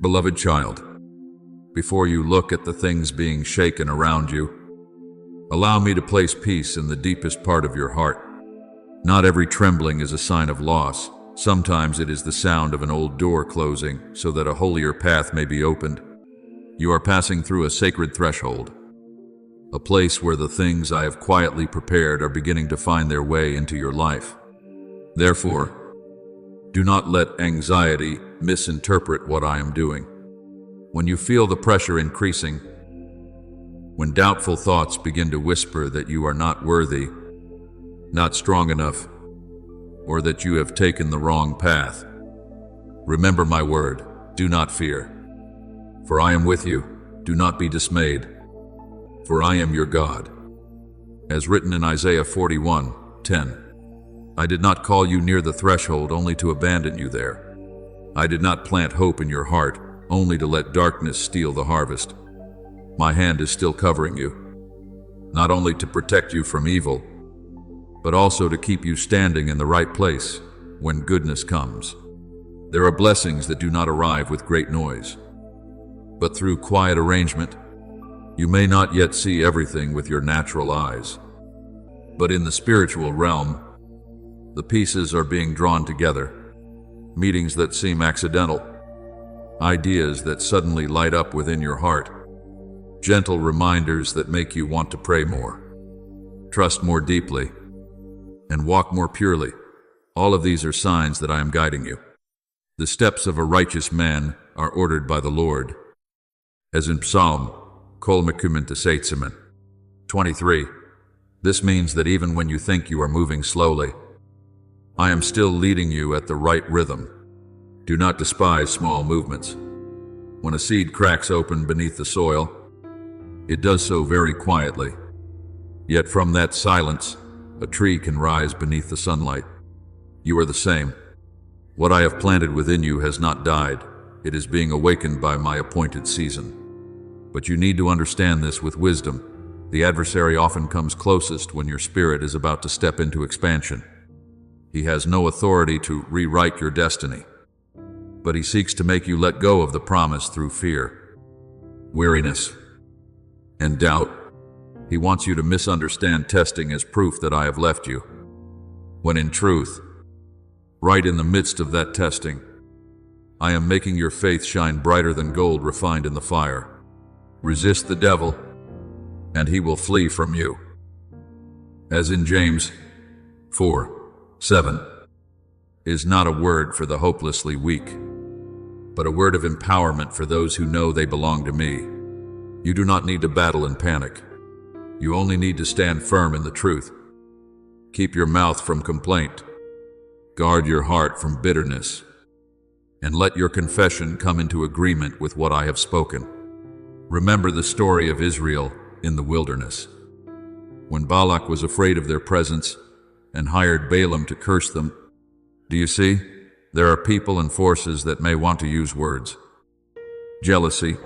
Beloved child, before you look at the things being shaken around you, allow me to place peace in the deepest part of your heart. Not every trembling is a sign of loss. Sometimes it is the sound of an old door closing so that a holier path may be opened. You are passing through a sacred threshold, a place where the things I have quietly prepared are beginning to find their way into your life. Therefore, do not let anxiety misinterpret what I am doing. When you feel the pressure increasing, when doubtful thoughts begin to whisper that you are not worthy, not strong enough, or that you have taken the wrong path, remember my word, do not fear. For I am with you, do not be dismayed, for I am your God. As written in Isaiah 41:10, I did not call you near the threshold only to abandon you there. I did not plant hope in your heart only to let darkness steal the harvest. My hand is still covering you, not only to protect you from evil, but also to keep you standing in the right place when goodness comes. There are blessings that do not arrive with great noise, but through quiet arrangement. You may not yet see everything with your natural eyes, but in the spiritual realm, the pieces are being drawn together. Meetings that seem accidental, ideas that suddenly light up within your heart, gentle reminders that make you want to pray more, trust more deeply, and walk more purely. All of these are signs that I am guiding you. The steps of a righteous man are ordered by the Lord. As in Psalm, Kol mekumen teseitsimen, 23, this means that even when you think you are moving slowly, I am still leading you at the right rhythm. Do not despise small movements. When a seed cracks open beneath the soil, it does so very quietly. Yet from that silence, a tree can rise beneath the sunlight. You are the same. What I have planted within you has not died. It is being awakened by my appointed season. But you need to understand this with wisdom. The adversary often comes closest when your spirit is about to step into expansion. He has no authority to rewrite your destiny, but he seeks to make you let go of the promise through fear, weariness, and doubt. He wants you to misunderstand testing as proof that I have left you, when in truth, right in the midst of that testing, I am making your faith shine brighter than gold refined in the fire. Resist the devil, and he will flee from you. As in James 4:7, is not a word for the hopelessly weak, but a word of empowerment for those who know they belong to me. You do not need to battle in panic. You only need to stand firm in the truth. Keep your mouth from complaint. Guard your heart from bitterness, and let your confession come into agreement with what I have spoken. Remember the story of Israel in the wilderness, when Balak was afraid of their presence and hired Balaam to curse them. Do you see? There are people and forces that may want to use words, jealousy,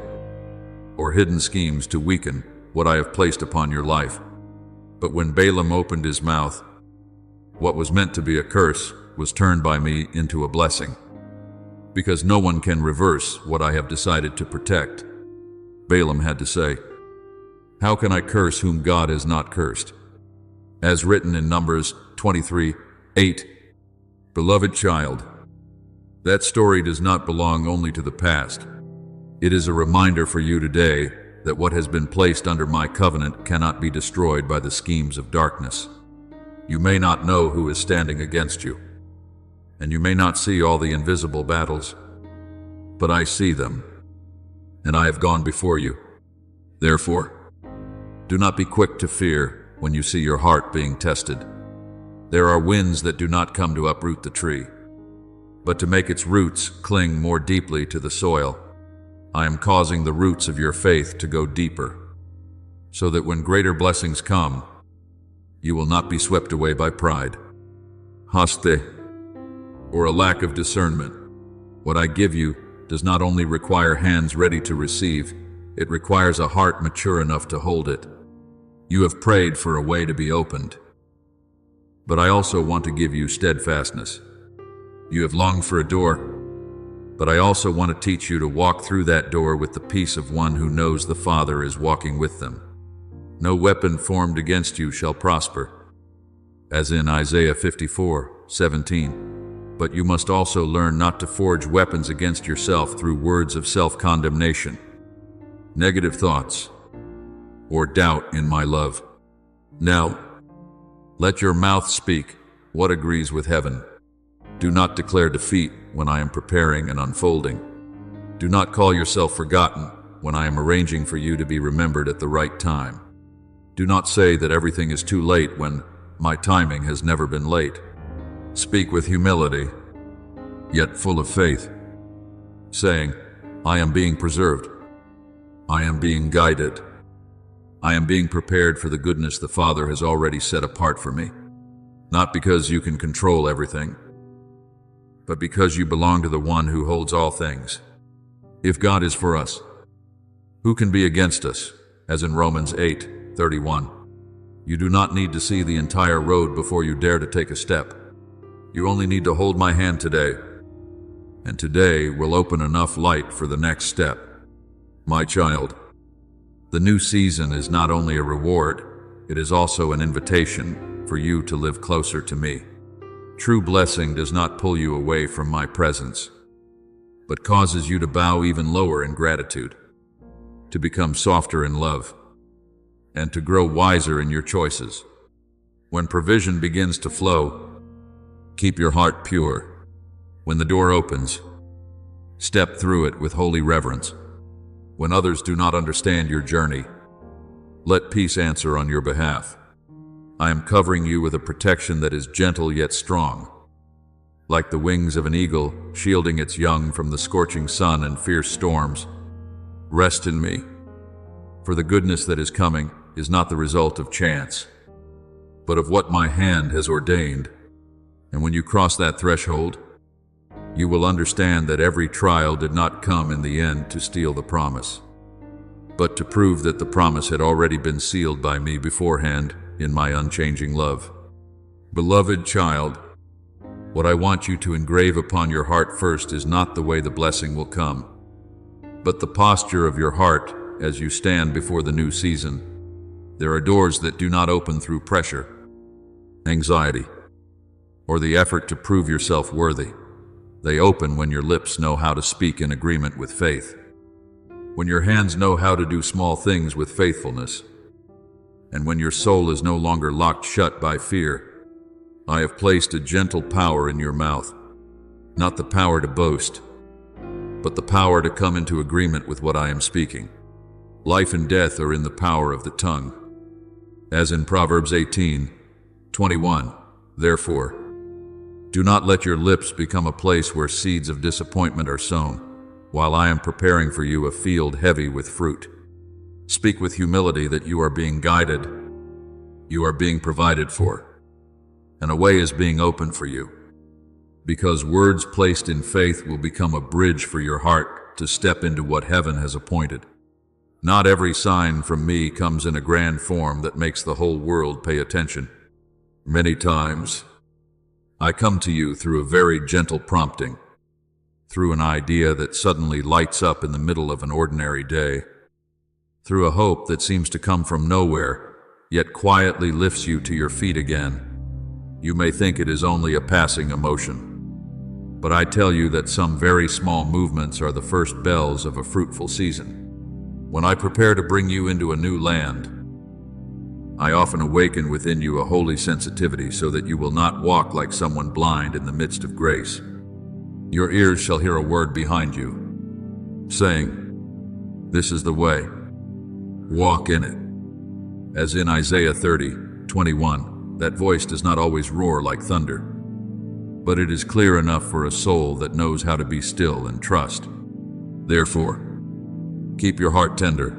or hidden schemes to weaken what I have placed upon your life. But when Balaam opened his mouth, what was meant to be a curse was turned by me into a blessing, because no one can reverse what I have decided to protect. Balaam had to say, how can I curse whom God has not cursed? As written in Numbers 23:8, beloved child, that story does not belong only to the past. It is a reminder for you today that what has been placed under my covenant cannot be destroyed by the schemes of darkness. You may not know who is standing against you, and you may not see all the invisible battles, but I see them, and I have gone before you. Therefore, do not be quick to fear when you see your heart being tested. There are winds that do not come to uproot the tree, but to make its roots cling more deeply to the soil. I am causing the roots of your faith to go deeper, so that when greater blessings come, you will not be swept away by pride, haste, or a lack of discernment. What I give you does not only require hands ready to receive, it requires a heart mature enough to hold it. You have prayed for a way to be opened, but I also want to give you steadfastness. You have longed for a door, But I also want to teach you to walk through that door with the peace of one who knows the Father is walking with them. No weapon formed against you shall prosper, as in Isaiah 54:17. But you must also learn not to forge weapons against yourself through words of self-condemnation, negative thoughts, or doubt in my love. Now, let your mouth speak what agrees with heaven. Do not declare defeat when I am preparing and unfolding. Do not call yourself forgotten when I am arranging for you to be remembered at the right time. Do not say that everything is too late when my timing has never been late. Speak with humility, yet full of faith, saying, I am being preserved. I am being guided. I am being prepared for the goodness the Father has already set apart for me. Not because you can control everything, but because you belong to the one who holds all things. If God is for us, who can be against us? As in Romans 8:31. You do not need to see the entire road before you dare to take a step. You only need to hold my hand today, and today will open enough light for the next step. My child, the new season is not only a reward, it is also an invitation for you to live closer to me. True blessing does not pull you away from my presence, but causes you to bow even lower in gratitude, to become softer in love, and to grow wiser in your choices. When provision begins to flow, keep your heart pure. When the door opens, step through it with holy reverence. When others do not understand your journey, let peace answer on your behalf. I am covering you with a protection that is gentle yet strong, like the wings of an eagle shielding its young from the scorching sun and fierce storms. Rest in me, for the goodness that is coming is not the result of chance, but of what my hand has ordained. And when you cross that threshold, you will understand that every trial did not come in the end to steal the promise, but to prove that the promise had already been sealed by me beforehand in my unchanging love. Beloved child, what I want you to engrave upon your heart first is not the way the blessing will come, but the posture of your heart as you stand before the new season. There are doors that do not open through pressure, anxiety, or the effort to prove yourself worthy. They open when your lips know how to speak in agreement with faith, when your hands know how to do small things with faithfulness, and when your soul is no longer locked shut by fear. I have placed a gentle power in your mouth, not the power to boast, but the power to come into agreement with what I am speaking. Life and death are in the power of the tongue, as in Proverbs 18:21. Therefore, do not let your lips become a place where seeds of disappointment are sown, while I am preparing for you a field heavy with fruit. Speak with humility that you are being guided, you are being provided for, and a way is being opened for you, because words placed in faith will become a bridge for your heart to step into what heaven has appointed. Not every sign from me comes in a grand form that makes the whole world pay attention. Many times, I come to you through a very gentle prompting, through an idea that suddenly lights up in the middle of an ordinary day, through a hope that seems to come from nowhere, yet quietly lifts you to your feet again. You may think it is only a passing emotion, but I tell you that some very small movements are the first bells of a fruitful season. When I prepare to bring you into a new land, I often awaken within you a holy sensitivity so that you will not walk like someone blind in the midst of grace. Your ears shall hear a word behind you, saying, "This is the way. Walk in it." As in Isaiah 30:21, that voice does not always roar like thunder, but it is clear enough for a soul that knows how to be still and trust. Therefore, keep your heart tender,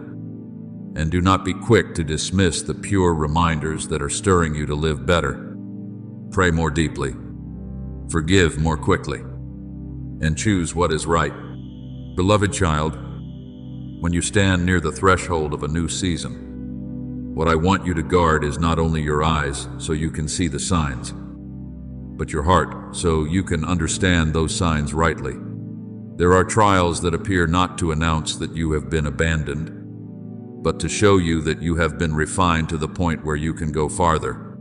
and do not be quick to dismiss the pure reminders that are stirring you to live better. Pray more deeply, forgive more quickly, and choose what is right. Beloved child, when you stand near the threshold of a new season, what I want you to guard is not only your eyes so you can see the signs, but your heart so you can understand those signs rightly. There are trials that appear not to announce that you have been abandoned, but to show you that you have been refined to the point where you can go farther.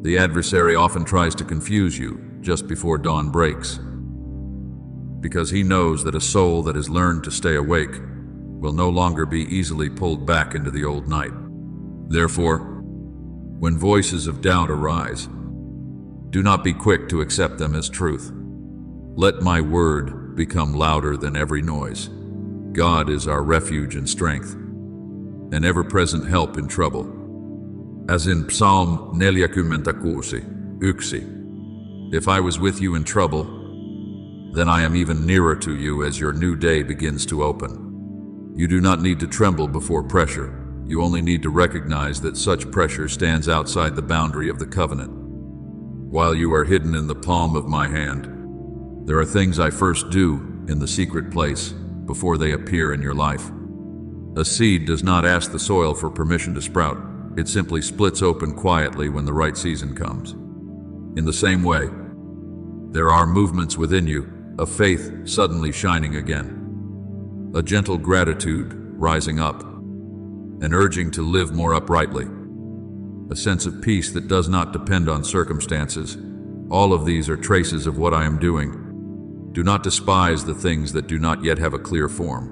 The adversary often tries to confuse you just before dawn breaks, because he knows that a soul that has learned to stay awake will no longer be easily pulled back into the old night. Therefore, when voices of doubt arise, do not be quick to accept them as truth. Let my word become louder than every noise. God is our refuge and strength, an ever-present help in trouble. As in Psalm 46:1, if I was with you in trouble, then I am even nearer to you as your new day begins to open. You do not need to tremble before pressure. You only need to recognize that such pressure stands outside the boundary of the covenant. While you are hidden in the palm of my hand, there are things I first do in the secret place before they appear in your life. A seed does not ask the soil for permission to sprout. It simply splits open quietly when the right season comes. In the same way, there are movements within you of faith suddenly shining again, a gentle gratitude rising up, an urging to live more uprightly, a sense of peace that does not depend on circumstances. All of these are traces of what I am doing. Do not despise the things that do not yet have a clear form,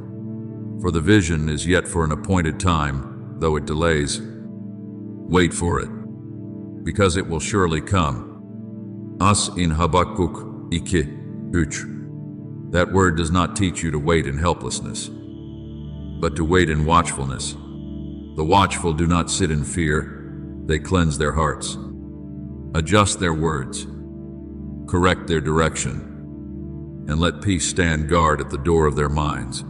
for the vision is yet for an appointed time, though it delays. Wait for it, because it will surely come. As in Habakkuk 2:3. That word does not teach you to wait in helplessness, but to wait in watchfulness. The watchful do not sit in fear, they cleanse their hearts, adjust their words, correct their direction, and let peace stand guard at the door of their minds.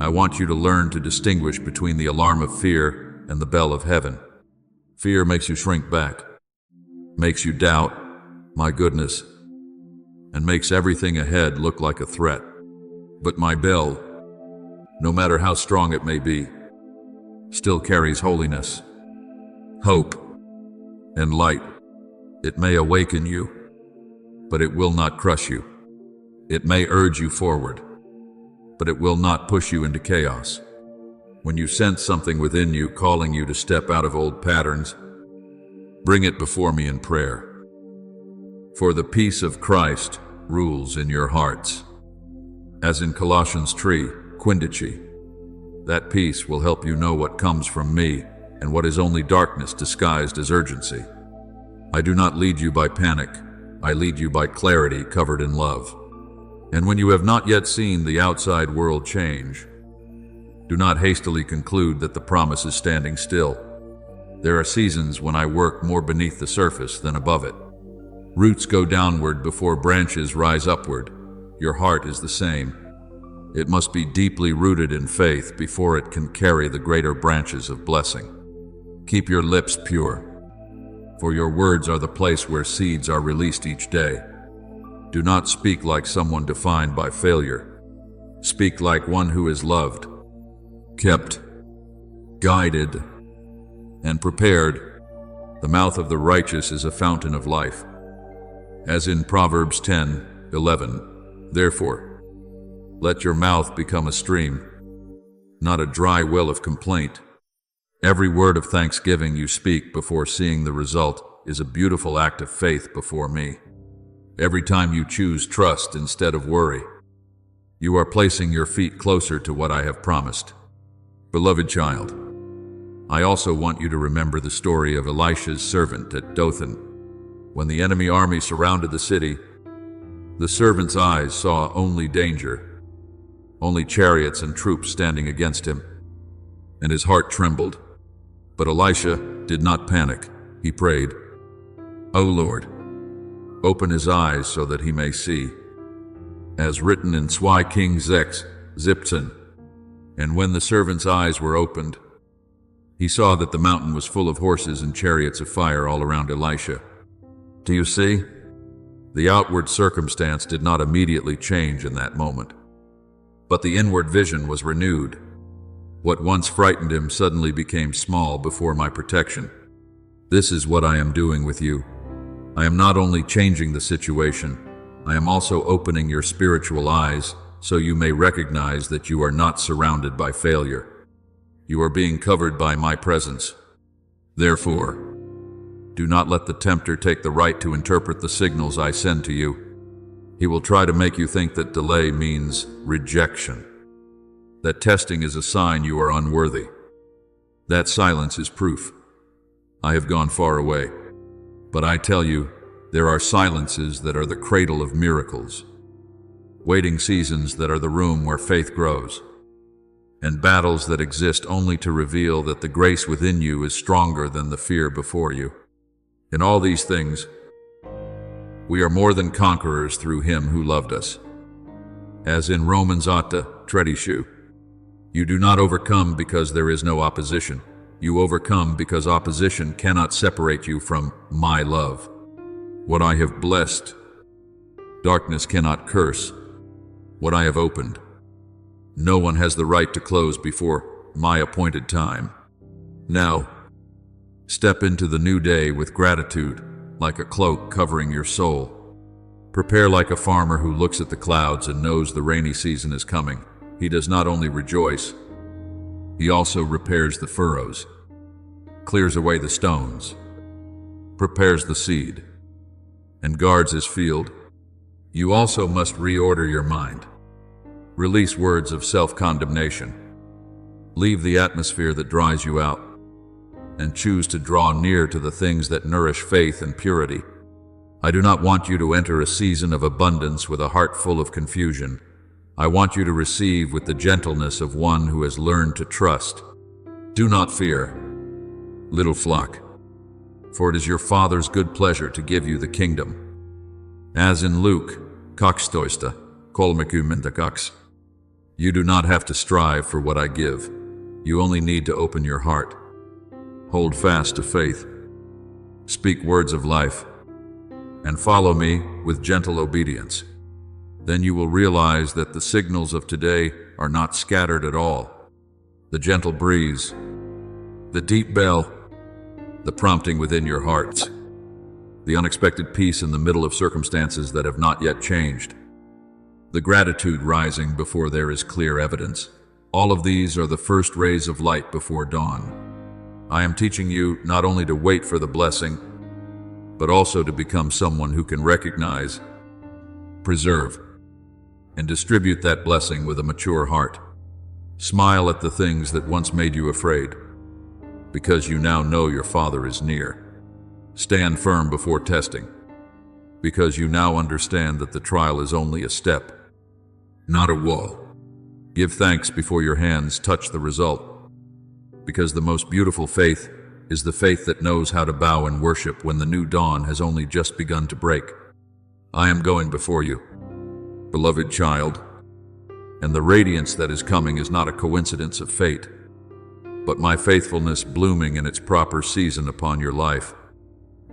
I want you to learn to distinguish between the alarm of fear and the bell of heaven. Fear makes you shrink back, makes you doubt, my goodness, and makes everything ahead look like a threat. But my bell, no matter how strong it may be, still carries holiness, hope, and light. It may awaken you, but it will not crush you. It may urge you forward, but it will not push you into chaos. When you sense something within you calling you to step out of old patterns, bring it before me in prayer. For the peace of Christ rules in your hearts. As in Colossians 3:15, that peace will help you know what comes from me and what is only darkness disguised as urgency. I do not lead you by panic. I lead you by clarity covered in love. And when you have not yet seen the outside world change, do not hastily conclude that the promise is standing still. There are seasons when I work more beneath the surface than above it. Roots go downward before branches rise upward. Your heart is the same. It must be deeply rooted in faith before it can carry the greater branches of blessing. Keep your lips pure, for your words are the place where seeds are released each day. Do not speak like someone defined by failure. Speak like one who is loved, kept, guided, and prepared. The mouth of the righteous is a fountain of life. As in Proverbs 10:11, therefore, let your mouth become a stream, not a dry well of complaint. Every word of thanksgiving you speak before seeing the result is a beautiful act of faith before me. Every time you choose trust instead of worry, you are placing your feet closer to what I have promised. Beloved child, I also want you to remember the story of Elisha's servant at Dothan. When the enemy army surrounded the city, the servant's eyes saw only danger, only chariots and troops standing against him, and his heart trembled. But Elisha did not panic. He prayed, "O Lord, open his eyes so that he may see," as written in Swy King Zipson. And when the servant's eyes were opened, he saw that the mountain was full of horses and chariots of fire all around Elisha. Do you see? The outward circumstance did not immediately change in that moment, but the inward vision was renewed. What once frightened him suddenly became small before my protection. This is what I am doing with you. I am not only changing the situation, I am also opening your spiritual eyes so you may recognize that you are not surrounded by failure. You are being covered by my presence. Therefore, do not let the tempter take the right to interpret the signals I send to you. He will try to make you think that delay means rejection, that testing is a sign you are unworthy. That silence is proof. I have gone far away, but I tell you, there are silences that are the cradle of miracles, waiting seasons that are the room where faith grows, and battles that exist only to reveal that the grace within you is stronger than the fear before you. In all these things, we are more than conquerors through him who loved us. As in Romans 8:13, you do not overcome because there is no opposition. You overcome because opposition cannot separate you from my love. What I have blessed, darkness cannot curse. What I have opened, no one has the right to close before my appointed time. Now, step into the new day with gratitude, like a cloak covering your soul. Prepare like a farmer who looks at the clouds and knows the rainy season is coming. He does not only rejoice, he also repairs the furrows, clears away the stones, prepares the seed, and guards his field. You also must reorder your mind. Release words of self-condemnation. Leave the atmosphere that dries you out, and choose to draw near to the things that nourish faith and purity. I do not want you to enter a season of abundance with a heart full of confusion. I want you to receive with the gentleness of one who has learned to trust. Do not fear, little flock, for it is your Father's good pleasure to give you the kingdom. As in Luke 6:36, you do not have to strive for what I give. You only need to open your heart. Hold fast to faith. Speak words of life, and follow me with gentle obedience. Then you will realize that the signals of today are not scattered at all. The gentle breeze, the deep bell, the prompting within your hearts, the unexpected peace in the middle of circumstances that have not yet changed, the gratitude rising before there is clear evidence. All of these are the first rays of light before dawn. I am teaching you not only to wait for the blessing, but also to become someone who can recognize, preserve, and distribute that blessing with a mature heart. Smile at the things that once made you afraid, because you now know your Father is near. Stand firm before testing, because you now understand that the trial is only a step, not a wall. Give thanks before your hands touch the result, because the most beautiful faith is the faith that knows how to bow and worship when the new dawn has only just begun to break. I am going before you, beloved child, and the radiance that is coming is not a coincidence of fate, but my faithfulness blooming in its proper season upon your life.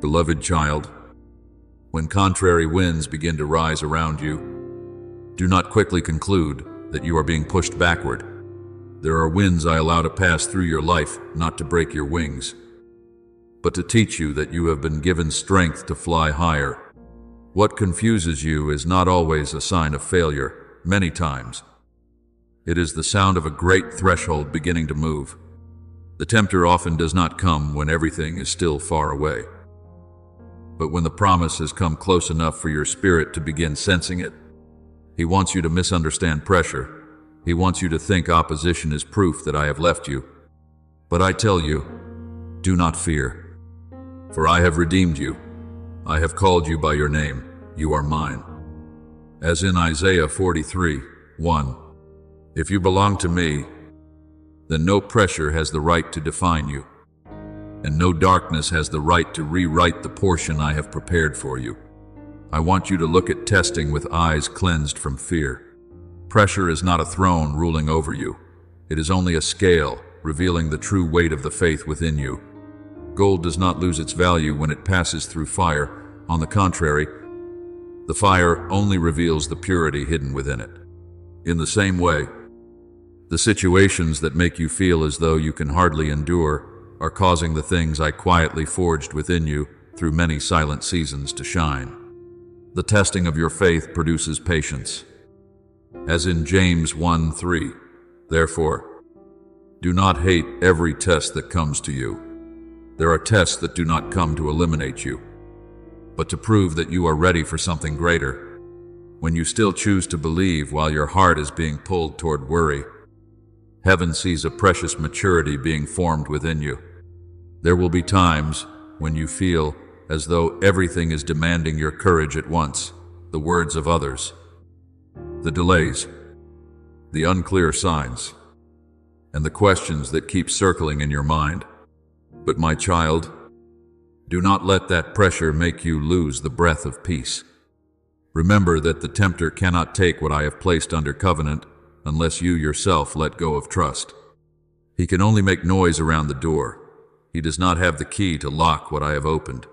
Beloved child, when contrary winds begin to rise around you, do not quickly conclude that you are being pushed backward. There are winds I allow to pass through your life, not to break your wings, but to teach you that you have been given strength to fly higher. What confuses you is not always a sign of failure. Many times, it is the sound of a great threshold beginning to move. The tempter often does not come when everything is still far away, but when the promise has come close enough for your spirit to begin sensing it. He wants you to misunderstand pressure. He wants you to think opposition is proof that I have left you. But I tell you, do not fear, for I have redeemed you. I have called you by your name. You are mine. As in Isaiah 43:1, if you belong to me, then no pressure has the right to define you, and no darkness has the right to rewrite the portion I have prepared for you. I want you to look at testing with eyes cleansed from fear. Pressure is not a throne ruling over you. It is only a scale revealing the true weight of the faith within you. Gold does not lose its value when it passes through fire. On the contrary, the fire only reveals the purity hidden within it. In the same way, the situations that make you feel as though you can hardly endure are causing the things I quietly forged within you through many silent seasons to shine. The testing of your faith produces patience. As in James 1:3, therefore, do not hate every test that comes to you. There are tests that do not come to eliminate you, but to prove that you are ready for something greater. When you still choose to believe while your heart is being pulled toward worry, heaven sees a precious maturity being formed within you. There will be times when you feel as though everything is demanding your courage at once, the words of others, the delays, the unclear signs, and the questions that keep circling in your mind. But my child, do not let that pressure make you lose the breath of peace. Remember that the tempter cannot take what I have placed under covenant unless you yourself let go of trust. He can only make noise around the door. He does not have the key to lock what I have opened.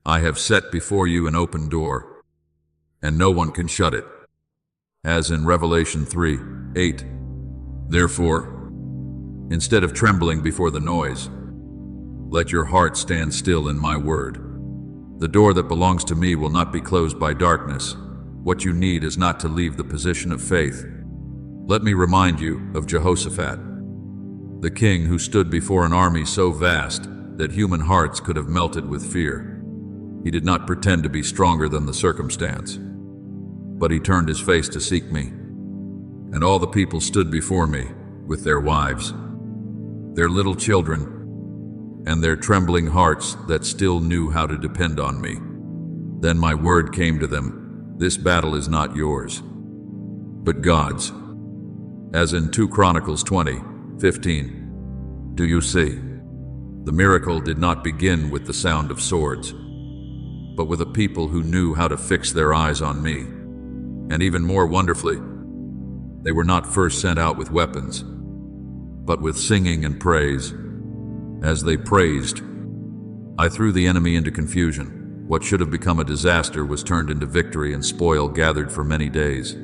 I have set before you an open door, and no one can shut it. As in Revelation 3:8, therefore, instead of trembling before the noise, let your heart stand still in my word. The door that belongs to me will not be closed by darkness. What you need is not to leave the position of faith. Let me remind you of Jehoshaphat, the king who stood before an army so vast that human hearts could have melted with fear. He did not pretend to be stronger than the circumstance, but he turned his face to seek me. And all the people stood before me with their wives, their little children, and their trembling hearts that still knew how to depend on me. Then my word came to them, this battle is not yours, but God's. As in 2 Chronicles 20:15. Do you see? The miracle did not begin with the sound of swords, but with a people who knew how to fix their eyes on me. And even more wonderfully, they were not first sent out with weapons, but with singing and praise. As they praised, I threw the enemy into confusion. What should have become a disaster was turned into victory and spoil gathered for many days.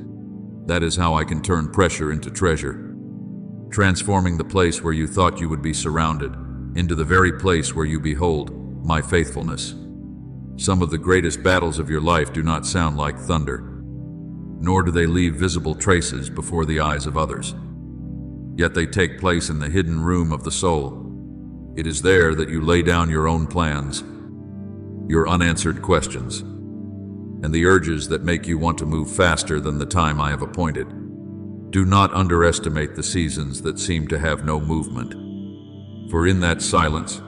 That is how I can turn pressure into treasure, transforming the place where you thought you would be surrounded into the very place where you behold my faithfulness. Some of the greatest battles of your life do not sound like thunder, nor do they leave visible traces before the eyes of others. Yet they take place in the hidden room of the soul. It is there that you lay down your own plans, your unanswered questions, and the urges that make you want to move faster than the time I have appointed. Do not underestimate the seasons that seem to have no movement, for in that silence,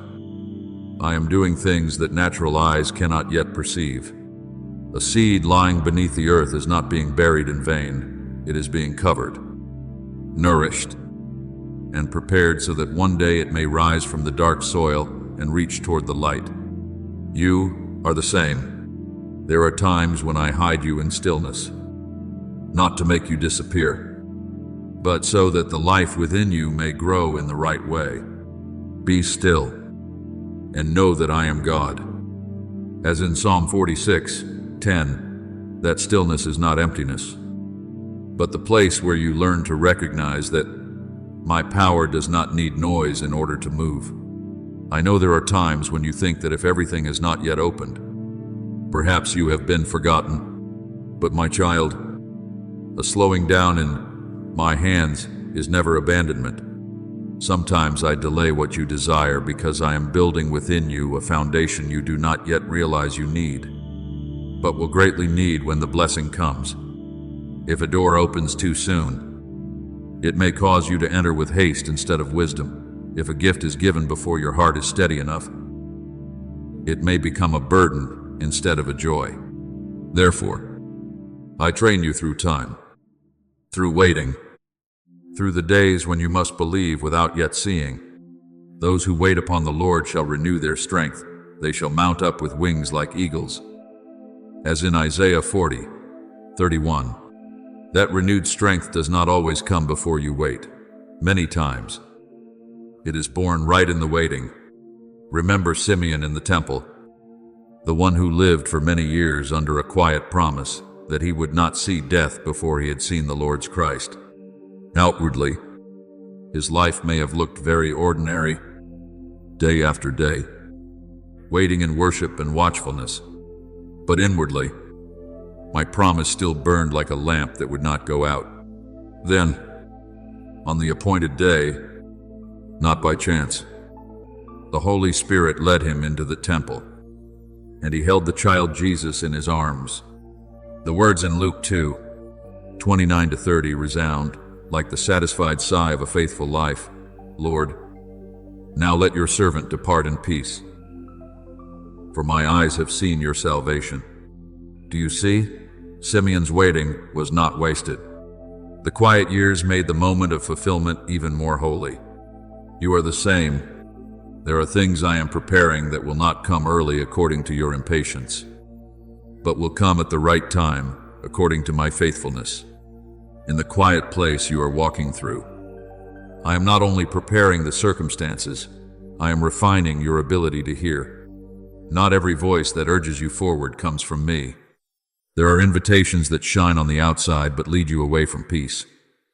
I am doing things that natural eyes cannot yet perceive. A seed lying beneath the earth is not being buried in vain. It is being covered, nourished, and prepared so that one day it may rise from the dark soil and reach toward the light. You are the same. There are times when I hide you in stillness, not to make you disappear, but so that the life within you may grow in the right way. Be still and know that I am God. As in Psalm 46:10, that stillness is not emptiness, but the place where you learn to recognize that my power does not need noise in order to move. I know there are times when you think that if everything is not yet opened, perhaps you have been forgotten. But my child, a slowing down in my hands is never abandonment. Sometimes I delay what you desire because I am building within you a foundation you do not yet realize you need, but will greatly need when the blessing comes. If a door opens too soon, it may cause you to enter with haste instead of wisdom. If a gift is given before your heart is steady enough, it may become a burden instead of a joy. Therefore, I train you through time, through waiting, through the days when you must believe without yet seeing. Those who wait upon the Lord shall renew their strength. They shall mount up with wings like eagles. As in Isaiah 40:31. That renewed strength does not always come before you wait. Many times, it is born right in the waiting. Remember Simeon in the temple, the one who lived for many years under a quiet promise that he would not see death before he had seen the Lord's Christ. Outwardly, his life may have looked very ordinary, day after day, waiting in worship and watchfulness, but inwardly, My promise still burned like a lamp that would not go out. Then, on the appointed day, not by chance, the Holy Spirit led him into the temple, and he held the child Jesus in his arms. The words in Luke 2:29-30 resound like the satisfied sigh of a faithful life. Lord, now let your servant depart in peace, for my eyes have seen your salvation. Do you see? Simeon's waiting was not wasted. The quiet years made the moment of fulfillment even more holy. You are the same. There are things I am preparing that will not come early according to your impatience, but will come at the right time according to my faithfulness. In the quiet place you are walking through, I am not only preparing the circumstances, I am refining your ability to hear. Not every voice that urges you forward comes from me. There are invitations that shine on the outside but lead you away from peace.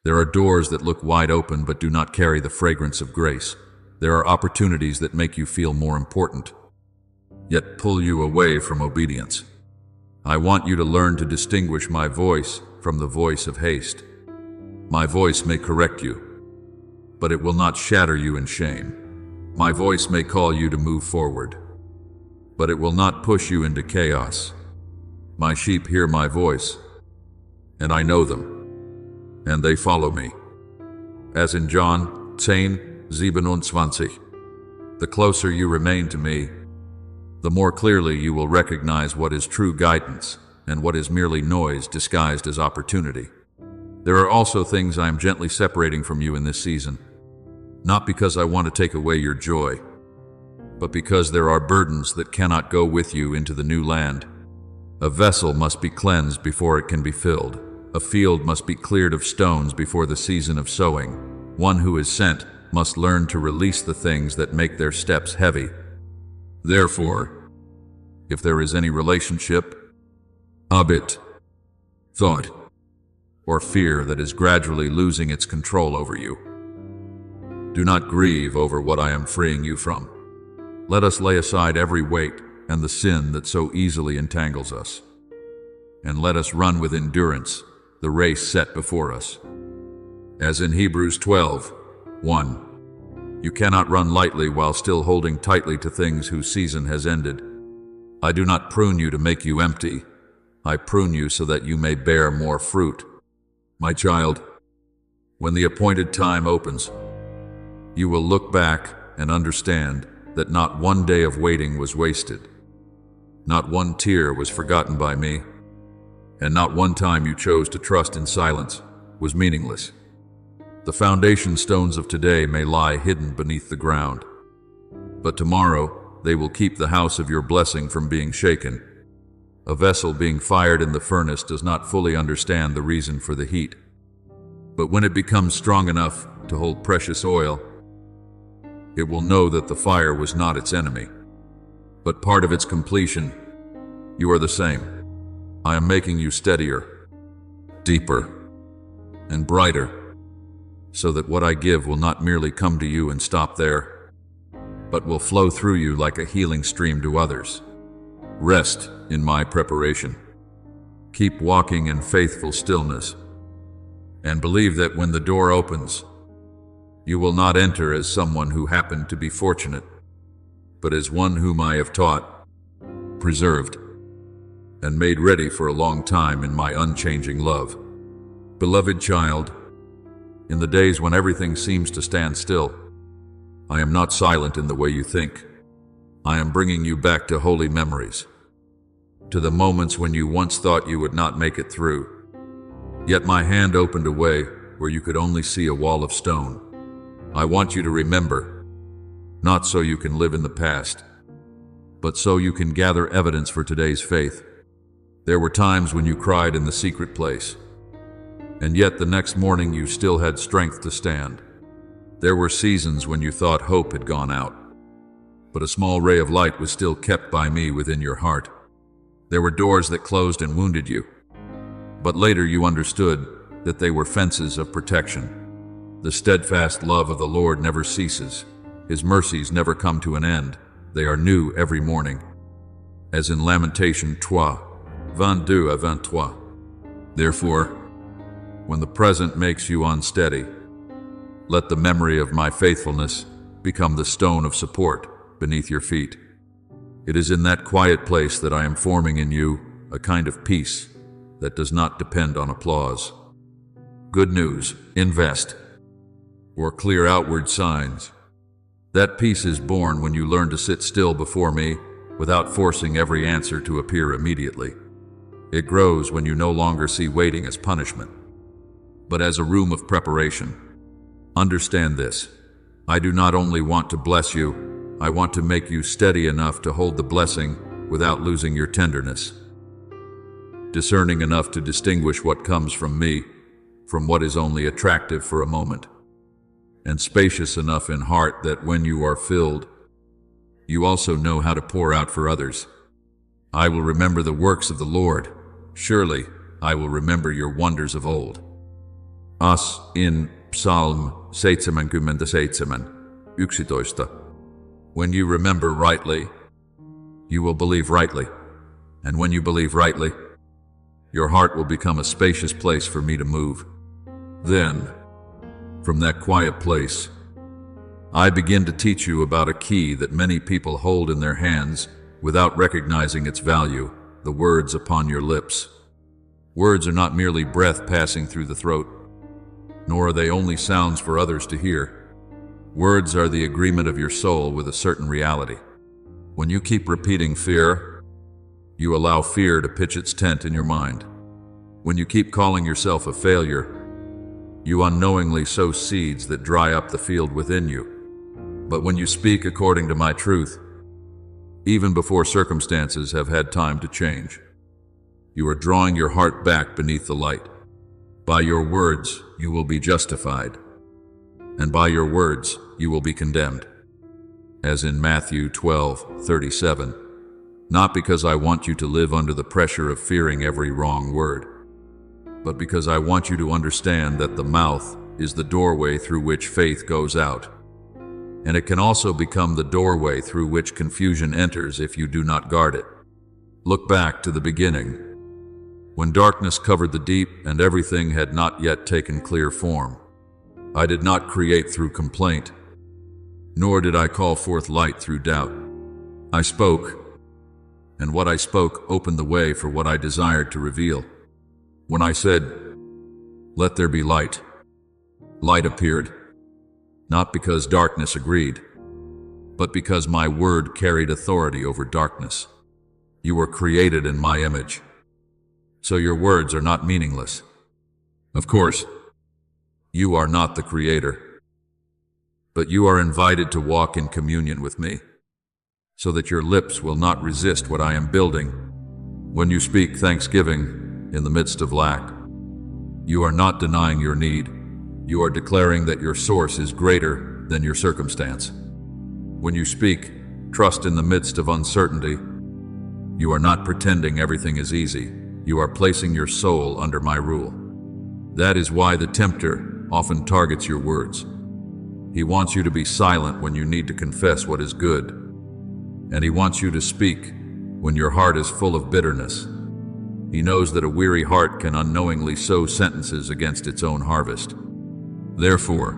There are doors that look wide open but do not carry the fragrance of grace. There are opportunities that make you feel more important, yet pull you away from obedience. I want you to learn to distinguish my voice from the voice of haste. My voice may correct you, but it will not shatter you in shame. My voice may call you to move forward, but it will not push you into chaos. My sheep hear my voice, and I know them, and they follow me. As in John 10:27, the closer you remain to me, the more clearly you will recognize what is true guidance and what is merely noise disguised as opportunity. There are also things I am gently separating from you in this season, not because I want to take away your joy, but because there are burdens that cannot go with you into the new land. A vessel must be cleansed before it can be filled. A field must be cleared of stones before the season of sowing. One who is sent must learn to release the things that make their steps heavy. Therefore, if there is any relationship, habit, thought, or fear that is gradually losing its control over you, do not grieve over what I am freeing you from. Let us lay aside every weight and the sin that so easily entangles us, and let us run with endurance the race set before us. As in Hebrews 12:1, you cannot run lightly while still holding tightly to things whose season has ended. I do not prune you to make you empty. I prune you so that you may bear more fruit. My child, when the appointed time opens, you will look back and understand that not one day of waiting was wasted. Not one tear was forgotten by me, and not one time you chose to trust in silence was meaningless. The foundation stones of today may lie hidden beneath the ground, but tomorrow they will keep the house of your blessing from being shaken. A vessel being fired in the furnace does not fully understand the reason for the heat, but when it becomes strong enough to hold precious oil, it will know that the fire was not its enemy, but part of its completion. You are the same. I am making you steadier, deeper, and brighter, so that what I give will not merely come to you and stop there, but will flow through you like a healing stream to others. Rest in my preparation. Keep walking in faithful stillness, and believe that when the door opens, you will not enter as someone who happened to be fortunate, but as one whom I have taught, preserved, and made ready for a long time in my unchanging love. Beloved child, in the days when everything seems to stand still, I am not silent in the way you think. I am bringing you back to holy memories, to the moments when you once thought you would not make it through. Yet my hand opened a way where you could only see a wall of stone. I want you to remember, not so you can live in the past, but so you can gather evidence for today's faith. There were times when you cried in the secret place, and yet the next morning you still had strength to stand. There were seasons when you thought hope had gone out, but a small ray of light was still kept by me within your heart. There were doors that closed and wounded you, but later you understood that they were fences of protection. The steadfast love of the Lord never ceases. His mercies never come to an end. They are new every morning. As in Lamentation 3, 22 à 23. Therefore, when the present makes you unsteady, let the memory of my faithfulness become the stone of support beneath your feet. It is in that quiet place that I am forming in you a kind of peace that does not depend on applause. Good news, invest, or clear outward signs. That peace is born when you learn to sit still before me without forcing every answer to appear immediately. It grows when you no longer see waiting as punishment, but as a room of preparation. Understand this. I do not only want to bless you, I want to make you steady enough to hold the blessing without losing your tenderness. Discerning enough to distinguish what comes from me from what is only attractive for a moment. And spacious enough in heart that when you are filled, you also know how to pour out for others. I will remember the works of the Lord. Surely I will remember your wonders of old. As in Psalm 77, 11. When you remember rightly, you will believe rightly. And when you believe rightly, your heart will become a spacious place for me to move. Then, from that quiet place, I begin to teach you about a key that many people hold in their hands without recognizing its value, the words upon your lips. Words are not merely breath passing through the throat, nor are they only sounds for others to hear. Words are the agreement of your soul with a certain reality. When you keep repeating fear, you allow fear to pitch its tent in your mind. When you keep calling yourself a failure, you unknowingly sow seeds that dry up the field within you. But when you speak according to my truth, even before circumstances have had time to change, you are drawing your heart back beneath the light. By your words, you will be justified, and by your words, you will be condemned. As in Matthew 12:37, not because I want you to live under the pressure of fearing every wrong word, but because I want you to understand that the mouth is the doorway through which faith goes out, and it can also become the doorway through which confusion enters if you do not guard it. Look back to the beginning, when darkness covered the deep and everything had not yet taken clear form. I did not create through complaint, nor did I call forth light through doubt. I spoke, and what I spoke opened the way for what I desired to reveal. When I said, "Let there be light," light appeared, not because darkness agreed, but because my word carried authority over darkness. You were created in my image, so your words are not meaningless. Of course, you are not the creator, but you are invited to walk in communion with me, so that your lips will not resist what I am building. When you speak thanksgiving in the midst of lack, you are not denying your need. You are declaring that your source is greater than your circumstance. When you speak trust in the midst of uncertainty, you are not pretending everything is easy. You are placing your soul under my rule. That is why the tempter often targets your words. He wants you to be silent when you need to confess what is good, and he wants you to speak when your heart is full of bitterness. He knows that a weary heart can unknowingly sow sentences against its own harvest. Therefore,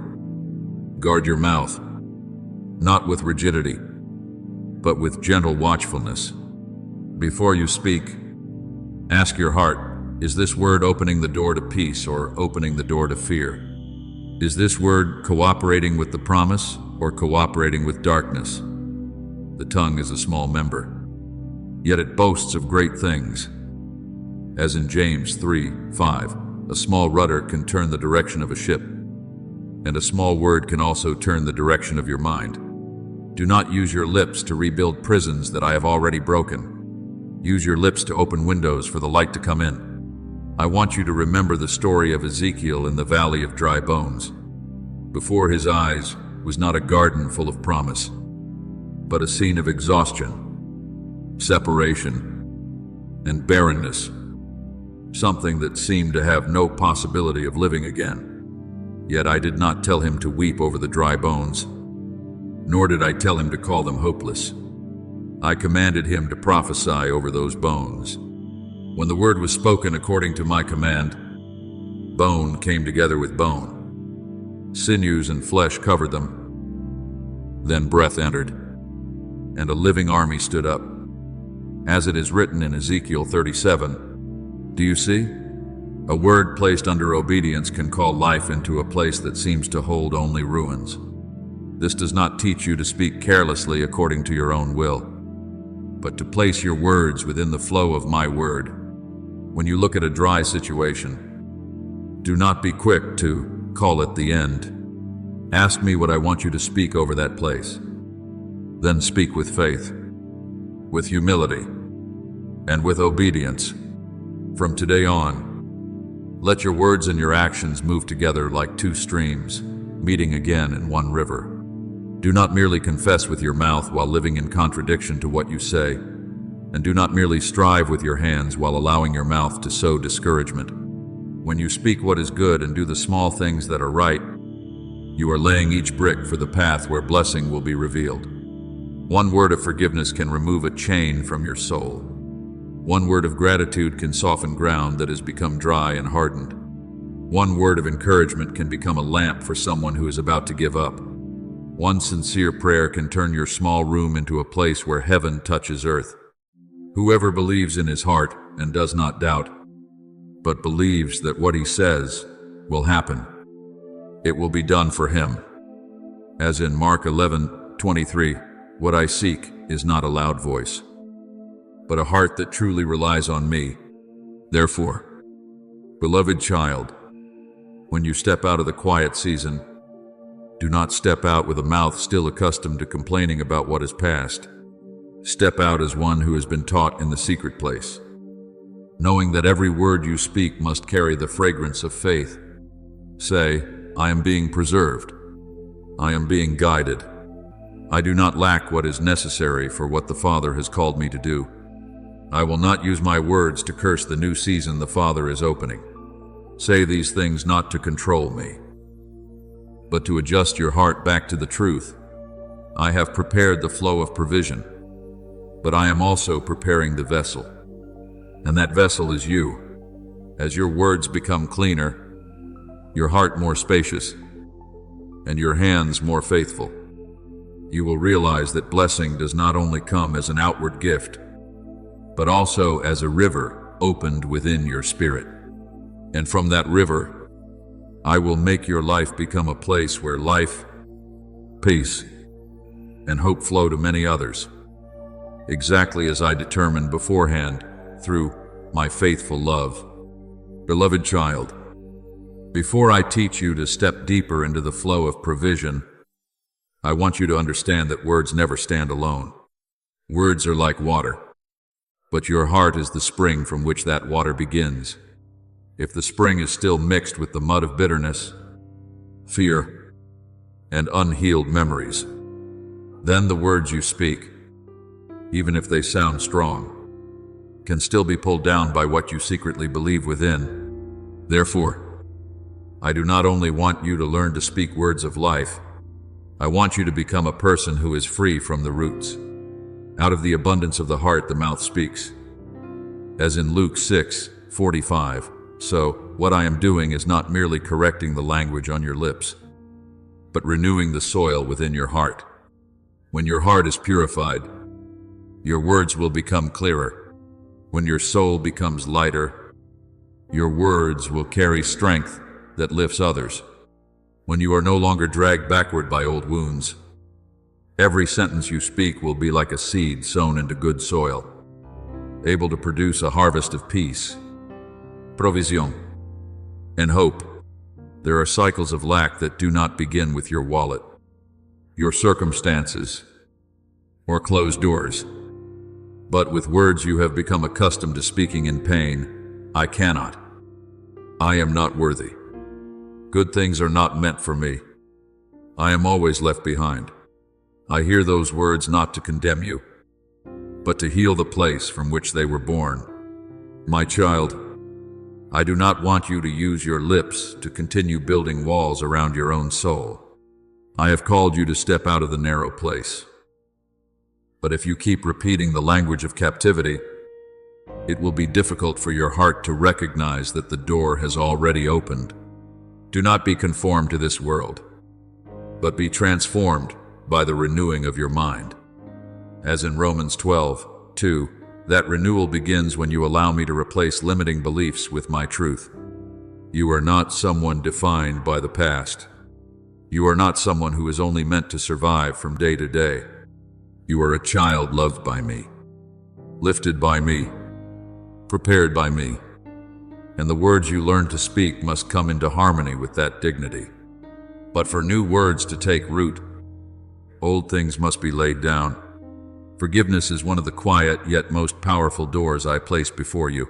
guard your mouth, not with rigidity, but with gentle watchfulness. Before you speak, ask your heart, is this word opening the door to peace or opening the door to fear? Is this word cooperating with the promise or cooperating with darkness? The tongue is a small member, yet it boasts of great things. As in James 3:5, a small rudder can turn the direction of a ship, and a small word can also turn the direction of your mind. Do not use your lips to rebuild prisons that I have already broken. Use your lips to open windows for the light to come in. I want you to remember the story of Ezekiel in the valley of dry bones. Before his eyes was not a garden full of promise, but a scene of exhaustion, separation, and barrenness, something that seemed to have no possibility of living again. Yet I did not tell him to weep over the dry bones, nor did I tell him to call them hopeless. I commanded him to prophesy over those bones. When the word was spoken according to my command, bone came together with bone. Sinews and flesh covered them. Then breath entered, and a living army stood up. As it is written in Ezekiel 37, do you see? A word placed under obedience can call life into a place that seems to hold only ruins. This does not teach you to speak carelessly according to your own will, but to place your words within the flow of my word. When you look at a dry situation, do not be quick to call it the end. Ask me what I want you to speak over that place. Then speak with faith, with humility, and with obedience. From today on, let your words and your actions move together like two streams, meeting again in one river. Do not merely confess with your mouth while living in contradiction to what you say, and do not merely strive with your hands while allowing your mouth to sow discouragement. When you speak what is good and do the small things that are right, you are laying each brick for the path where blessing will be revealed. One word of forgiveness can remove a chain from your soul. One word of gratitude can soften ground that has become dry and hardened. One word of encouragement can become a lamp for someone who is about to give up. One sincere prayer can turn your small room into a place where heaven touches earth. Whoever believes in his heart and does not doubt, but believes that what he says will happen, it will be done for him. As in Mark 11:23, what I seek is not a loud voice, but a heart that truly relies on me. Therefore, beloved child, when you step out of the quiet season, do not step out with a mouth still accustomed to complaining about what is past. Step out as one who has been taught in the secret place, knowing that every word you speak must carry the fragrance of faith. Say, I am being preserved. I am being guided. I do not lack what is necessary for what the Father has called me to do. I will not use my words to curse the new season the Father is opening. Say these things not to control me, but to adjust your heart back to the truth. I have prepared the flow of provision, but I am also preparing the vessel. And that vessel is you. As your words become cleaner, your heart more spacious, and your hands more faithful, you will realize that blessing does not only come as an outward gift, but also as a river opened within your spirit. And from that river, I will make your life become a place where life, peace, and hope flow to many others, exactly as I determined beforehand through my faithful love. Beloved child, before I teach you to step deeper into the flow of provision, I want you to understand that words never stand alone. Words are like water, but your heart is the spring from which that water begins. If the spring is still mixed with the mud of bitterness, fear, and unhealed memories, then the words you speak, even if they sound strong, can still be pulled down by what you secretly believe within. Therefore, I do not only want you to learn to speak words of life, I want you to become a person who is free from the roots. Out of the abundance of the heart the mouth speaks. As in Luke 6:45, so what I am doing is not merely correcting the language on your lips, but renewing the soil within your heart. When your heart is purified, your words will become clearer. When your soul becomes lighter, your words will carry strength that lifts others. When you are no longer dragged backward by old wounds, every sentence you speak will be like a seed sown into good soil, able to produce a harvest of peace, provision, and hope. There are cycles of lack that do not begin with your wallet, your circumstances, or closed doors, but with words you have become accustomed to speaking in pain. I cannot. I am not worthy. Good things are not meant for me. I am always left behind. I hear those words not to condemn you, but to heal the place from which they were born. My child, I do not want you to use your lips to continue building walls around your own soul. I have called you to step out of the narrow place. But if you keep repeating the language of captivity, It will be difficult for your heart to recognize that the door has already opened. Do not be conformed to this world, but be transformed by the renewing of your mind. As in Romans 12:2, that renewal begins when you allow me to replace limiting beliefs with my truth. You are not someone defined by the past. You are not someone who is only meant to survive from day to day. You are a child loved by me, lifted by me, prepared by me, and the words you learn to speak must come into harmony with that dignity. But for new words to take root, old things must be laid down. Forgiveness is one of the quiet yet most powerful doors I place before you.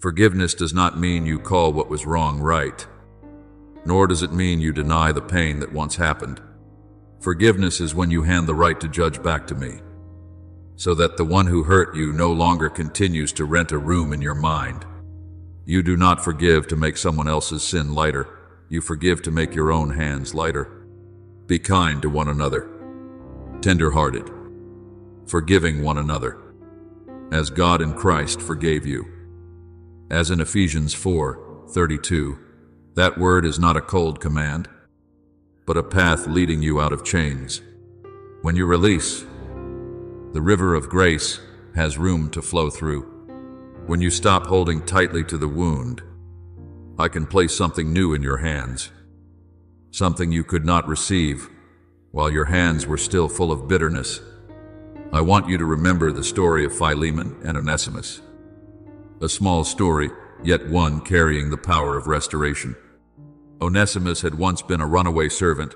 Forgiveness does not mean you call what was wrong right, nor does it mean you deny the pain that once happened. Forgiveness is when you hand the right to judge back to me, so that the one who hurt you no longer continues to rent a room in your mind. You do not forgive to make someone else's sin lighter. You forgive to make your own hands lighter. Be kind to one another, tender-hearted, forgiving one another, as God in Christ forgave you. As in Ephesians 4:32, that word is not a cold command, but a path leading you out of chains. When you release, the river of grace has room to flow through. When you stop holding tightly to the wound, I can place something new in your hands, something you could not receive while your hands were still full of bitterness. I want you to remember the story of Philemon and Onesimus. A small story, yet one carrying the power of restoration. Onesimus had once been a runaway servant,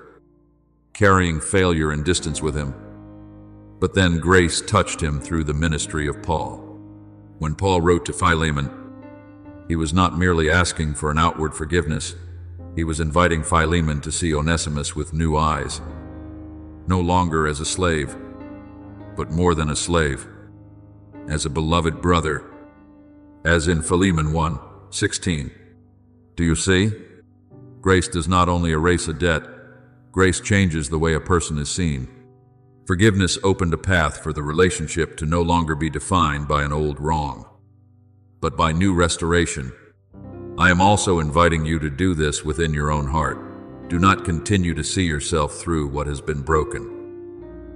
carrying failure and distance with him. But then grace touched him through the ministry of Paul. When Paul wrote to Philemon, he was not merely asking for an outward forgiveness. He was inviting Philemon to see Onesimus with new eyes, no longer as a slave, but more than a slave, as a beloved brother, as in Philemon 1:16. Do you see? Grace does not only erase a debt, grace changes the way a person is seen. Forgiveness opened a path for the relationship to no longer be defined by an old wrong, but by new restoration. I am also inviting you to do this within your own heart. Do not continue to see yourself through what has been broken.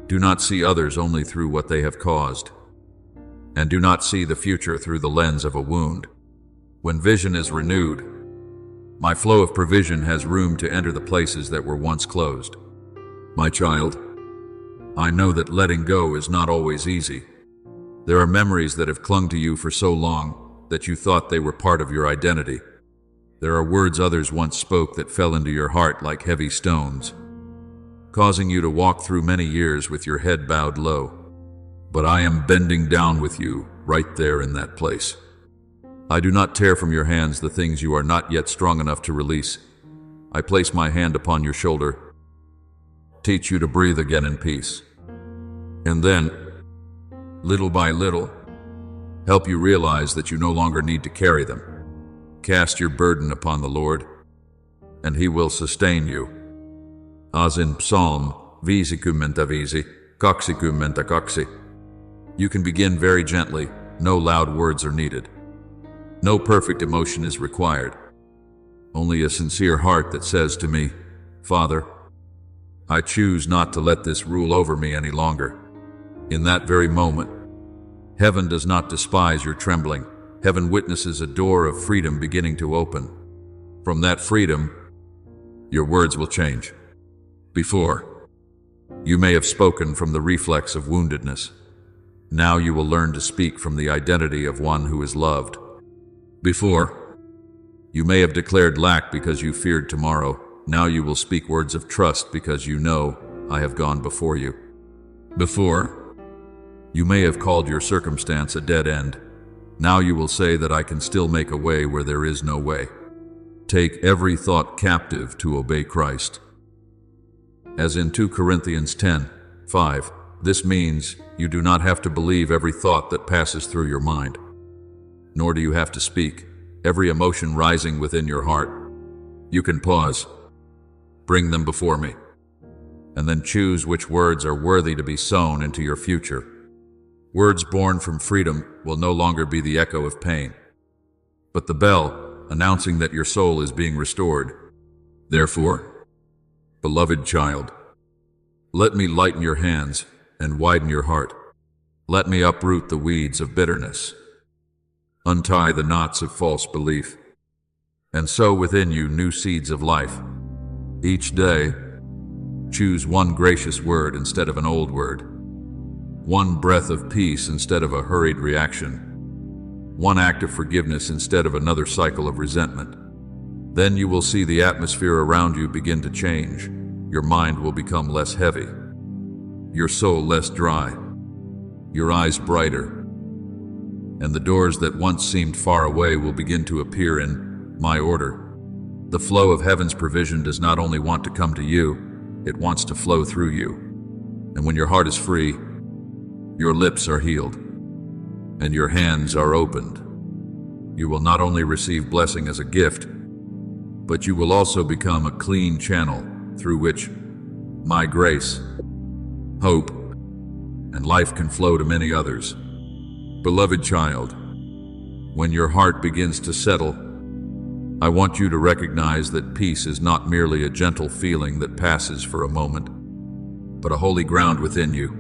Do not see others only through what they have caused. And do not see the future through the lens of a wound. When vision is renewed, my flow of provision has room to enter the places that were once closed. My child, I know that letting go is not always easy. There are memories that have clung to you for so long that you thought they were part of your identity. There are words others once spoke that fell into your heart like heavy stones, causing you to walk through many years with your head bowed low. But I am bending down with you right there in that place. I do not tear from your hands the things you are not yet strong enough to release. I place my hand upon your shoulder, teach you to breathe again in peace, and then, little by little, help you realize that you no longer need to carry them. Cast your burden upon the Lord, and He will sustain you. As in Psalm 52:22. You can begin very gently. No loud words are needed. No perfect emotion is required. Only a sincere heart that says to me, Father, I choose not to let this rule over me any longer. In that very moment, heaven does not despise your trembling. Heaven witnesses a door of freedom beginning to open. From that freedom, your words will change. Before, you may have spoken from the reflex of woundedness. Now you will learn to speak from the identity of one who is loved. Before, you may have declared lack because you feared tomorrow. Now you will speak words of trust because you know I have gone before you. Before, you may have called your circumstance a dead end. Now you will say that I can still make a way where there is no way. Take every thought captive to obey Christ. As in 2 Corinthians 10:5, this means you do not have to believe every thought that passes through your mind, nor do you have to speak every emotion rising within your heart. You can pause, bring them before me, and then choose which words are worthy to be sown into your future. Words born from freedom will no longer be the echo of pain, but the bell announcing that your soul is being restored. Therefore, beloved child, let me lighten your hands and widen your heart. Let me uproot the weeds of bitterness, untie the knots of false belief, and sow within you new seeds of life. Each day, choose one gracious word instead of an old word, one breath of peace instead of a hurried reaction, one act of forgiveness instead of another cycle of resentment. Then you will see the atmosphere around you begin to change. Your mind will become less heavy, your soul less dry, your eyes brighter, and the doors that once seemed far away will begin to appear in my order. The flow of heaven's provision does not only want to come to you, it wants to flow through you. And when your heart is free, your lips are healed, and your hands are opened. You will not only receive blessing as a gift, but you will also become a clean channel through which my grace, hope, and life can flow to many others. Beloved child, when your heart begins to settle, I want you to recognize that peace is not merely a gentle feeling that passes for a moment, but a holy ground within you,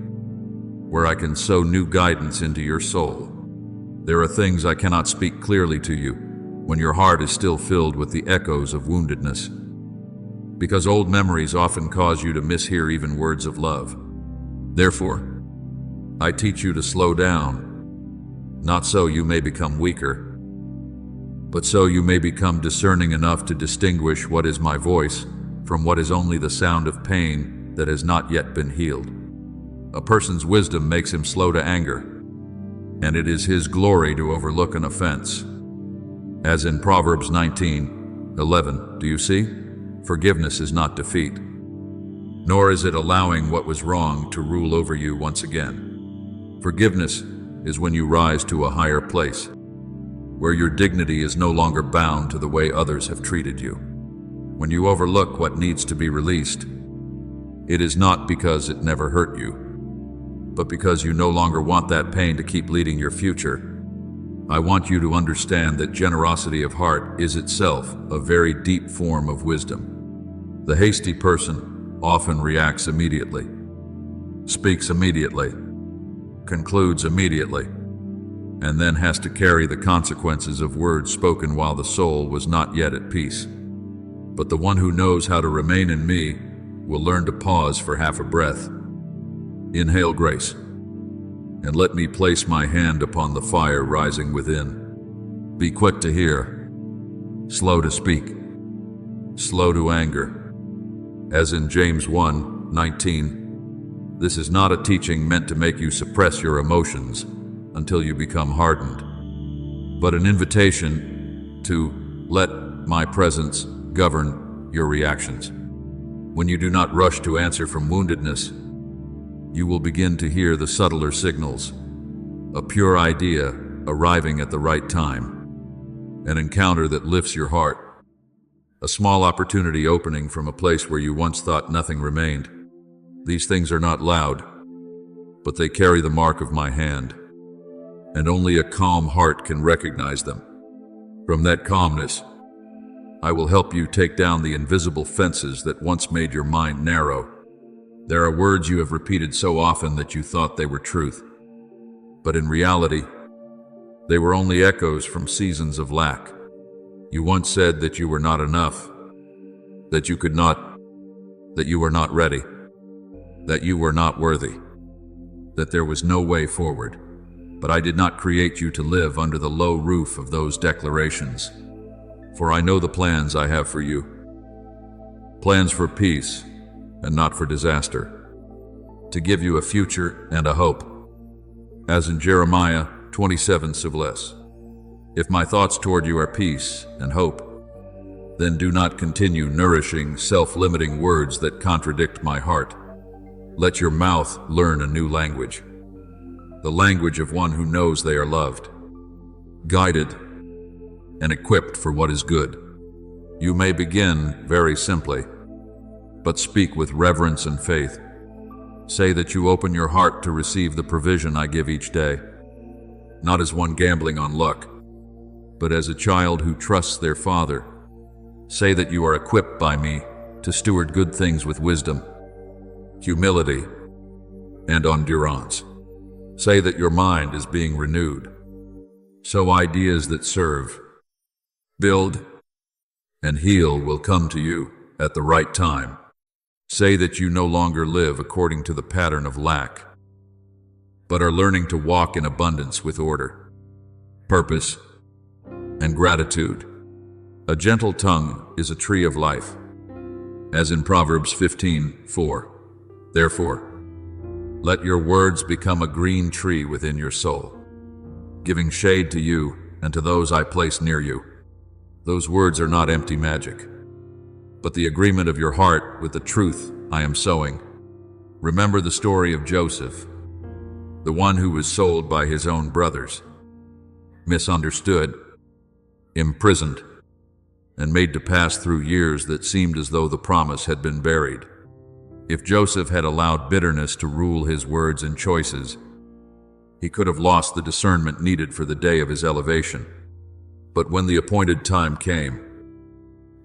where I can sow new guidance into your soul. There are things I cannot speak clearly to you when your heart is still filled with the echoes of woundedness, because old memories often cause you to mishear even words of love. Therefore, I teach you to slow down, not so you may become weaker, but so you may become discerning enough to distinguish what is my voice from what is only the sound of pain that has not yet been healed. A person's wisdom makes him slow to anger, and it is his glory to overlook an offense. As in Proverbs 19:11, do you see? Forgiveness is not defeat, nor is it allowing what was wrong to rule over you once again. Forgiveness is when you rise to a higher place, where your dignity is no longer bound to the way others have treated you. When you overlook what needs to be released, it is not because it never hurt you, but because you no longer want that pain to keep leading your future. I want you to understand that generosity of heart is itself a very deep form of wisdom. The hasty person often reacts immediately, speaks immediately, concludes immediately, and then has to carry the consequences of words spoken while the soul was not yet at peace. But the one who knows how to remain in me will learn to pause for half a breath. Inhale grace, and let me place my hand upon the fire rising within. Be quick to hear, slow to speak, slow to anger. As in James 1:19, this is not a teaching meant to make you suppress your emotions until you become hardened, but an invitation to let my presence govern your reactions. When you do not rush to answer from woundedness, you will begin to hear the subtler signals, a pure idea arriving at the right time, an encounter that lifts your heart, a small opportunity opening from a place where you once thought nothing remained. These things are not loud, but they carry the mark of my hand, and only a calm heart can recognize them. From that calmness, I will help you take down the invisible fences that once made your mind narrow. There are words you have repeated so often that you thought they were truth, but in reality, they were only echoes from seasons of lack. You once said that you were not enough, that you could not, that you were not ready, that you were not worthy, that there was no way forward. But I did not create you to live under the low roof of those declarations, for I know the plans I have for you, plans for peace and not for disaster, to give you a future and a hope. As in Jeremiah 27:6, if my thoughts toward you are peace and hope, then do not continue nourishing self-limiting words that contradict my heart. Let your mouth learn a new language, the language of one who knows they are loved, guided, and equipped for what is good. You may begin very simply, but speak with reverence and faith. Say that you open your heart to receive the provision I give each day, not as one gambling on luck, but as a child who trusts their father. Say that you are equipped by me to steward good things with wisdom, humility, and endurance. Say that your mind is being renewed. So ideas that serve, build, and heal will come to you at the right time. Say that you no longer live according to the pattern of lack, but are learning to walk in abundance with order, purpose, and gratitude. A gentle tongue is a tree of life, as in Proverbs 15:4. Therefore, let your words become a green tree within your soul, giving shade to you and to those I place near you. Those words are not empty magic, but the agreement of your heart with the truth I am sowing. Remember the story of Joseph, the one who was sold by his own brothers, misunderstood, imprisoned, and made to pass through years that seemed as though the promise had been buried. If Joseph had allowed bitterness to rule his words and choices, he could have lost the discernment needed for the day of his elevation. But when the appointed time came,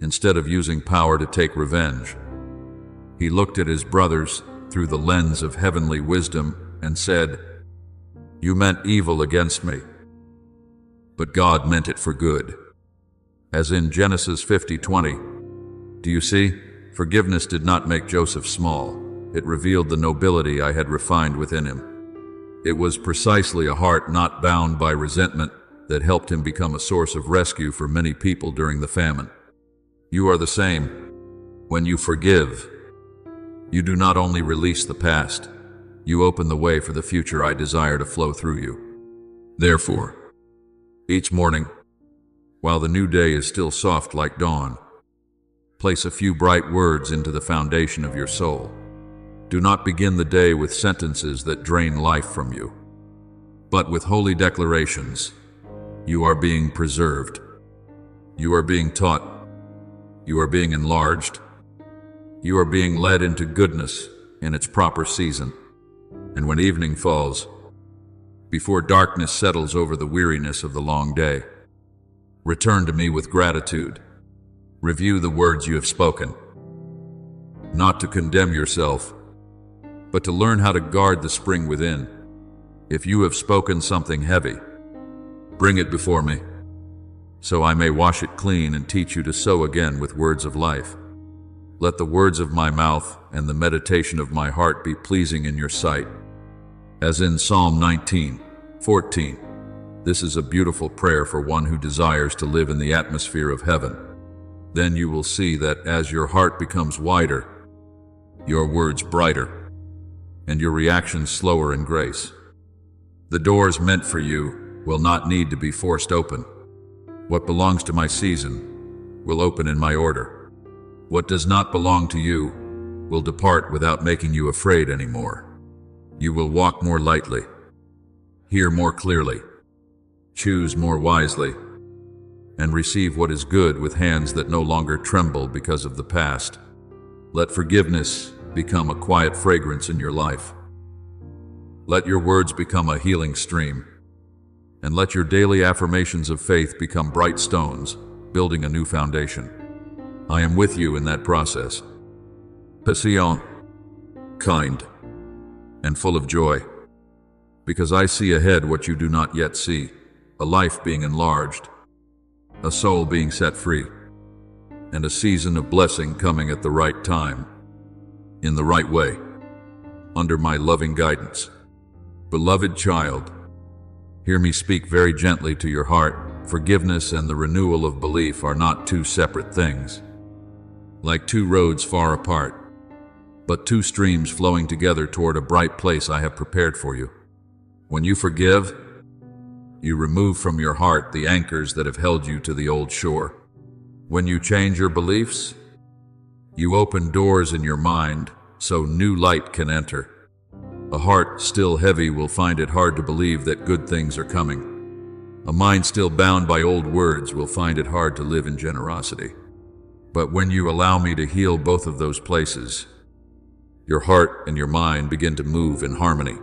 instead of using power to take revenge, he looked at his brothers through the lens of heavenly wisdom and said, "You meant evil against me, but God meant it for good." As in Genesis 50:20. Do you see? Forgiveness did not make Joseph small. It revealed the nobility I had refined within him. It was precisely a heart not bound by resentment that helped him become a source of rescue for many people during the famine. You are the same. When you forgive, you do not only release the past, you open the way for the future I desire to flow through you. Therefore, each morning, while the new day is still soft like dawn, place a few bright words into the foundation of your soul. Do not begin the day with sentences that drain life from you, but with holy declarations. You are being preserved. You are being taught. You are being enlarged. You are being led into goodness in its proper season. And when evening falls, before darkness settles over the weariness of the long day, return to me with gratitude. Review the words you have spoken, not to condemn yourself, but to learn how to guard the spring within. If you have spoken something heavy, bring it before me, so I may wash it clean and teach you to sow again with words of life. Let the words of my mouth and the meditation of my heart be pleasing in your sight. As in Psalm 19:14. This is a beautiful prayer for one who desires to live in the atmosphere of heaven. Then you will see that as your heart becomes wider, your words brighter, and your reactions slower in grace. The doors meant for you will not need to be forced open. What belongs to my season will open in my order. What does not belong to you will depart without making you afraid anymore. You will walk more lightly, hear more clearly, choose more wisely, and receive what is good with hands that no longer tremble because of the past. Let forgiveness become a quiet fragrance in your life. Let your words become a healing stream, and let your daily affirmations of faith become bright stones, building a new foundation. I am with you in that process. Patient, kind, and full of joy, because I see ahead what you do not yet see, a life being enlarged, a soul being set free, and a season of blessing coming at the right time, in the right way, under my loving guidance. Beloved child, hear me speak very gently to your heart. Forgiveness and the renewal of belief are not two separate things, like two roads far apart, but two streams flowing together toward a bright place I have prepared for you. When you forgive, you remove from your heart the anchors that have held you to the old shore. When you change your beliefs, you open doors in your mind so new light can enter. A heart still heavy will find it hard to believe that good things are coming. A mind still bound by old words will find it hard to live in generosity. But when you allow me to heal both of those places, Your heart and your mind begin to move in harmony.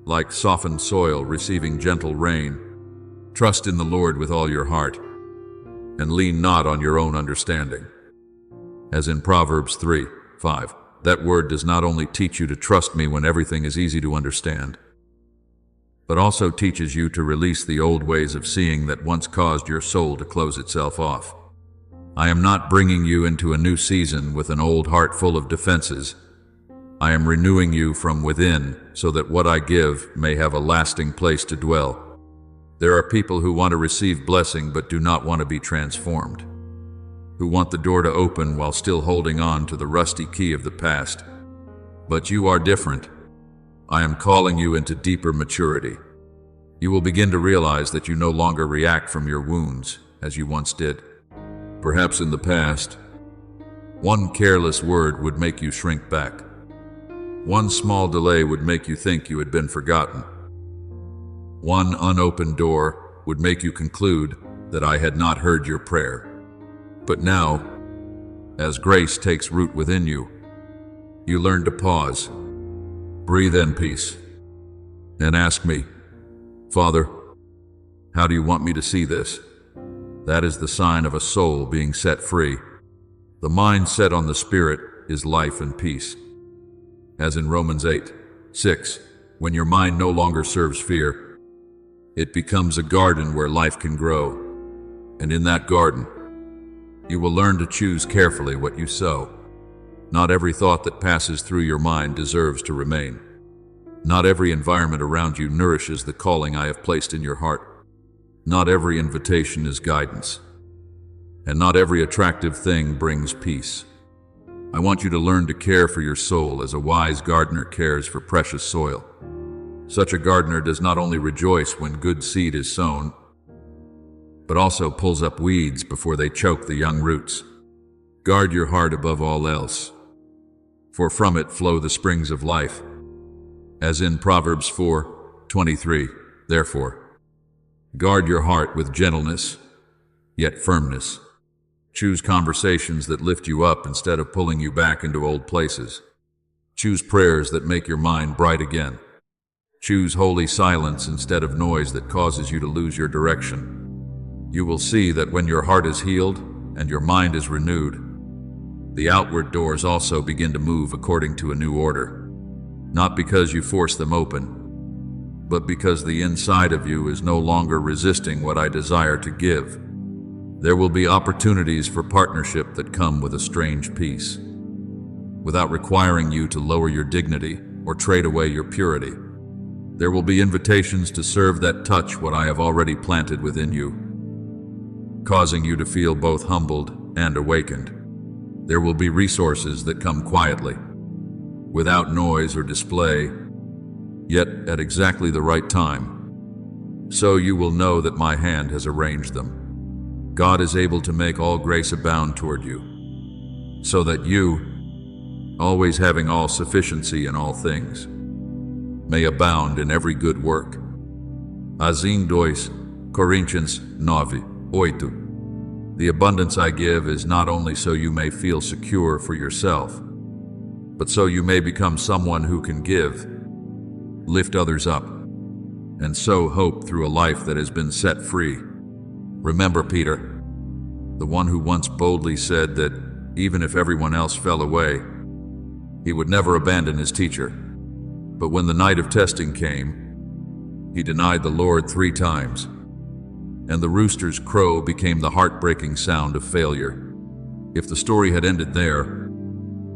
Like softened soil receiving gentle rain, trust in the Lord with all your heart, and lean not on your own understanding. As in Proverbs 3:5, that word does not only teach you to trust me when everything is easy to understand, but also teaches you to release the old ways of seeing that once caused your soul to close itself off. I am not bringing you into a new season with an old heart full of defenses. I am renewing you from within so that what I give may have a lasting place to dwell. There are people who want to receive blessing but do not want to be transformed, who want the door to open while still holding on to the rusty key of the past. But you are different. I am calling you into deeper maturity. You will begin to realize that you no longer react from your wounds as you once did. Perhaps in the past, one careless word would make you shrink back. One small delay would make you think you had been forgotten. One unopened door would make you conclude that I had not heard your prayer. But now, as grace takes root within you, you learn to pause, breathe in peace, and ask me, Father, how do you want me to see this? That is the sign of a soul being set free. The mind set on the Spirit is life and peace. As in Romans 8:6, when your mind no longer serves fear, it becomes a garden where life can grow. And in that garden, you will learn to choose carefully what you sow. Not every thought that passes through your mind deserves to remain. Not every environment around you nourishes the calling I have placed in your heart. Not every invitation is guidance. And not every attractive thing brings peace. I want you to learn to care for your soul as a wise gardener cares for precious soil. Such a gardener does not only rejoice when good seed is sown, but also pulls up weeds before they choke the young roots. Guard your heart above all else, for from it flow the springs of life. As in Proverbs 4:23, therefore, guard your heart with gentleness, yet firmness. Choose conversations that lift you up instead of pulling you back into old places. Choose prayers that make your mind bright again. Choose holy silence instead of noise that causes you to lose your direction. You will see that when your heart is healed and your mind is renewed, the outward doors also begin to move according to a new order. Not because you force them open, but because the inside of you is no longer resisting what I desire to give. There will be opportunities for partnership that come with a strange peace, without requiring you to lower your dignity or trade away your purity. There will be invitations to serve that touch what I have already planted within you, causing you to feel both humbled and awakened. There will be resources that come quietly, without noise or display, yet at exactly the right time. So you will know that my hand has arranged them. God is able to make all grace abound toward you, so that you, always having all sufficiency in all things, may abound in every good work. As in 2 Coríntios 9:8. The abundance I give is not only so you may feel secure for yourself, but so you may become someone who can give, lift others up, and sow hope through a life that has been set free. Remember Peter, the one who once boldly said that even if everyone else fell away, he would never abandon his teacher. But when the night of testing came, he denied the Lord 3 times, and the rooster's crow became the heartbreaking sound of failure. If the story had ended there,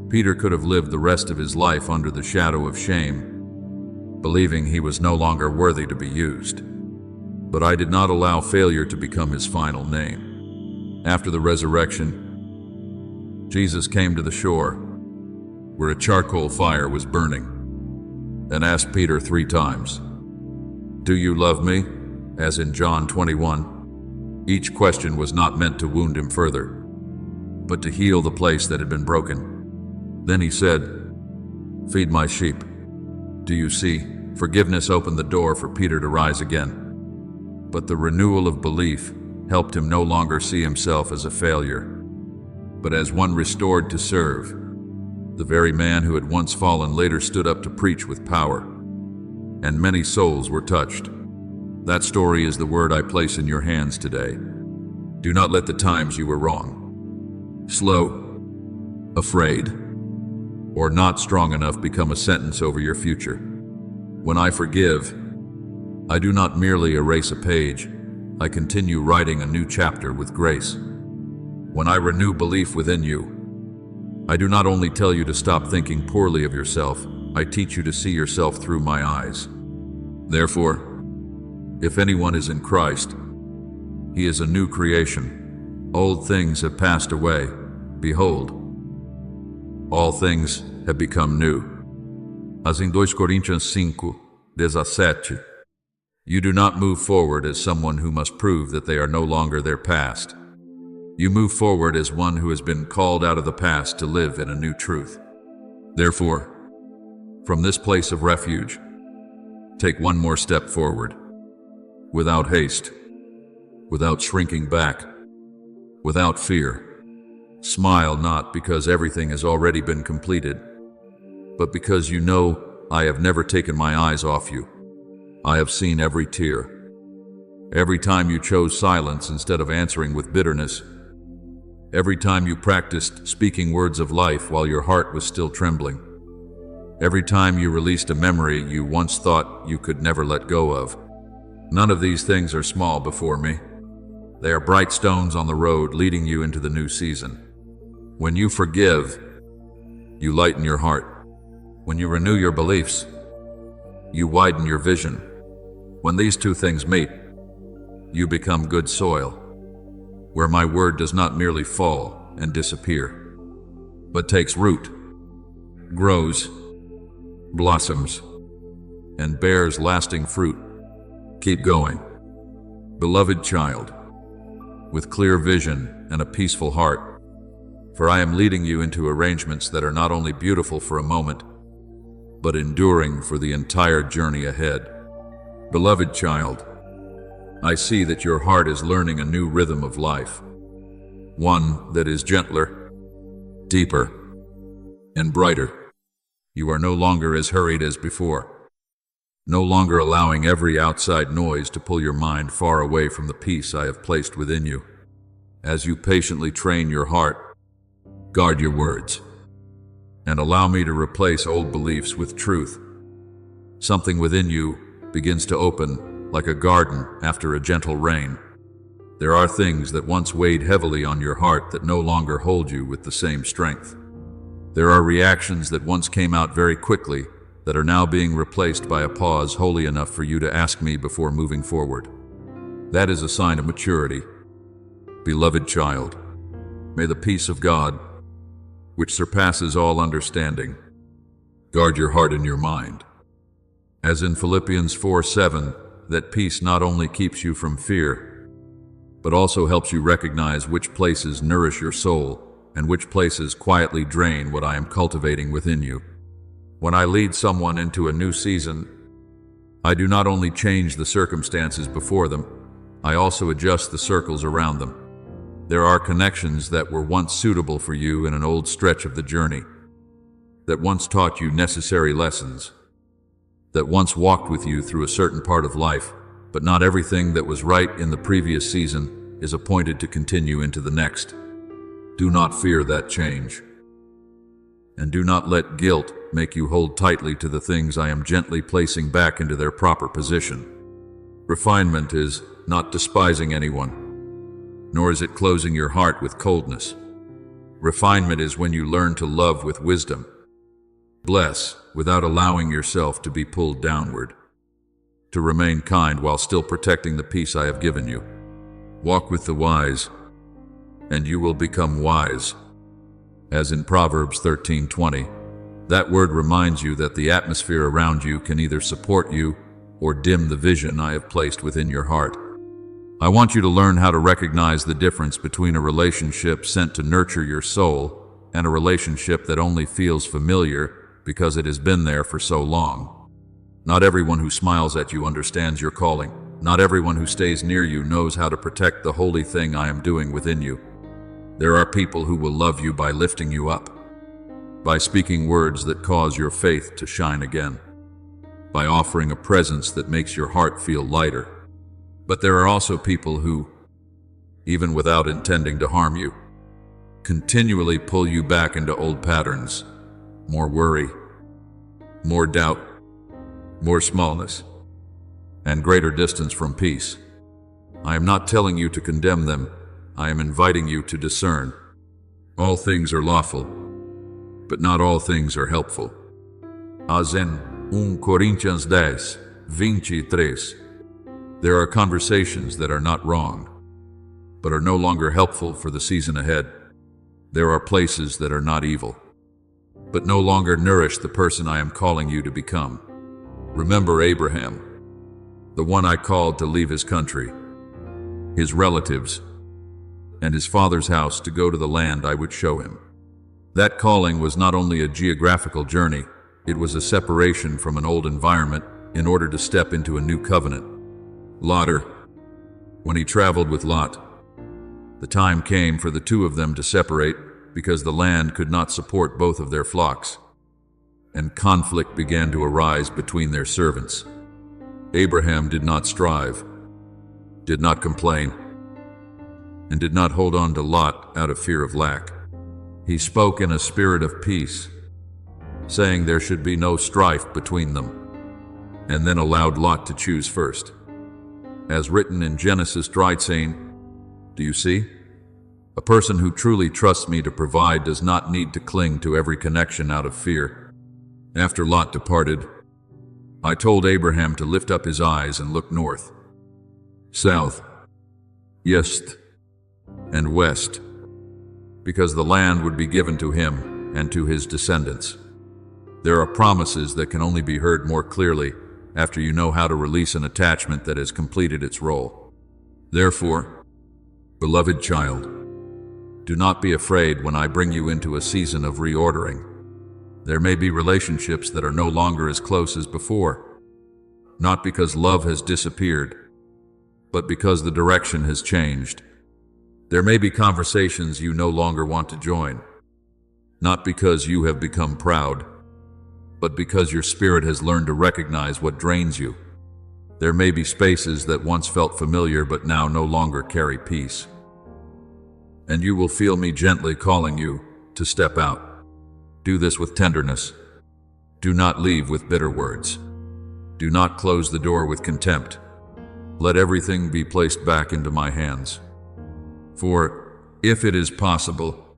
Peter could have lived the rest of his life under the shadow of shame, believing he was no longer worthy to be used. But I did not allow failure to become his final name. After the resurrection, Jesus came to the shore, where a charcoal fire was burning, and asked Peter 3 times, "Do you love me?" As in John 21. Each question was not meant to wound him further, but to heal the place that had been broken. Then he said, "Feed my sheep." Do you see? Forgiveness opened the door for Peter to rise again. But the renewal of belief helped him no longer see himself as a failure, but as one restored to serve. The very man who had once fallen later stood up to preach with power, and many souls were touched. That story is the word I place in your hands today. Do not let the times you were wrong, slow, afraid, or not strong enough become a sentence over your future. When I forgive, I do not merely erase a page, I continue writing a new chapter with grace. When I renew belief within you, I do not only tell you to stop thinking poorly of yourself, I teach you to see yourself through my eyes. Therefore, if anyone is in Christ, he is a new creation. Old things have passed away. Behold, all things have become new. As in 2 Coríntios 5:17, you do not move forward as someone who must prove that they are no longer their past. You move forward as one who has been called out of the past to live in a new truth. Therefore, from this place of refuge, take one more step forward, without haste, without shrinking back, without fear. Smile not because everything has already been completed, but because you know I have never taken my eyes off you. I have seen every tear. Every time you chose silence instead of answering with bitterness. Every time you practiced speaking words of life while your heart was still trembling. Every time you released a memory you once thought you could never let go of. None of these things are small before me. They are bright stones on the road leading you into the new season. When you forgive, you lighten your heart. When you renew your beliefs, you widen your vision. When these two things meet, you become good soil, where my word does not merely fall and disappear, but takes root, grows, blossoms, and bears lasting fruit. Keep going, beloved child, with clear vision and a peaceful heart, for I am leading you into arrangements that are not only beautiful for a moment, but enduring for the entire journey ahead. Beloved child, I see that your heart is learning a new rhythm of life, one that is gentler, deeper, and brighter. You are no longer as hurried as before, no longer allowing every outside noise to pull your mind far away from the peace I have placed within you. As you patiently train your heart, guard your words, and allow me to replace old beliefs with truth. Something within you begins to open like a garden after a gentle rain. There are things that once weighed heavily on your heart that no longer hold you with the same strength. There are reactions that once came out very quickly that are now being replaced by a pause holy enough for you to ask me before moving forward. That is a sign of maturity. Beloved child, may the peace of God, which surpasses all understanding, guard your heart and your mind. As in Philippians 4:7, that peace not only keeps you from fear, but also helps you recognize which places nourish your soul and which places quietly drain what I am cultivating within you. When I lead someone into a new season, I do not only change the circumstances before them, I also adjust the circles around them. There are connections that were once suitable for you in an old stretch of the journey, that once taught you necessary lessons, that once walked with you through a certain part of life, but not everything that was right in the previous season is appointed to continue into the next. Do not fear that change, and do not let guilt make you hold tightly to the things I am gently placing back into their proper position. Refinement is not despising anyone, nor is it closing your heart with coldness. Refinement is when you learn to love with wisdom, bless without allowing yourself to be pulled downward, to remain kind while still protecting the peace I have given you. Walk with the wise, and you will become wise. As in Proverbs 13:20, that word reminds you that the atmosphere around you can either support you or dim the vision I have placed within your heart. I want you to learn how to recognize the difference between a relationship sent to nurture your soul and a relationship that only feels familiar because it has been there for so long. Not everyone who smiles at you understands your calling. Not everyone who stays near you knows how to protect the holy thing I am doing within you. There are people who will love you by lifting you up, by speaking words that cause your faith to shine again, by offering a presence that makes your heart feel lighter. But there are also people who, even without intending to harm you, continually pull you back into old patterns, more worry, more doubt, more smallness, and greater distance from peace. I am not telling you to condemn them. I am inviting you to discern. All things are lawful, but not all things are helpful. As in 1 Coríntios 10:23, there are conversations that are not wrong, but are no longer helpful for the season ahead. There are places that are not evil, but no longer nourish the person I am calling you to become. Remember Abraham, the one I called to leave his country, his relatives, and his father's house to go to the land I would show him. That calling was not only a geographical journey, it was a separation from an old environment in order to step into a new covenant. Lot, when he traveled with Lot, the time came for the two of them to separate because the land could not support both of their flocks, and conflict began to arise between their servants. Abraham did not strive, did not complain, and did not hold on to Lot out of fear of lack. He spoke in a spirit of peace, saying there should be no strife between them, and then allowed Lot to choose first. As written in Genesis 13, do you see? A person who truly trusts me to provide does not need to cling to every connection out of fear. After Lot departed, I told Abraham to lift up his eyes and look north, south, east, and west, because the land would be given to him and to his descendants. There are promises that can only be heard more clearly after you know how to release an attachment that has completed its role. Therefore, beloved child, do not be afraid when I bring you into a season of reordering. There may be relationships that are no longer as close as before, not because love has disappeared, but because the direction has changed. There may be conversations you no longer want to join, not because you have become proud, but because your spirit has learned to recognize what drains you. There may be spaces that once felt familiar but now no longer carry peace. And you will feel me gently calling you to step out. Do this with tenderness. Do not leave with bitter words. Do not close the door with contempt. Let everything be placed back into my hands. For if it is possible,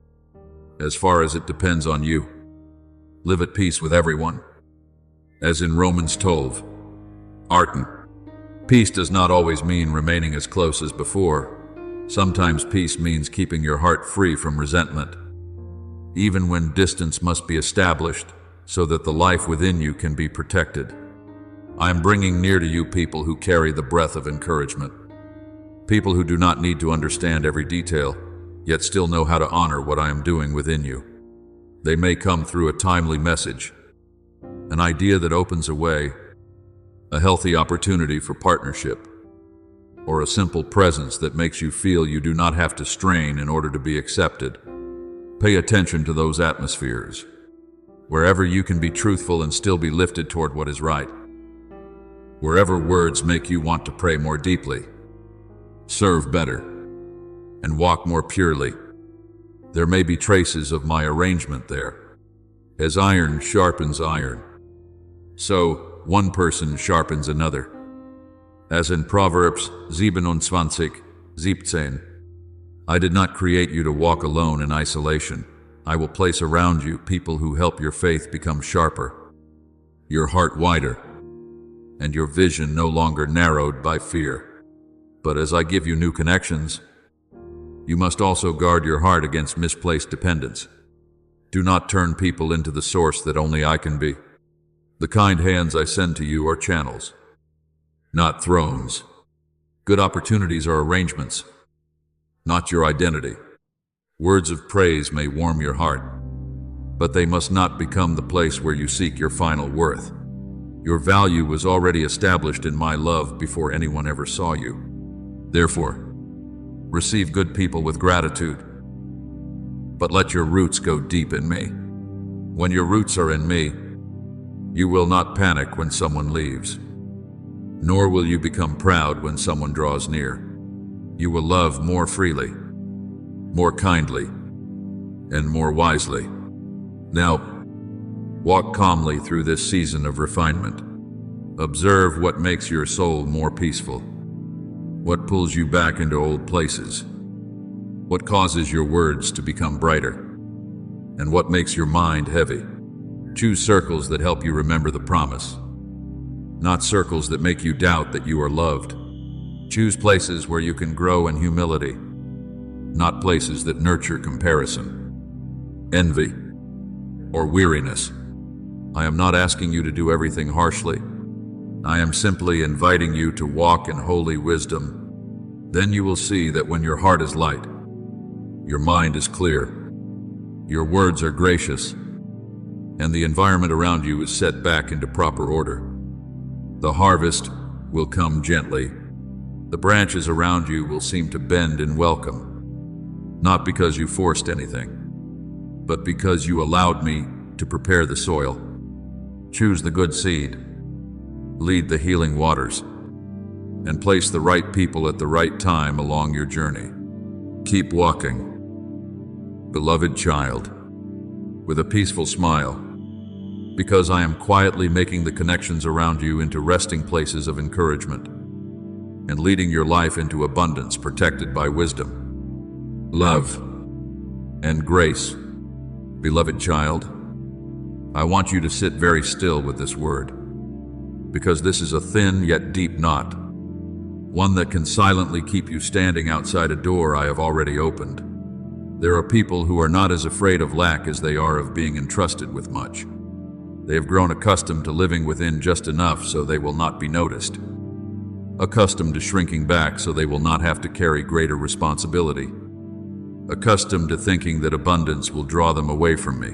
as far as it depends on you, live at peace with everyone. As in Romans 12, Arten. Peace does not always mean remaining as close as before. Sometimes peace means keeping your heart free from resentment, even when distance must be established so that the life within you can be protected. I am bringing near to you people who carry the breath of encouragement, people who do not need to understand every detail, yet still know how to honor what I am doing within you. They may come through a timely message, an idea that opens a way, a healthy opportunity for partnership, or a simple presence that makes you feel you do not have to strain in order to be accepted. Pay attention to those atmospheres, wherever you can be truthful and still be lifted toward what is right. Wherever words make you want to pray more deeply, serve better, and walk more purely. There may be traces of my arrangement there. As iron sharpens iron, so one person sharpens another. As in Proverbs 27:17, I did not create you to walk alone in isolation. I will place around you people who help your faith become sharper, your heart wider, and your vision no longer narrowed by fear. But as I give you new connections, you must also guard your heart against misplaced dependence. Do not turn people into the source that only I can be. The kind hands I send to you are channels, not thrones. Good opportunities are arrangements, not your identity. Words of praise may warm your heart, but they must not become the place where you seek your final worth. Your value was already established in my love before anyone ever saw you. Therefore, receive good people with gratitude, but let your roots go deep in me. When your roots are in me, you will not panic when someone leaves, nor will you become proud when someone draws near. You will love more freely, more kindly, and more wisely. Now, walk calmly through this season of refinement. Observe what makes your soul more peaceful, what pulls you back into old places, what causes your words to become brighter, and what makes your mind heavy. Choose circles that help you remember the promise, not circles that make you doubt that you are loved. Choose places where you can grow in humility, not places that nurture comparison, envy, or weariness. I am not asking you to do everything harshly. I am simply inviting you to walk in holy wisdom. Then you will see that when your heart is light, your mind is clear, your words are gracious, and the environment around you is set back into proper order. The harvest will come gently. The branches around you will seem to bend in welcome, not because you forced anything, but because you allowed me to prepare the soil. Choose the good seed, lead the healing waters, and place the right people at the right time along your journey. Keep walking, beloved child, with a peaceful smile, because I am quietly making the connections around you into resting places of encouragement and leading your life into abundance protected by wisdom, love, and grace. Beloved child, I want you to sit very still with this word, because this is a thin yet deep knot, one that can silently keep you standing outside a door I have already opened. There are people who are not as afraid of lack as they are of being entrusted with much. They have grown accustomed to living within just enough so they will not be noticed, accustomed to shrinking back so they will not have to carry greater responsibility, accustomed to thinking that abundance will draw them away from me,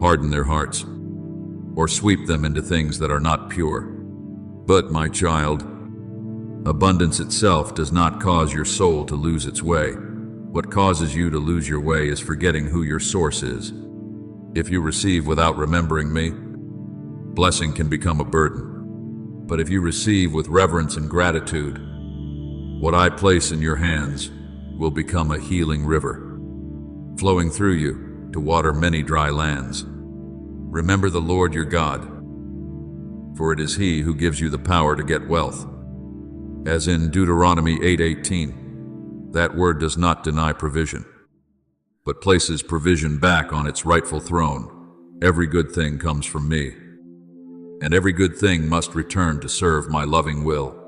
harden their hearts, or sweep them into things that are not pure. But, my child, abundance itself does not cause your soul to lose its way. What causes you to lose your way is forgetting who your source is. If you receive without remembering me, blessing can become a burden. But if you receive with reverence and gratitude, what I place in your hands will become a healing river, flowing through you to water many dry lands. Remember the Lord your God, for it is He who gives you the power to get wealth. As in Deuteronomy 8:18, that word does not deny provision, but places provision back on its rightful throne. Every good thing comes from me, and every good thing must return to serve my loving will.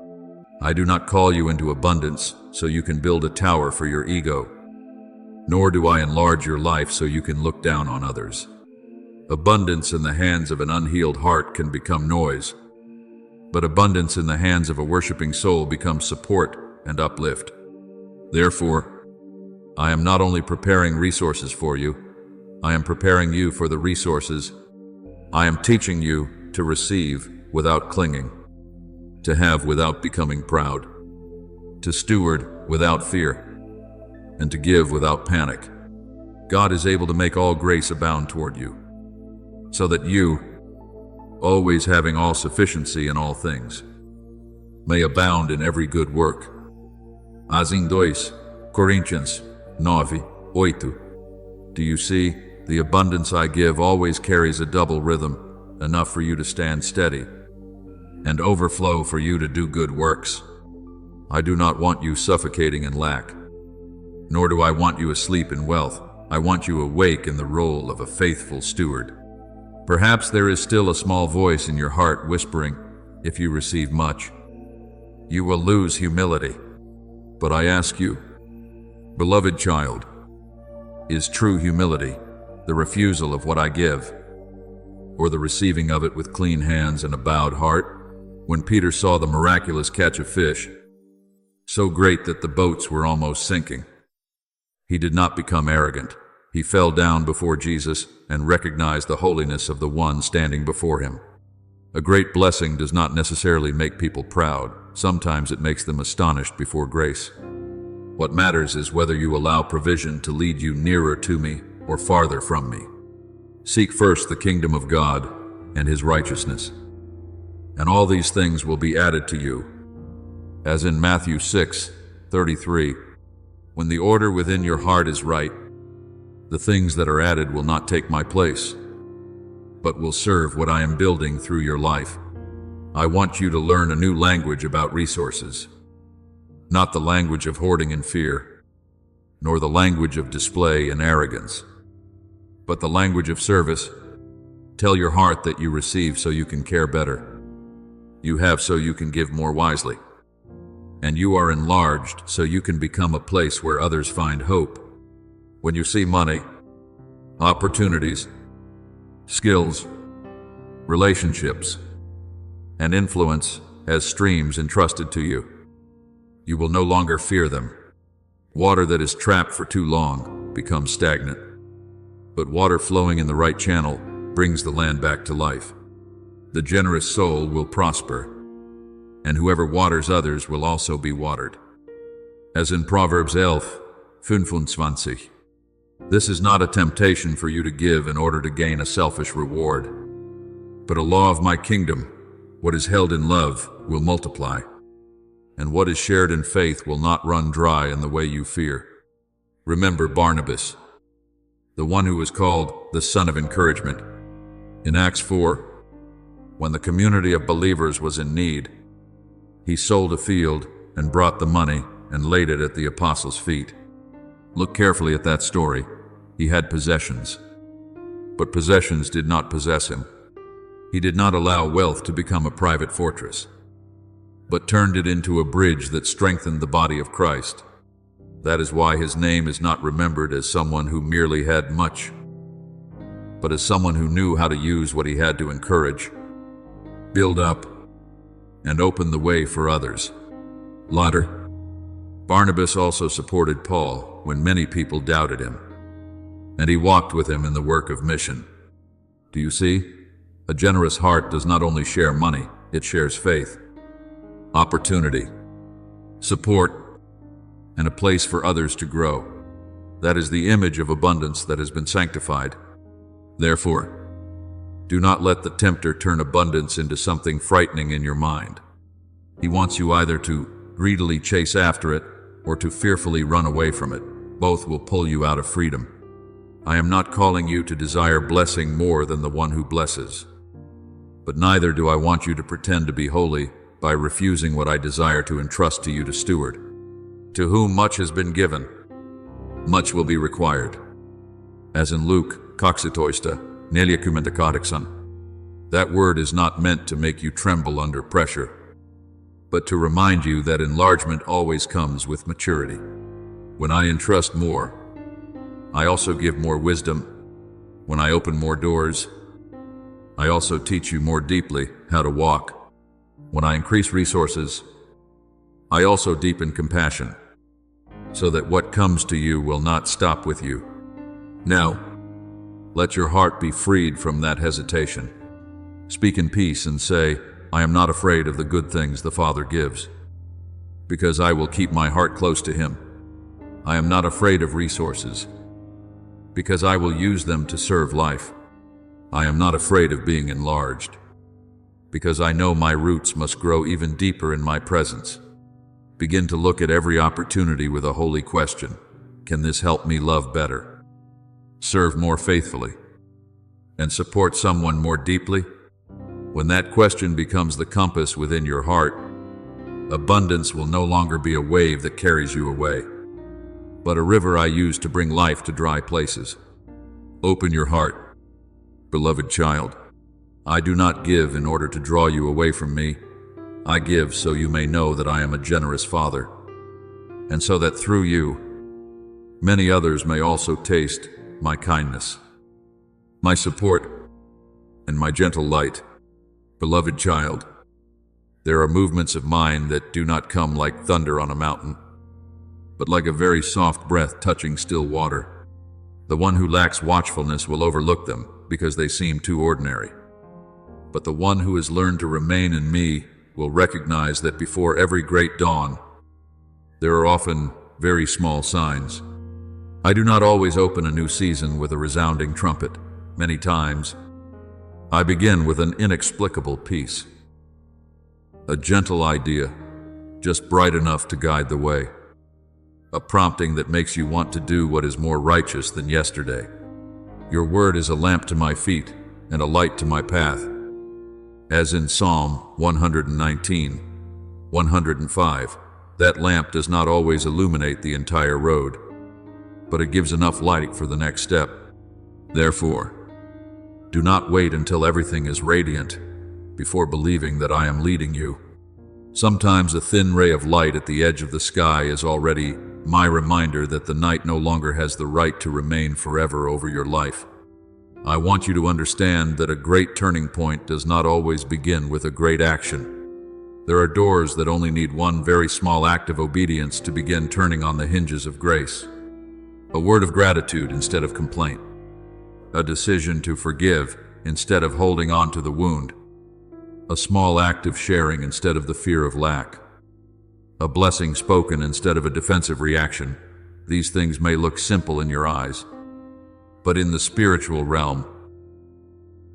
I do not call you into abundance so you can build a tower for your ego, nor do I enlarge your life so you can look down on others. Abundance in the hands of an unhealed heart can become noise, but abundance in the hands of a worshiping soul becomes support and uplift. Therefore, I am not only preparing resources for you, I am preparing you for the resources. I am teaching you to receive without clinging, to have without becoming proud, to steward without fear, and to give without panic. God is able to make all grace abound toward you, so that you, always having all sufficiency in all things, may abound in every good work. As in 2 Coríntios 9:8. Do you see? The abundance I give always carries a double rhythm, enough for you to stand steady, and overflow for you to do good works. I do not want you suffocating in lack, nor do I want you asleep in wealth. I want you awake in the role of a faithful steward. Perhaps there is still a small voice in your heart whispering, if you receive much, you will lose humility. But I ask you, beloved child, is true humility the refusal of what I give, or the receiving of it with clean hands and a bowed heart? When Peter saw the miraculous catch of fish, so great that the boats were almost sinking, he did not become arrogant. He fell down before Jesus and recognized the holiness of the one standing before him. A great blessing does not necessarily make people proud. Sometimes it makes them astonished before grace. What matters is whether you allow provision to lead you nearer to me or farther from me. Seek first the kingdom of God and his righteousness, and all these things will be added to you. As in Matthew 6:33, when the order within your heart is right, the things that are added will not take my place, but will serve what I am building through your life. I want you to learn a new language about resources, not the language of hoarding and fear, nor the language of display and arrogance, but the language of service. Tell your heart that you receive so you can care better. You have so you can give more wisely. And you are enlarged so you can become a place where others find hope. When you see money, opportunities, skills, relationships, and influence as streams entrusted to you, you will no longer fear them. Water that is trapped for too long becomes stagnant, but water flowing in the right channel brings the land back to life. The generous soul will prosper, and whoever waters others will also be watered. As in Proverbs 11:25, this is not a temptation for you to give in order to gain a selfish reward, but a law of my kingdom. What is held in love will multiply, and what is shared in faith will not run dry in the way you fear. Remember Barnabas, the one who was called the son of encouragement. In Acts 4, when the community of believers was in need, he sold a field and brought the money and laid it at the apostles' feet. Look carefully at that story. He had possessions, but possessions did not possess him. He did not allow wealth to become a private fortress, but turned it into a bridge that strengthened the body of Christ. That is why his name is not remembered as someone who merely had much, but as someone who knew how to use what he had to encourage, build up, and open the way for others. Later, Barnabas also supported Paul when many people doubted him, and he walked with him in the work of mission. Do you see? A generous heart does not only share money, it shares faith, opportunity, support, and a place for others to grow. That is the image of abundance that has been sanctified. Therefore, do not let the tempter turn abundance into something frightening in your mind. He wants you either to greedily chase after it or to fearfully run away from it. Both will pull you out of freedom. I am not calling you to desire blessing more than the one who blesses. But neither do I want you to pretend to be holy by refusing what I desire to entrust to you to steward. To whom much has been given, much will be required. As in Luke 6:40, that word is not meant to make you tremble under pressure, but to remind you that enlargement always comes with maturity. When I entrust more, I also give more wisdom. When I open more doors, I also teach you more deeply how to walk. When I increase resources, I also deepen compassion, so that what comes to you will not stop with you. Now, let your heart be freed from that hesitation. Speak in peace and say, I am not afraid of the good things the Father gives, because I will keep my heart close to Him. I am not afraid of resources, because I will use them to serve life. I am not afraid of being enlarged, because I know my roots must grow even deeper in my presence. Begin to look at every opportunity with a holy question. Can this help me love better, serve more faithfully, and support someone more deeply? When that question becomes the compass within your heart, abundance will no longer be a wave that carries you away, but a river I use to bring life to dry places. Open your heart, beloved child. I do not give in order to draw you away from me. I give so you may know that I am a generous Father, and so that through you, many others may also taste my kindness, my support, and my gentle light. Beloved child, there are movements of mine that do not come like thunder on a mountain, but like a very soft breath touching still water. The one who lacks watchfulness will overlook them because they seem too ordinary. But the one who has learned to remain in me will recognize that before every great dawn, there are often very small signs. I do not always open a new season with a resounding trumpet. many times, I begin with an inexplicable peace. A gentle idea, just bright enough to guide the way. A prompting that makes you want to do what is more righteous than yesterday. Your word is a lamp to my feet and a light to my path. As in Psalm 119, 105, that lamp does not always illuminate the entire road, but it gives enough light for the next step. Therefore, do not wait until everything is radiant before believing that I am leading you. Sometimes a thin ray of light at the edge of the sky is already my reminder that the night no longer has the right to remain forever over your life. I want you to understand that a great turning point does not always begin with a great action. There are doors that only need one very small act of obedience to begin turning on the hinges of grace. A word of gratitude instead of complaint. A decision to forgive instead of holding on to the wound. A small act of sharing instead of the fear of lack. A blessing spoken instead of a defensive reaction. These things may look simple in your eyes, but in the spiritual realm,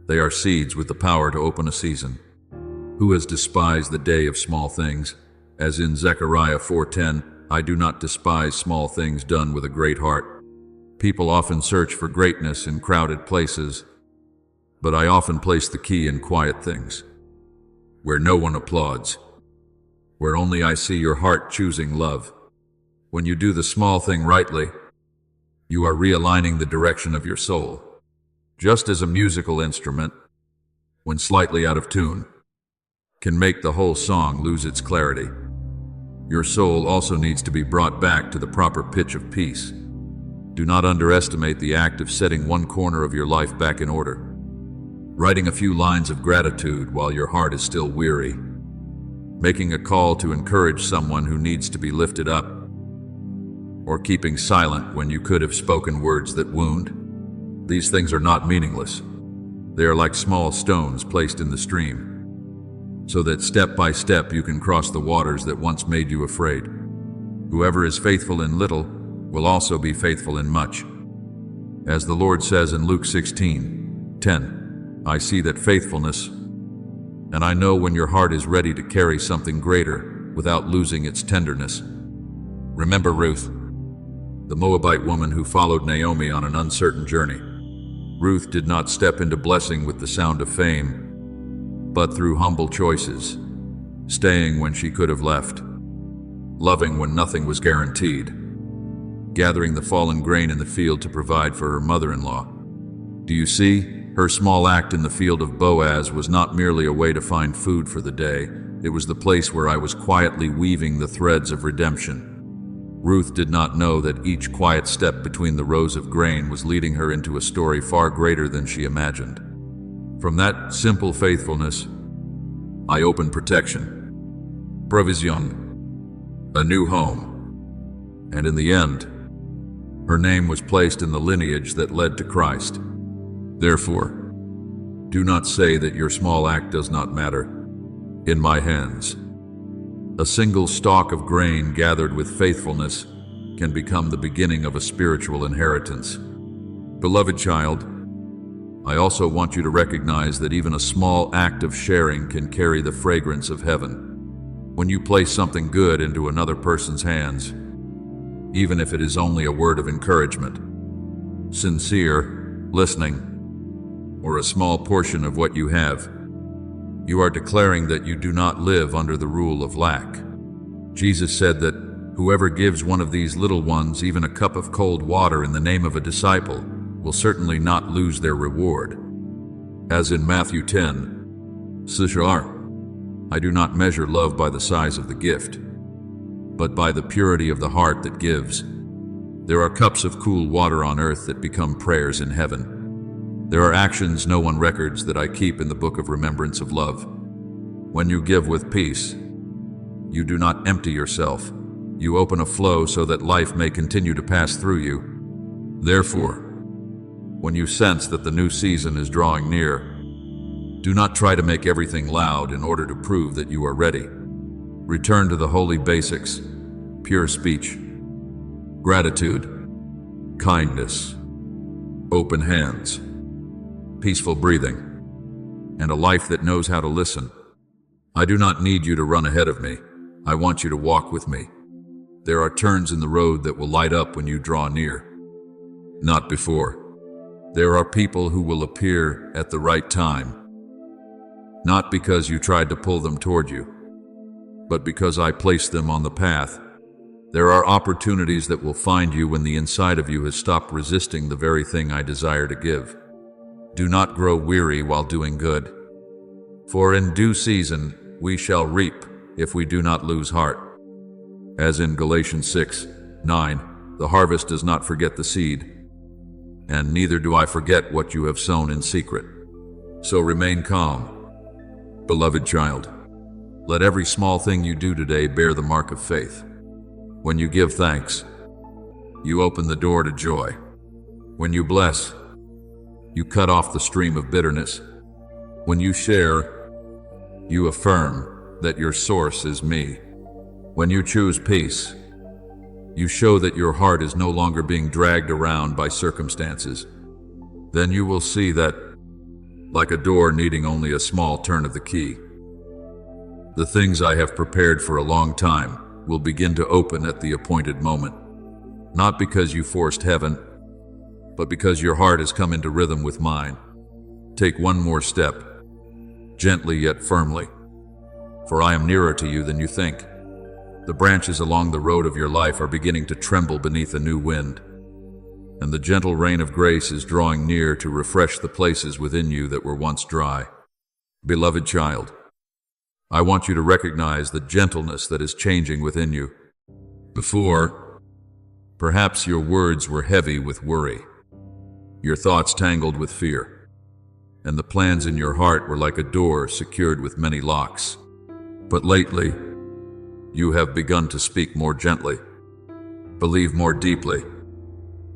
they are seeds with the power to open a season. Who has despised the day of small things? As in Zechariah 4:10, I do not despise small things done with a great heart. People often search for greatness in crowded places, but I often place the key in quiet things, where no one applauds, where only I see your heart choosing love. When you do the small thing rightly, you are realigning the direction of your soul. Just as a musical instrument, when slightly out of tune, can make the whole song lose its clarity, your soul also needs to be brought back to the proper pitch of peace. Do not underestimate the act of setting one corner of your life back in order. Writing a few lines of gratitude while your heart is still weary. Making a call to encourage someone who needs to be lifted up. Or keeping silent when you could have spoken words that wound. These things are not meaningless. They are like small stones placed in the stream, so that step by step you can cross the waters that once made you afraid. Whoever is faithful in little will also be faithful in much. As the Lord says in Luke 16:10, I see that faithfulness, and I know when your heart is ready to carry something greater without losing its tenderness. Remember Ruth, the Moabite woman who followed Naomi on an uncertain journey. Ruth did not step into blessing with the sound of fame, but through humble choices, staying when she could have left, loving when nothing was guaranteed, gathering the fallen grain in the field to provide for her mother-in-law. Do you see? Her small act in the field of Boaz was not merely a way to find food for the day, it was the place where I was quietly weaving the threads of redemption. Ruth did not know that each quiet step between the rows of grain was leading her into a story far greater than she imagined. From that simple faithfulness, I opened protection, provision, a new home, and in the end, her name was placed in the lineage that led to Christ. Therefore, do not say that your small act does not matter. In my hands, a single stalk of grain gathered with faithfulness can become the beginning of a spiritual inheritance. Beloved child, I also want you to recognize that even a small act of sharing can carry the fragrance of heaven. When you place something good into another person's hands, even if it is only a word of encouragement, sincere, listening, or a small portion of what you have, you are declaring that you do not live under the rule of lack. Jesus said that whoever gives one of these little ones even a cup of cold water in the name of a disciple will certainly not lose their reward. As in Matthew 10:6, I do not measure love by the size of the gift, but by the purity of the heart that gives. There are cups of cool water on earth that become prayers in heaven. There are actions no one records that I keep in the book of remembrance of love. When you give with peace, you do not empty yourself. You open a flow so that life may continue to pass through you. Therefore, when you sense that the new season is drawing near, do not try to make everything loud in order to prove that you are ready. Return to the holy basics, pure speech, gratitude, kindness, open hands, peaceful breathing, and a life that knows how to listen. I do not need you to run ahead of me. I want you to walk with me. There are turns in the road that will light up when you draw near, not before. There are people who will appear at the right time, not because you tried to pull them toward you, but because I placed them on the path. There are opportunities that will find you when the inside of you has stopped resisting the very thing I desire to give. Do not grow weary while doing good, for in due season we shall reap if we do not lose heart. As in Galatians 6:9, the harvest does not forget the seed, and neither do I forget what you have sown in secret. So remain calm, beloved child. Let every small thing you do today bear the mark of faith. When you give thanks, you open the door to joy. When you bless, you cut off the stream of bitterness. When you share, you affirm that your source is me. When you choose peace, you show that your heart is no longer being dragged around by circumstances. Then you will see that, like a door needing only a small turn of the key, the things I have prepared for a long time will begin to open at the appointed moment. Not because you forced heaven, but because your heart has come into rhythm with mine. Take one more step, gently yet firmly, for I am nearer to you than you think. The branches along the road of your life are beginning to tremble beneath a new wind, and the gentle rain of grace is drawing near to refresh the places within you that were once dry. Beloved child, I want you to recognize the gentleness that is changing within you. Before, perhaps your words were heavy with worry, your thoughts tangled with fear, and the plans in your heart were like a door secured with many locks. But lately, you have begun to speak more gently, believe more deeply,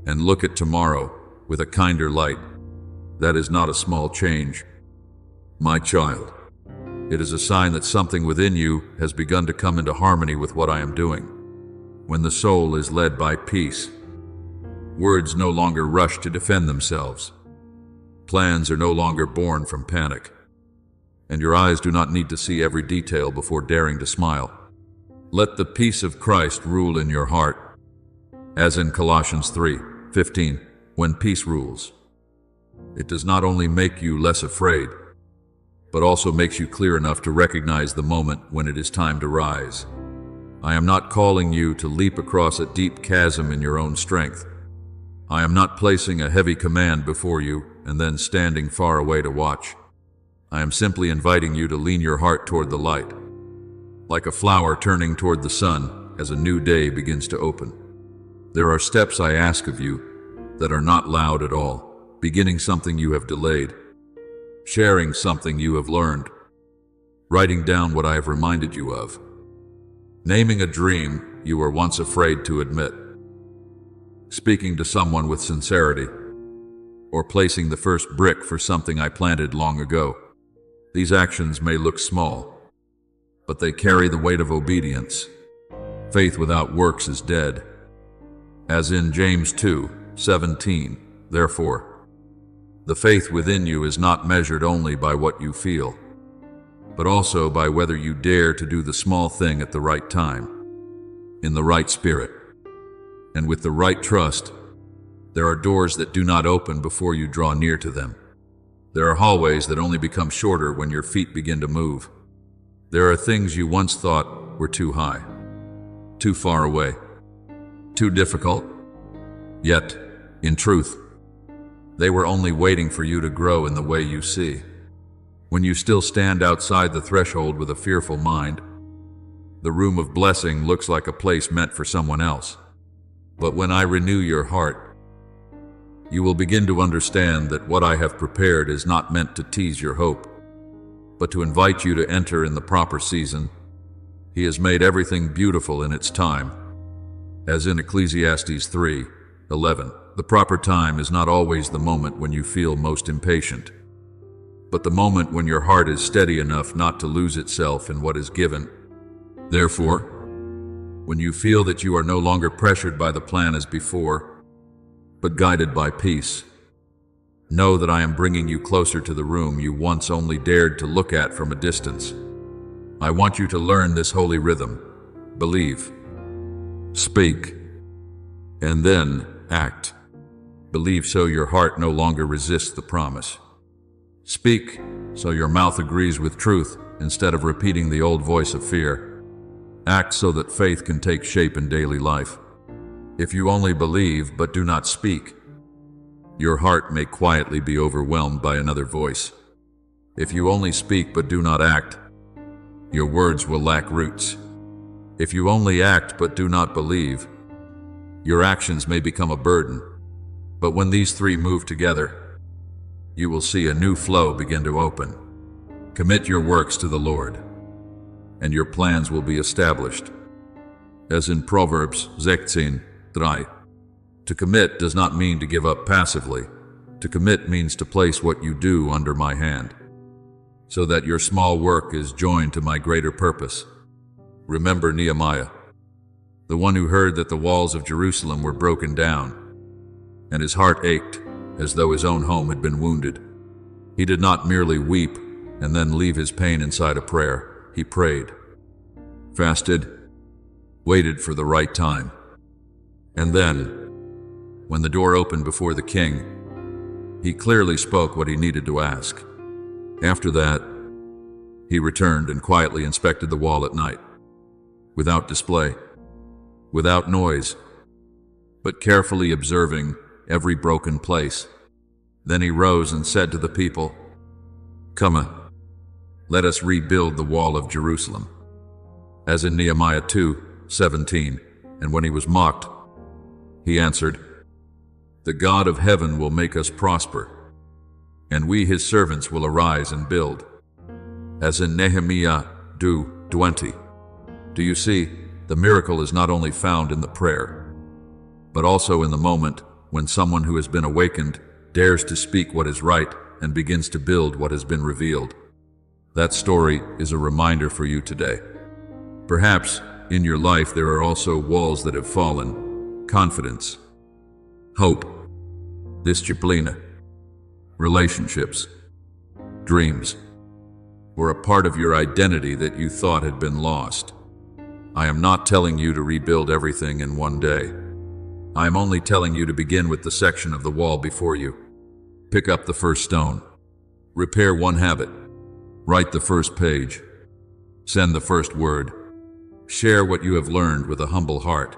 and look at tomorrow with a kinder light. That is not a small change, my child. It is a sign that something within you has begun to come into harmony with what I am doing. When the soul is led by peace, words no longer rush to defend themselves. Plans are no longer born from panic, and your eyes do not need to see every detail before daring to smile. Let the peace of Christ rule in your heart, as in Colossians 3:15, when peace rules, it does not only make you less afraid, but also makes you clear enough to recognize the moment when it is time to rise. I am not calling you to leap across a deep chasm in your own strength. I am not placing a heavy command before you and then standing far away to watch. I am simply inviting you to lean your heart toward the light, like a flower turning toward the sun as a new day begins to open. There are steps I ask of you that are not loud at all, beginning something you have delayed, sharing something you have learned, writing down what I have reminded you of, naming a dream you were once afraid to admit, speaking to someone with sincerity, or placing the first brick for something I planted long ago. These actions may look small, but they carry the weight of obedience. Faith without works is dead. As in James 2:17, therefore, the faith within you is not measured only by what you feel, but also by whether you dare to do the small thing at the right time, in the right spirit, and with the right trust. There are doors that do not open before you draw near to them. There are hallways that only become shorter when your feet begin to move. There are things you once thought were too high, too far away, too difficult. Yet, in truth, they were only waiting for you to grow in the way you see. When you still stand outside the threshold with a fearful mind, the room of blessing looks like a place meant for someone else. But when I renew your heart, you will begin to understand that what I have prepared is not meant to tease your hope, but to invite you to enter in the proper season. He has made everything beautiful in its time. As in Ecclesiastes 3:11, the proper time is not always the moment when you feel most impatient, but the moment when your heart is steady enough not to lose itself in what is given. Therefore, when you feel that you are no longer pressured by the plan as before, but guided by peace, Know that I am bringing you closer to the room you once only dared to look at from a distance. I want you to learn this holy rhythm. Believe. Speak. And then act. Believe so your heart no longer resists the promise. Speak so your mouth agrees with truth instead of repeating the old voice of fear. Act so that faith can take shape in daily life. If you only believe but do not speak, your heart may quietly be overwhelmed by another voice. If you only speak but do not act, your words will lack roots. If you only act but do not believe, your actions may become a burden. But when these three move together, you will see a new flow begin to open. Commit your works to the Lord, and your plans will be established. As in Proverbs 16:3, to commit does not mean to give up passively. To commit means to place what you do under my hand, so that your small work is joined to my greater purpose. Remember Nehemiah, the one who heard that the walls of Jerusalem were broken down, and his heart ached as though his own home had been wounded. He did not merely weep and then leave his pain inside a prayer. He prayed, fasted, waited for the right time. And then, when the door opened before the king, he clearly spoke what he needed to ask. After that, he returned and quietly inspected the wall at night, without display, without noise, but carefully observing every broken place. Then he rose and said to the people, "Come, let us rebuild the wall of Jerusalem." As in Nehemiah 2:17, and when he was mocked, he answered, "The God of heaven will make us prosper, and we his servants will arise and build." As in Nehemiah 2:20. Do you see, the miracle is not only found in the prayer, but also in the moment when someone who has been awakened dares to speak what is right and begins to build what has been revealed. That story is a reminder for you today. Perhaps in your life there are also walls that have fallen: confidence, hope, disciplina, relationships, dreams, or a part of your identity that you thought had been lost. I am not telling you to rebuild everything in one day. I am only telling you to begin with the section of the wall before you. Pick up the first stone. Repair one habit. Write the first page. Send the first word. Share what you have learned with a humble heart.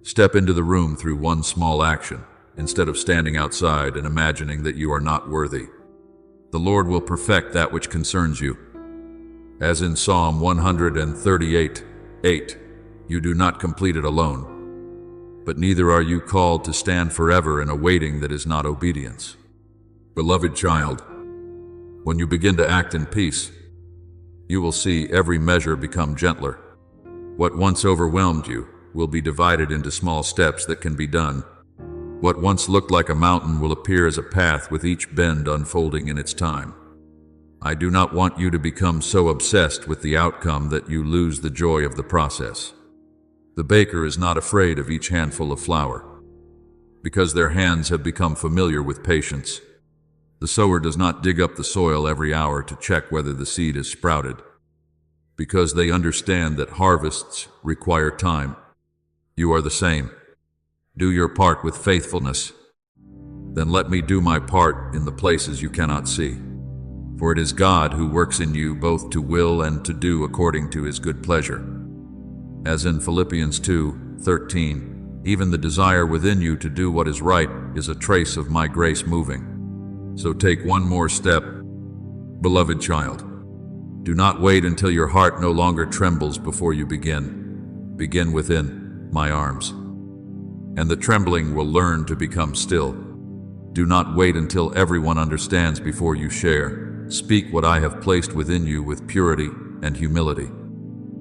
Step into the room through one small action, instead of standing outside and imagining that you are not worthy. The Lord will perfect that which concerns you. As in Psalm 138:8, you do not complete it alone, but neither are you called to stand forever in a waiting that is not obedience. Beloved child, when you begin to act in peace, you will see every measure become gentler. What once overwhelmed you will be divided into small steps that can be done. What once looked like a mountain will appear as a path with each bend unfolding in its time. I do not want you to become so obsessed with the outcome that you lose the joy of the process. The baker is not afraid of each handful of flour, because their hands have become familiar with patience. The sower does not dig up the soil every hour to check whether the seed is sprouted, because they understand that harvests require time. You are the same. Do your part with faithfulness. Then let me do my part in the places you cannot see. For it is God who works in you both to will and to do according to his good pleasure. As in Philippians 2:13, even the desire within you to do what is right is a trace of my grace moving. So take one more step, beloved child. Do not wait until your heart no longer trembles before you begin. Begin within my arms, and the trembling will learn to become still. Do not wait until everyone understands before you share. Speak what I have placed within you with purity and humility.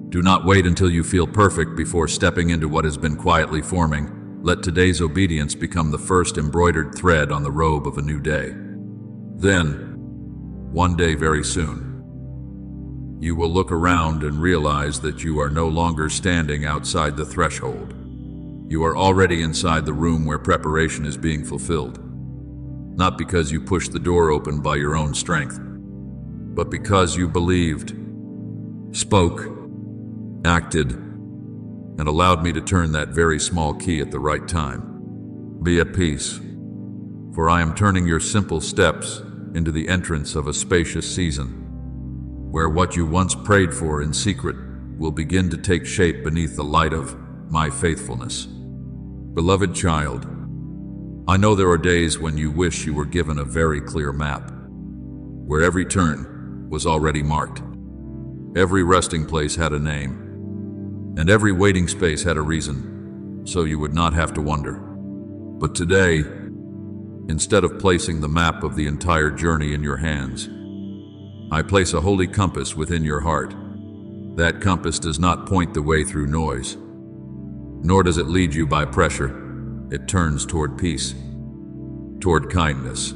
Do not wait until you feel perfect before stepping into what has been quietly forming. Let today's obedience become the first embroidered thread on the robe of a new day. Then, one day very soon, you will look around and realize that you are no longer standing outside the threshold. You are already inside the room where preparation is being fulfilled. not because you pushed the door open by your own strength, but because you believed, spoke, acted, and allowed me to turn that very small key at the right time. Be at peace, for I am turning your simple steps into the entrance of a spacious season, where what you once prayed for in secret will begin to take shape beneath the light of my faithfulness. Beloved child, I know there are days when you wish you were given a very clear map, where every turn was already marked. Every resting place had a name, and every waiting space had a reason, so you would not have to wonder. But today, instead of placing the map of the entire journey in your hands, I place a holy compass within your heart. That compass does not point the way through noise, nor does it lead you by pressure. It turns toward peace, toward kindness,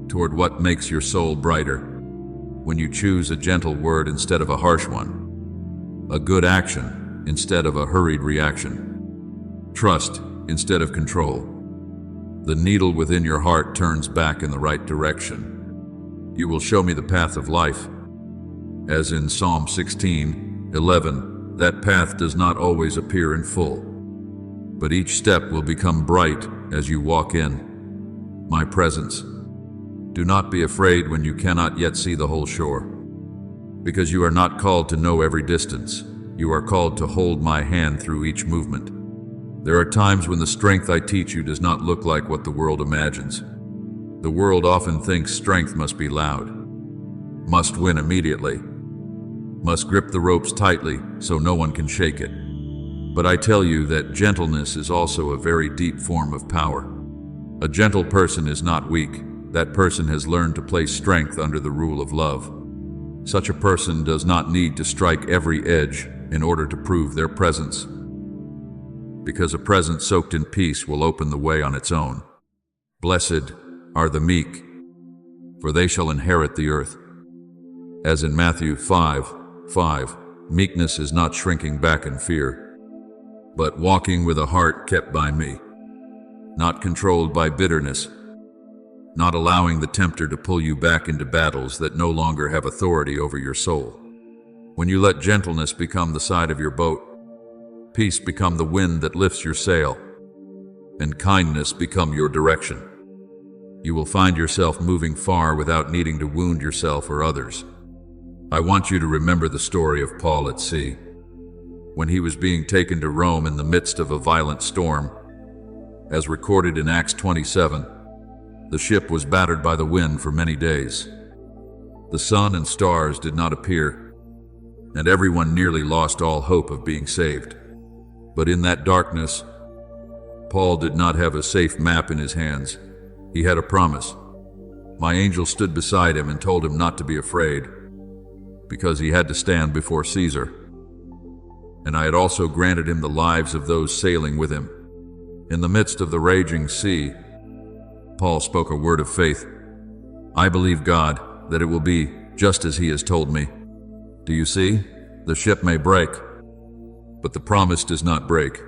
toward what makes your soul brighter. When you choose a gentle word instead of a harsh one, a good action instead of a hurried reaction, trust instead of control, the needle within your heart turns back in the right direction. You will show me the path of life. As in Psalm 16:11, that path does not always appear in full, but each step will become bright as you walk in my presence. Do not be afraid when you cannot yet see the whole shore, because you are not called to know every distance. You are called to hold my hand through each movement. There are times when the strength I teach you does not look like what the world imagines. The world often thinks strength must be loud, must win immediately, must grip the ropes tightly so no one can shake it. But I tell you that gentleness is also a very deep form of power. A gentle person is not weak. That person has learned to place strength under the rule of love. Such a person does not need to strike every edge in order to prove their presence, because a presence soaked in peace will open the way on its own. Blessed are the meek, for they shall inherit the earth. As in Matthew 5:5, meekness is not shrinking back in fear, but walking with a heart kept by me, not controlled by bitterness, not allowing the tempter to pull you back into battles that no longer have authority over your soul. When you let gentleness become the side of your boat, peace become the wind that lifts your sail, and kindness become your direction, you will find yourself moving far without needing to wound yourself or others. I want you to remember the story of Paul at sea. When he was being taken to Rome in the midst of a violent storm, as recorded in Acts 27, the ship was battered by the wind for many days. The sun and stars did not appear, and everyone nearly lost all hope of being saved. But in that darkness, Paul did not have a safe map in his hands. He had a promise. My angel stood beside him and told him not to be afraid, because he had to stand before Caesar. And I had also granted him the lives of those sailing with him. In the midst of the raging sea, Paul spoke a word of faith. I believe God that it will be just as he has told me. Do you see? The ship may break, but the promise does not break.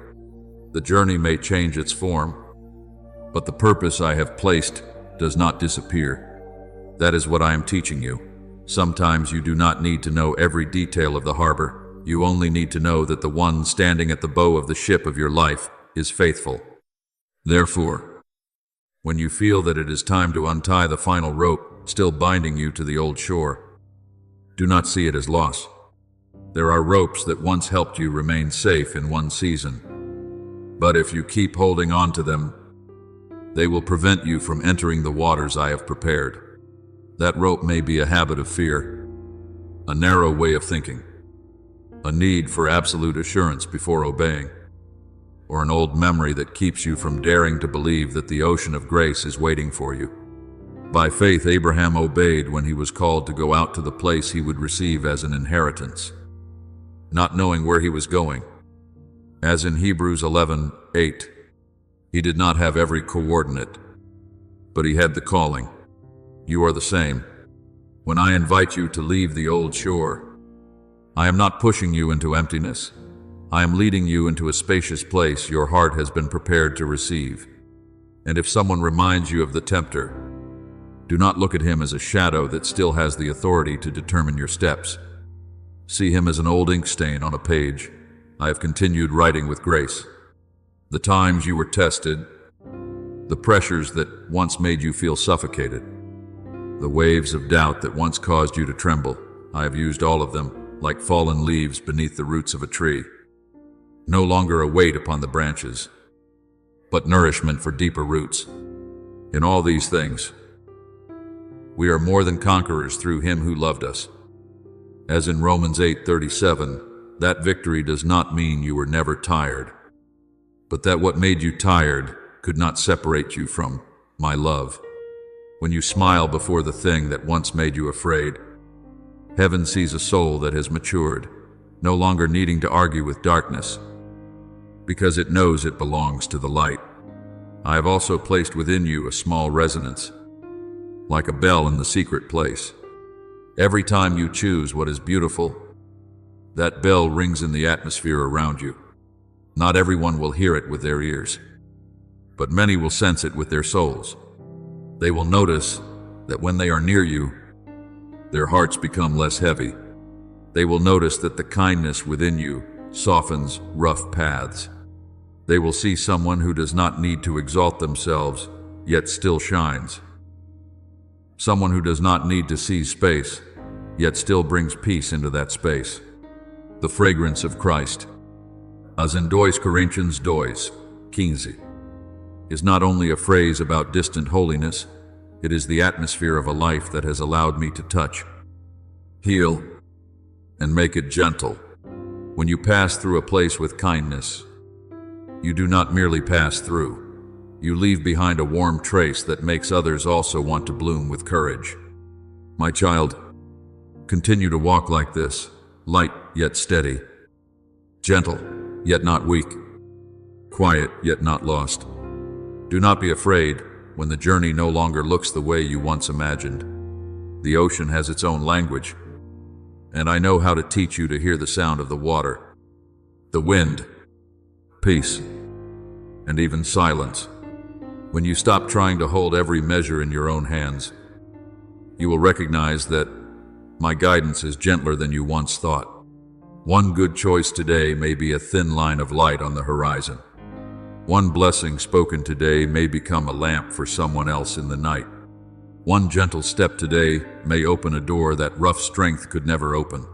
The journey may change its form, but the purpose I have placed does not disappear. That is what I am teaching you. Sometimes you do not need to know every detail of the harbor. You only need to know that the one standing at the bow of the ship of your life is faithful. Therefore, when you feel that it is time to untie the final rope still binding you to the old shore, do not see it as loss. There are ropes that once helped you remain safe in one season, but if you keep holding on to them, they will prevent you from entering the waters I have prepared. That rope may be a habit of fear, a narrow way of thinking, a need for absolute assurance before obeying, or an old memory that keeps you from daring to believe that the ocean of grace is waiting for you. By faith, Abraham obeyed when he was called to go out to the place he would receive as an inheritance, not knowing where he was going. As in Hebrews 11:8, he did not have every coordinate, but he had the calling. You are the same. When I invite you to leave the old shore, I am not pushing you into emptiness. I am leading you into a spacious place your heart has been prepared to receive. And if someone reminds you of the tempter, do not look at him as a shadow that still has the authority to determine your steps. See him as an old ink stain on a page. I have continued writing with grace. The times you were tested, the pressures that once made you feel suffocated, the waves of doubt that once caused you to tremble, I have used all of them like fallen leaves beneath the roots of a tree. No longer a weight upon the branches, but nourishment for deeper roots. In all these things, we are more than conquerors through him who loved us. As in Romans 8:37, that victory does not mean you were never tired, but that what made you tired could not separate you from my love. When you smile before the thing that once made you afraid, heaven sees a soul that has matured, no longer needing to argue with darkness, because it knows it belongs to the light. I have also placed within you a small resonance, like a bell in the secret place. Every time you choose what is beautiful, that bell rings in the atmosphere around you. Not everyone will hear it with their ears, but many will sense it with their souls. They will notice that when they are near you, their hearts become less heavy. They will notice that the kindness within you softens rough paths. They will see someone who does not need to exalt themselves, yet still shines. Someone who does not need to seize space, yet still brings peace into that space. The fragrance of Christ, as in 2 Corinthians 2:15, is not only a phrase about distant holiness, it is the atmosphere of a life that has allowed me to touch, heal, and make it gentle. When you pass through a place with kindness, you do not merely pass through. You leave behind a warm trace that makes others also want to bloom with courage. My child, continue to walk like this, light yet steady, gentle yet not weak, quiet yet not lost. Do not be afraid when the journey no longer looks the way you once imagined. The ocean has its own language, and I know how to teach you to hear the sound of the water, the wind, peace, and even silence. When you stop trying to hold every measure in your own hands, you will recognize that my guidance is gentler than you once thought. One good choice today may be a thin line of light on the horizon. One blessing spoken today may become a lamp for someone else in the night. One gentle step today may open a door that rough strength could never open.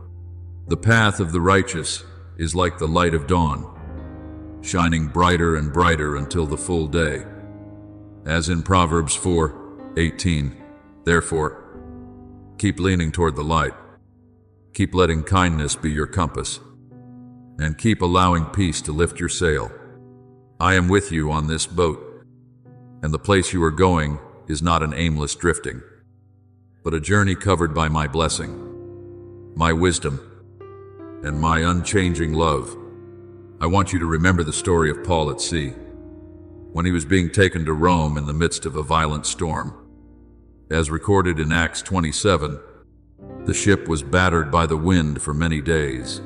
The path of the righteous is like the light of dawn, shining brighter and brighter until the full day. As in Proverbs 4:18, therefore, keep leaning toward the light. Keep letting kindness be your compass, and keep allowing peace to lift your sail. I am with you on this boat, and the place you are going is not an aimless drifting, but a journey covered by my blessing, my wisdom, and my unchanging love. I want you to remember the story of Paul at sea, when he was being taken to Rome in the midst of a violent storm. As recorded in Acts 27, the ship was battered by the wind for many days.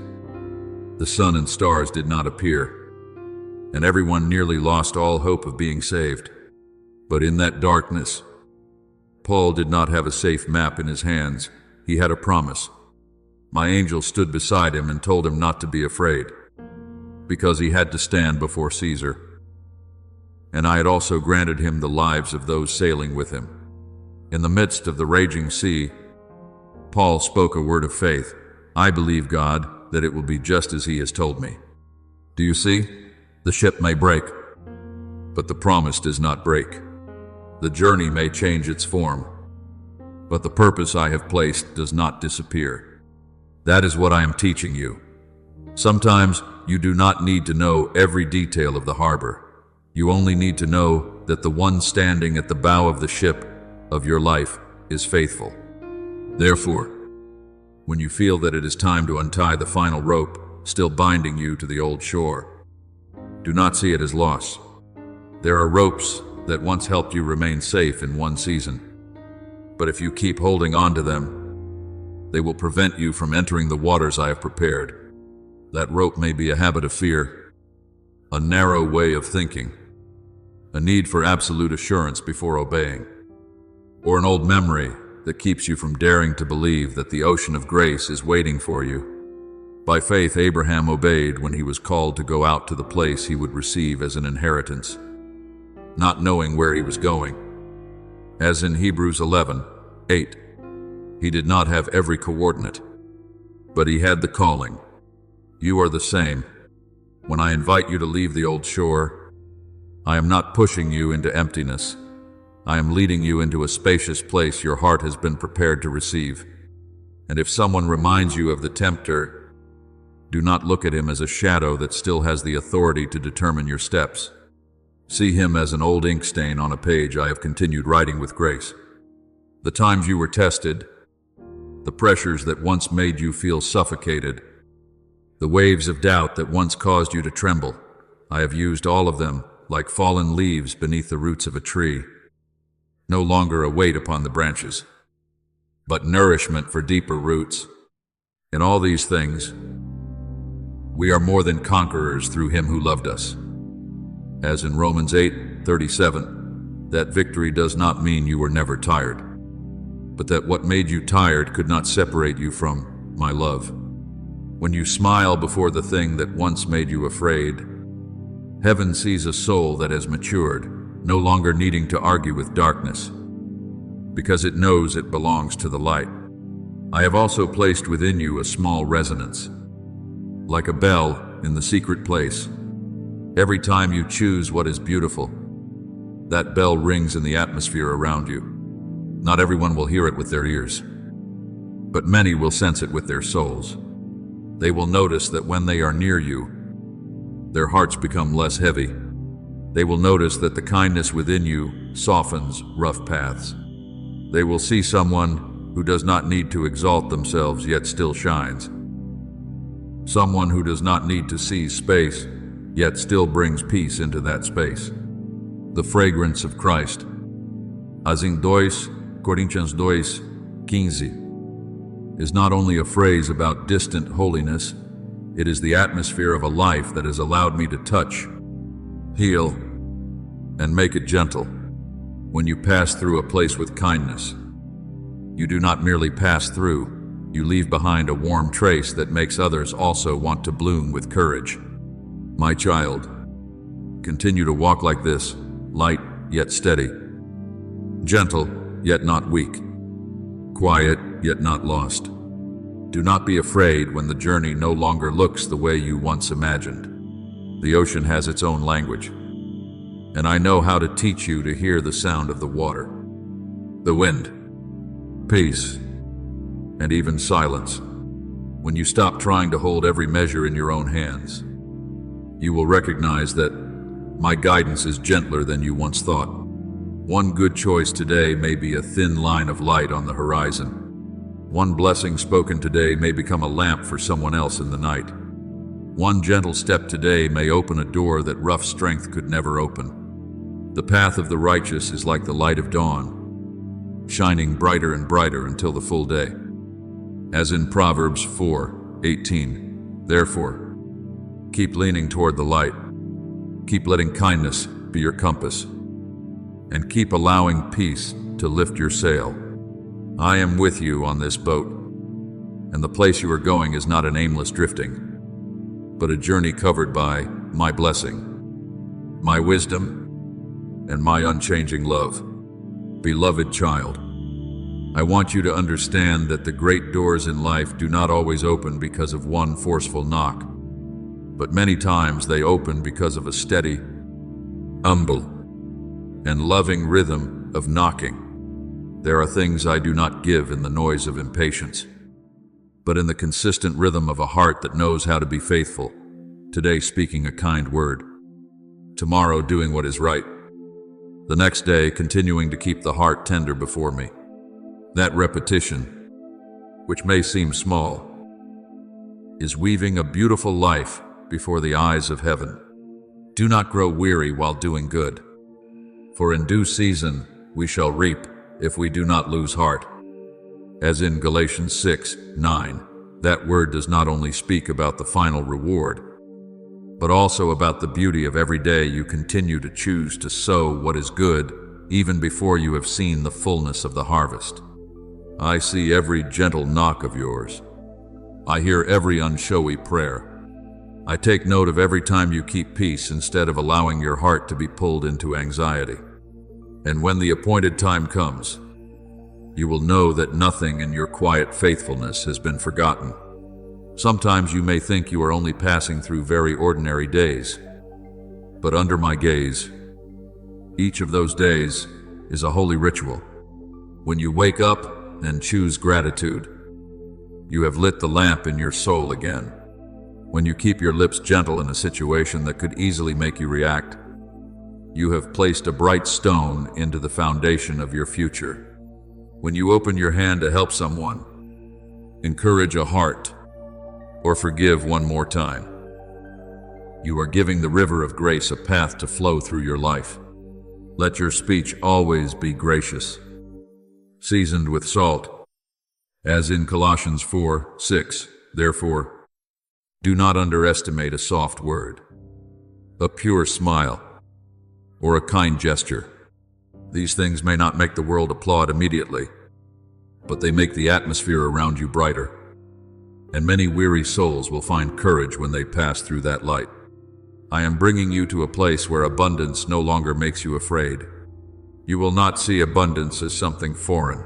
The sun and stars did not appear, and everyone nearly lost all hope of being saved. But in that darkness, Paul did not have a safe map in his hands. He had a promise. My angel stood beside him and told him not to be afraid, because he had to stand before Caesar. And I had also granted him the lives of those sailing with him. In the midst of the raging sea, Paul spoke a word of faith. I believe God that it will be just as he has told me. Do you see? The ship may break, but the promise does not break. The journey may change its form, but the purpose I have placed does not disappear. That is what I am teaching you. Sometimes you do not need to know every detail of the harbor. You only need to know that the one standing at the bow of the ship of your life is faithful. Therefore, when you feel that it is time to untie the final rope still binding you to the old shore, do not see it as loss. There are ropes that once helped you remain safe in one season, but if you keep holding on to them, they will prevent you from entering the waters I have prepared. That rope may be a habit of fear, a narrow way of thinking, a need for absolute assurance before obeying, or an old memory that keeps you from daring to believe that the ocean of grace is waiting for you. By faith, Abraham obeyed when he was called to go out to the place he would receive as an inheritance, not knowing where he was going. As in Hebrews 11:8, he did not have every coordinate, but he had the calling. You are the same. When I invite you to leave the old shore, I am not pushing you into emptiness. I am leading you into a spacious place your heart has been prepared to receive. And if someone reminds you of the tempter, do not look at him as a shadow that still has the authority to determine your steps. See him as an old ink stain on a page I have continued writing with grace. The times you were tested, the pressures that once made you feel suffocated, the waves of doubt that once caused you to tremble, I have used all of them like fallen leaves beneath the roots of a tree. No longer a weight upon the branches, but nourishment for deeper roots. In all these things, we are more than conquerors through him who loved us. As in Romans 8:37, that victory does not mean you were never tired, but that what made you tired could not separate you from my love. When you smile before the thing that once made you afraid, heaven sees a soul that has matured, no longer needing to argue with darkness, because it knows it belongs to the light. I have also placed within you a small resonance, like a bell in the secret place. Every time you choose what is beautiful, that bell rings in the atmosphere around you. Not everyone will hear it with their ears, but many will sense it with their souls. They will notice that when they are near you, their hearts become less heavy. They will notice that the kindness within you softens rough paths. They will see someone who does not need to exalt themselves yet still shines. Someone who does not need to seize space yet still brings peace into that space. The fragrance of Christ. As in 2 Coríntios 2:15, is not only a phrase about distant holiness, it is the atmosphere of a life that has allowed me to touch, heal, and make it gentle. When you pass through a place with kindness, you do not merely pass through, you leave behind a warm trace that makes others also want to bloom with courage. My child, continue to walk like this, light yet steady, gentle yet not weak, quiet yet not lost. Do not be afraid when the journey no longer looks the way you once imagined. The ocean has its own language, and I know how to teach you to hear the sound of the water, the wind, peace, and even silence. When you stop trying to hold every measure in your own hands, you will recognize that my guidance is gentler than you once thought. One good choice today may be a thin line of light on the horizon. One blessing spoken today may become a lamp for someone else in the night. One gentle step today may open a door that rough strength could never open. The path of the righteous is like the light of dawn, shining brighter and brighter until the full day. As in Proverbs 4:18, therefore, keep leaning toward the light, keep letting kindness be your compass, and keep allowing peace to lift your sail. I am with you on this boat, and the place you are going is not an aimless drifting, but a journey covered by my blessing, my wisdom, and my unchanging love. Beloved child, I want you to understand that the great doors in life do not always open because of one forceful knock, but many times they open because of a steady, humble, and loving rhythm of knocking. There are things I do not give in the noise of impatience, but in the consistent rhythm of a heart that knows how to be faithful, today speaking a kind word, tomorrow doing what is right, the next day continuing to keep the heart tender before me. That repetition, which may seem small, is weaving a beautiful life before the eyes of heaven. Do not grow weary while doing good, for in due season we shall reap if we do not lose heart. As in Galatians 6:9, that word does not only speak about the final reward, but also about the beauty of every day you continue to choose to sow what is good, even before you have seen the fullness of the harvest. I see every gentle knock of yours. I hear every unshowy prayer. I take note of every time you keep peace instead of allowing your heart to be pulled into anxiety. And when the appointed time comes, you will know that nothing in your quiet faithfulness has been forgotten. Sometimes you may think you are only passing through very ordinary days, but under my gaze, each of those days is a holy ritual. When you wake up and choose gratitude, you have lit the lamp in your soul again. When you keep your lips gentle in a situation that could easily make you react, you have placed a bright stone into the foundation of your future. When you open your hand to help someone, encourage a heart, or forgive one more time, you are giving the river of grace a path to flow through your life. Let your speech always be gracious, seasoned with salt, as in Colossians 4:6. Therefore, do not underestimate a soft word, a pure smile, or a kind gesture. These things may not make the world applaud immediately, but they make the atmosphere around you brighter. And many weary souls will find courage when they pass through that light. I am bringing you to a place where abundance no longer makes you afraid. You will not see abundance as something foreign,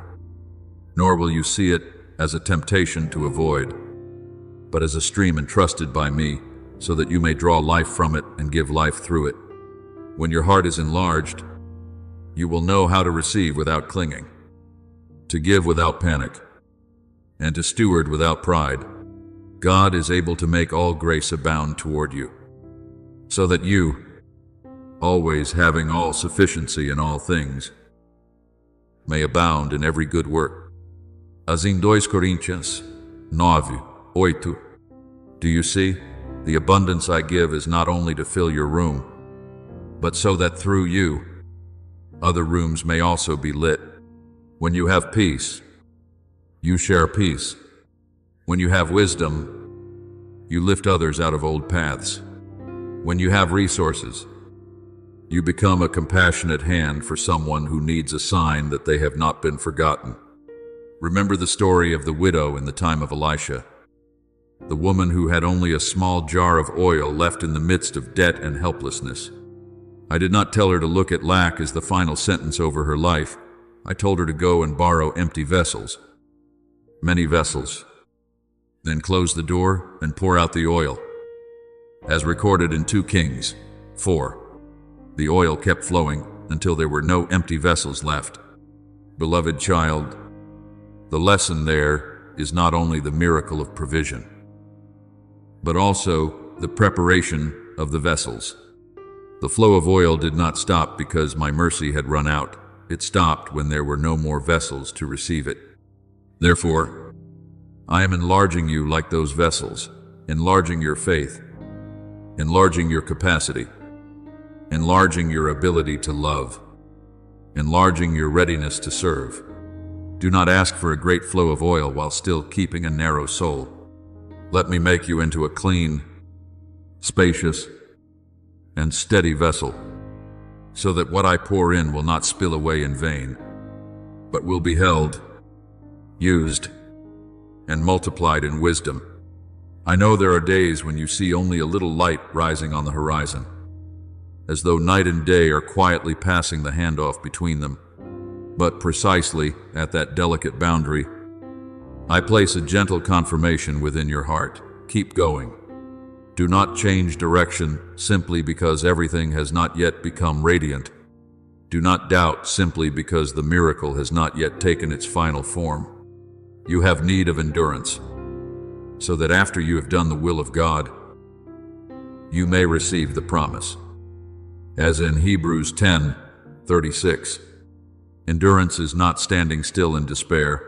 nor will you see it as a temptation to avoid, but as a stream entrusted by me, so that you may draw life from it and give life through it. When your heart is enlarged, you will know how to receive without clinging, to give without panic, and to steward without pride. God is able to make all grace abound toward you, so that you, always having all sufficiency in all things, may abound in every good work. As in 2 Coríntios 9:8. Do you see? The abundance I give is not only to fill your room, but so that through you, other rooms may also be lit. When you have peace, you share peace. When you have wisdom, you lift others out of old paths. When you have resources, you become a compassionate hand for someone who needs a sign that they have not been forgotten. Remember the story of the widow in the time of Elisha, the woman who had only a small jar of oil left in the midst of debt and helplessness. I did not tell her to look at lack as the final sentence over her life. I told her to go and borrow empty vessels, many vessels, then close the door and pour out the oil. As recorded in 2 Kings 4, the oil kept flowing until there were no empty vessels left. Beloved child, the lesson there is not only the miracle of provision, but also the preparation of the vessels. The flow of oil did not stop because my mercy had run out. It stopped when there were no more vessels to receive it. Therefore, I am enlarging you like those vessels, enlarging your faith, enlarging your capacity, enlarging your ability to love, enlarging your readiness to serve. Do not ask for a great flow of oil while still keeping a narrow soul. Let me make you into a clean, spacious, and steady vessel, so that what I pour in will not spill away in vain, but will be held, used, and multiplied in wisdom. I know there are days when you see only a little light rising on the horizon, as though night and day are quietly passing the handoff between them. But precisely at that delicate boundary, I place a gentle confirmation within your heart. Keep going. Do not change direction simply because everything has not yet become radiant. Do not doubt simply because the miracle has not yet taken its final form. You have need of endurance, so that after you have done the will of God, you may receive the promise. As in Hebrews 10:36, endurance is not standing still in despair,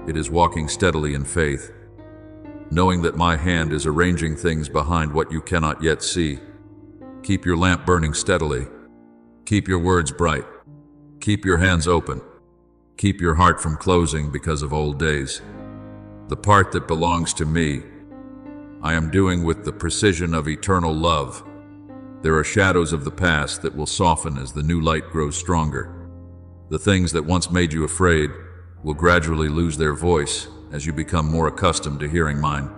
it is walking steadily in faith, knowing that my hand is arranging things behind what you cannot yet see. Keep your lamp burning steadily. Keep your words bright. Keep your hands open. Keep your heart from closing because of old days. The part that belongs to me, I am doing with the precision of eternal love, There are shadows of the past that will soften as the new light grows stronger. The things that once made you afraid will gradually lose their voice as you become more accustomed to hearing mine.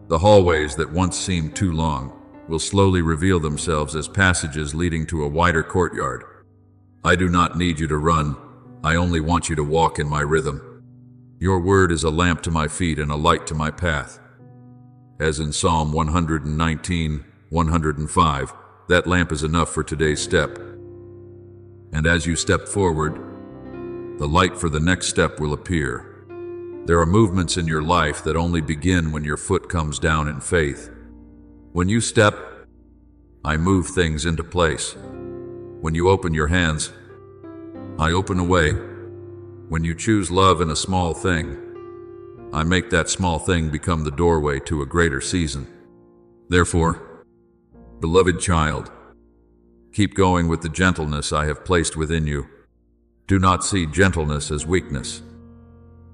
The hallways that once seemed too long will slowly reveal themselves as passages leading to a wider courtyard. I do not need you to run. I only want you to walk in my rhythm. Your word is a lamp to my feet and a light to my path. As in Psalm 119, 105, that lamp is enough for today's step. And as you step forward, the light for the next step will appear. There are movements in your life that only begin when your foot comes down in faith. When you step, I move things into place. When you open your hands, I open a way. When you choose love in a small thing, I make that small thing become the doorway to a greater season. Therefore, beloved child, keep going with the gentleness I have placed within you. Do not see gentleness as weakness,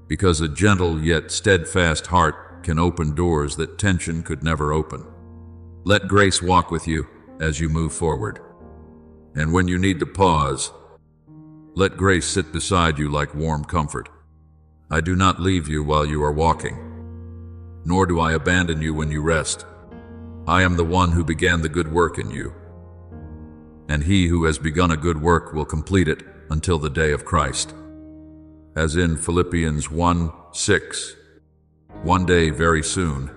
because a gentle yet steadfast heart can open doors that tension could never open. Let grace walk with you as you move forward. And when you need to pause, let grace sit beside you like warm comfort. I do not leave you while you are walking, nor do I abandon you when you rest. I am the one who began the good work in you, and he who has begun a good work will complete it until the day of Christ. As in Philippians 1:6, one day very soon,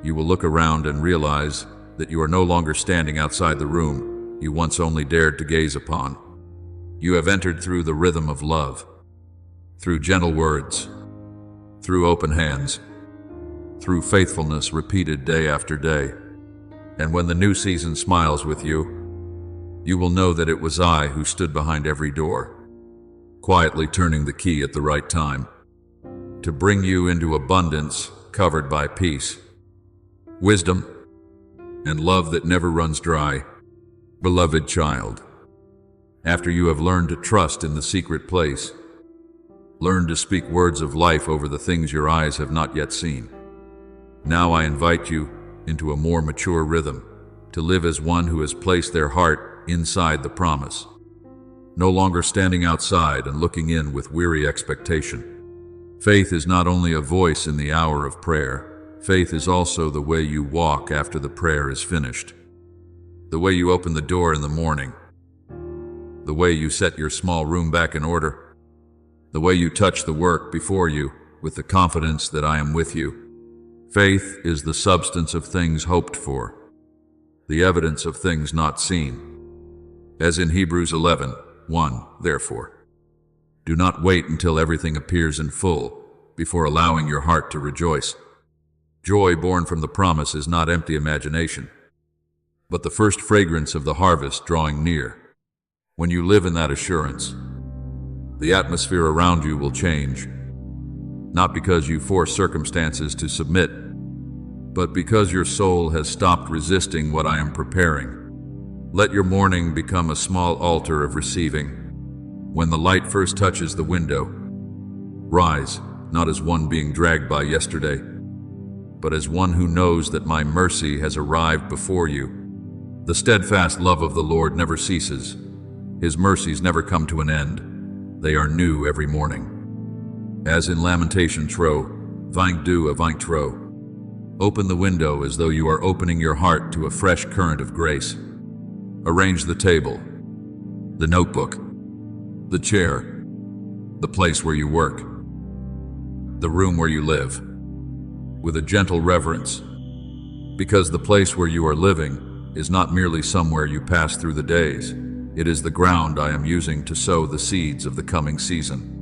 you will look around and realize that you are no longer standing outside the room you once only dared to gaze upon. You have entered through the rhythm of love, through gentle words, through open hands, through faithfulness repeated day after day. And when the new season smiles with you, you will know that it was I who stood behind every door, quietly turning the key at the right time, to bring you into abundance covered by peace, wisdom, and love that never runs dry. Beloved child, after you have learned to trust in the secret place, learn to speak words of life over the things your eyes have not yet seen. Now I invite you into a more mature rhythm, to live as one who has placed their heart inside the promise, no longer standing outside and looking in with weary expectation. Faith is not only a voice in the hour of prayer, faith is also the way you walk after the prayer is finished, the way you open the door in the morning, the way you set your small room back in order, the way you touch the work before you with the confidence that I am with you. Faith is the substance of things hoped for, the evidence of things not seen. As in Hebrews 11:1, therefore, do not wait until everything appears in full before allowing your heart to rejoice. Joy born from the promise is not empty imagination, but the first fragrance of the harvest drawing near. When you live in that assurance, the atmosphere around you will change, not because you force circumstances to submit, but because your soul has stopped resisting what I am preparing. Let your morning become a small altar of receiving. When the light first touches the window, rise, not as one being dragged by yesterday, but as one who knows that my mercy has arrived before you. The steadfast love of the Lord never ceases. His mercies never come to an end. They are new every morning. As in Lamentations 22:23, open the window as though you are opening your heart to a fresh current of grace. Arrange the table, the notebook, the chair, the place where you work, the room where you live, with a gentle reverence, because the place where you are living is not merely somewhere you pass through the days. It is the ground I am using to sow the seeds of the coming season.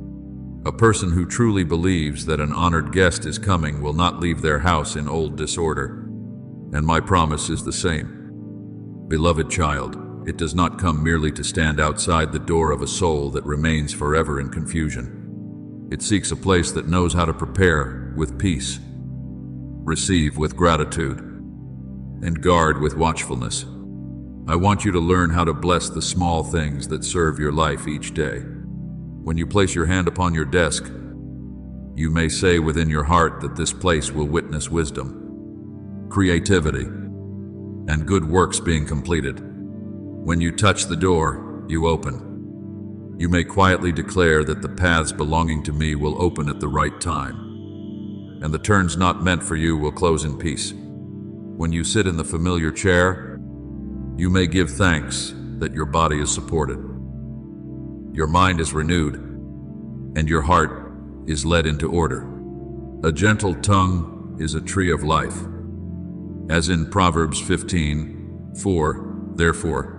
A person who truly believes that an honored guest is coming will not leave their house in old disorder, and my promise is the same. Beloved child, it does not come merely to stand outside the door of a soul that remains forever in confusion. It seeks a place that knows how to prepare with peace, receive with gratitude, and guard with watchfulness. I want you to learn how to bless the small things that serve your life each day. When you place your hand upon your desk, you may say within your heart that this place will witness wisdom, creativity, and good works being completed. When you touch the door, you open. You may quietly declare that the paths belonging to me will open at the right time, and the turns not meant for you will close in peace. When you sit in the familiar chair, you may give thanks that your body is supported, your mind is renewed, and your heart is led into order. A gentle tongue is a tree of life. As in Proverbs 15:4, therefore,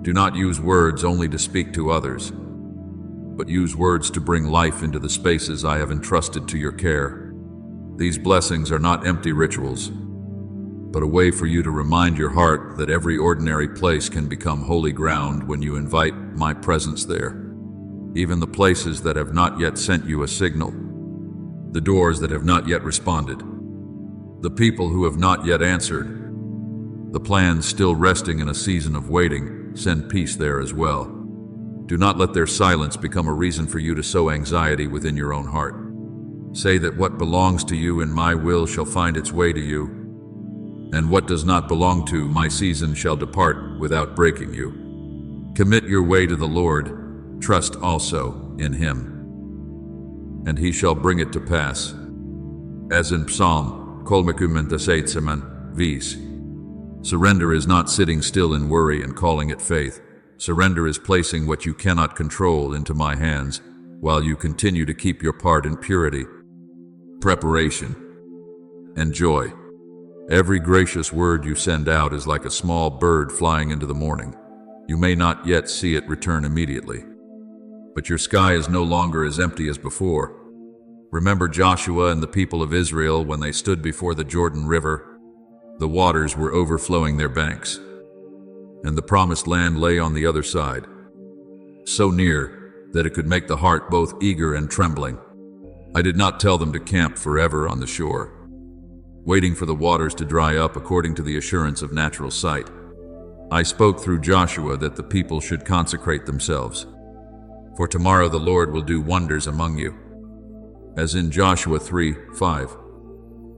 do not use words only to speak to others, but use words to bring life into the spaces I have entrusted to your care. These blessings are not empty rituals, but a way for you to remind your heart that every ordinary place can become holy ground when you invite my presence there. Even the places that have not yet sent you a signal, the doors that have not yet responded, the people who have not yet answered, the plans still resting in a season of waiting, send peace there as well. Do not let their silence become a reason for you to sow anxiety within your own heart. Say that what belongs to you in my will shall find its way to you, and what does not belong to my season shall depart without breaking you. Commit your way to the Lord, trust also in him, and he shall bring it to pass. As in Psalm, vis. Surrender is not sitting still in worry and calling it faith. Surrender is placing what you cannot control into my hands, while you continue to keep your part in purity, preparation, and joy. Every gracious word you send out is like a small bird flying into the morning. You may not yet see it return immediately, but your sky is no longer as empty as before. Remember Joshua and the people of Israel when they stood before the Jordan River. The waters were overflowing their banks, and the promised land lay on the other side, so near that it could make the heart both eager and trembling. I did not tell them to camp forever on the shore, waiting for the waters to dry up according to the assurance of natural sight. I spoke through Joshua that the people should consecrate themselves, for tomorrow the Lord will do wonders among you. As in Joshua 3:5.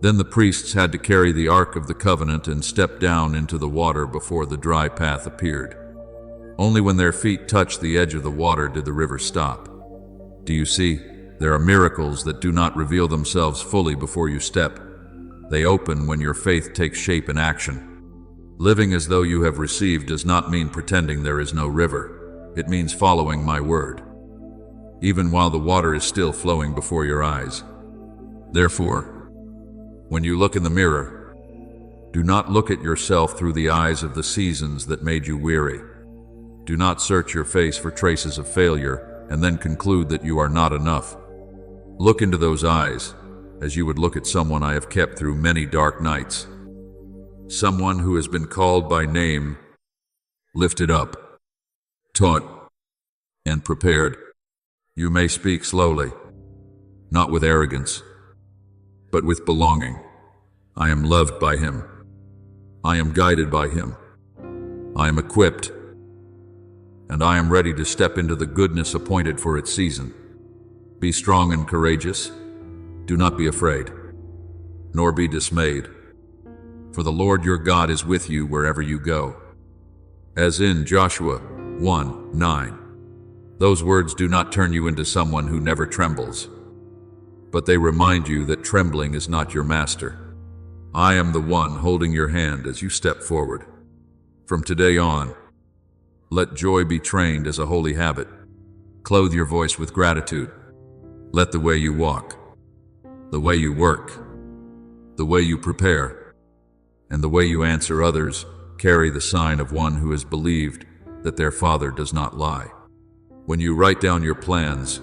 Then the priests had to carry the Ark of the Covenant and step down into the water before the dry path appeared. Only when their feet touched the edge of the water did the river stop. Do you see? There are miracles that do not reveal themselves fully before you step. They open when your faith takes shape in action. Living as though you have received does not mean pretending there is no river. It means following my word, even while the water is still flowing before your eyes. Therefore, when you look in the mirror, do not look at yourself through the eyes of the seasons that made you weary. Do not search your face for traces of failure and then conclude that you are not enough. Look into those eyes as you would look at someone I have kept through many dark nights. Someone who has been called by name, lifted up, taught, and prepared. You may speak slowly, not with arrogance, but with belonging. I am loved by him. I am guided by him. I am equipped, and I am ready to step into the goodness appointed for its season. Be strong and courageous. Do not be afraid, nor be dismayed, for the Lord your God is with you wherever you go. As in Joshua 1:9. Those words do not turn you into someone who never trembles, but they remind you that trembling is not your master. I am the one holding your hand as you step forward. From today on, let joy be trained as a holy habit. Clothe your voice with gratitude. Let the way you walk, the way you work, the way you prepare, and the way you answer others carry the sign of one who has believed that their Father does not lie. When you write down your plans,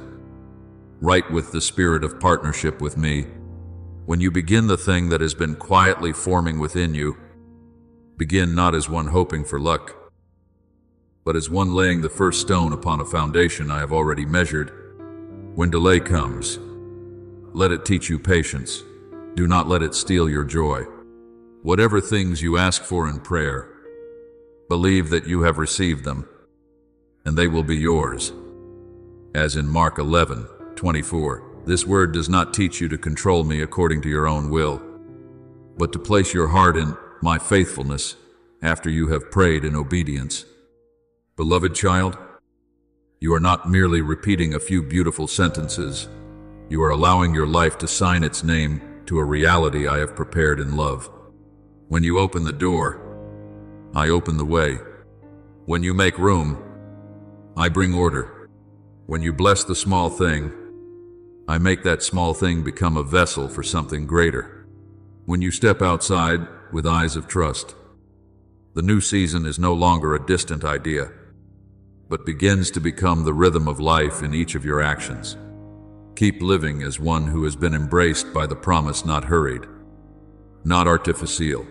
write with the spirit of partnership with me. When you begin the thing that has been quietly forming within you, begin not as one hoping for luck, but as one laying the first stone upon a foundation I have already measured. When delay comes, let it teach you patience. Do not let it steal your joy. Whatever things you ask for in prayer, believe that you have received them, and they will be yours. As in Mark 11:24, this word does not teach you to control me according to your own will, but to place your heart in my faithfulness after you have prayed in obedience. Beloved child, you are not merely repeating a few beautiful sentences. You are allowing your life to sign its name to a reality I have prepared in love. When you open the door, I open the way. When you make room, I bring order. When you bless the small thing, I make that small thing become a vessel for something greater. When you step outside with eyes of trust, the new season is no longer a distant idea, but begins to become the rhythm of life in each of your actions. Keep living as one who has been embraced by the promise, not hurried, not artificial,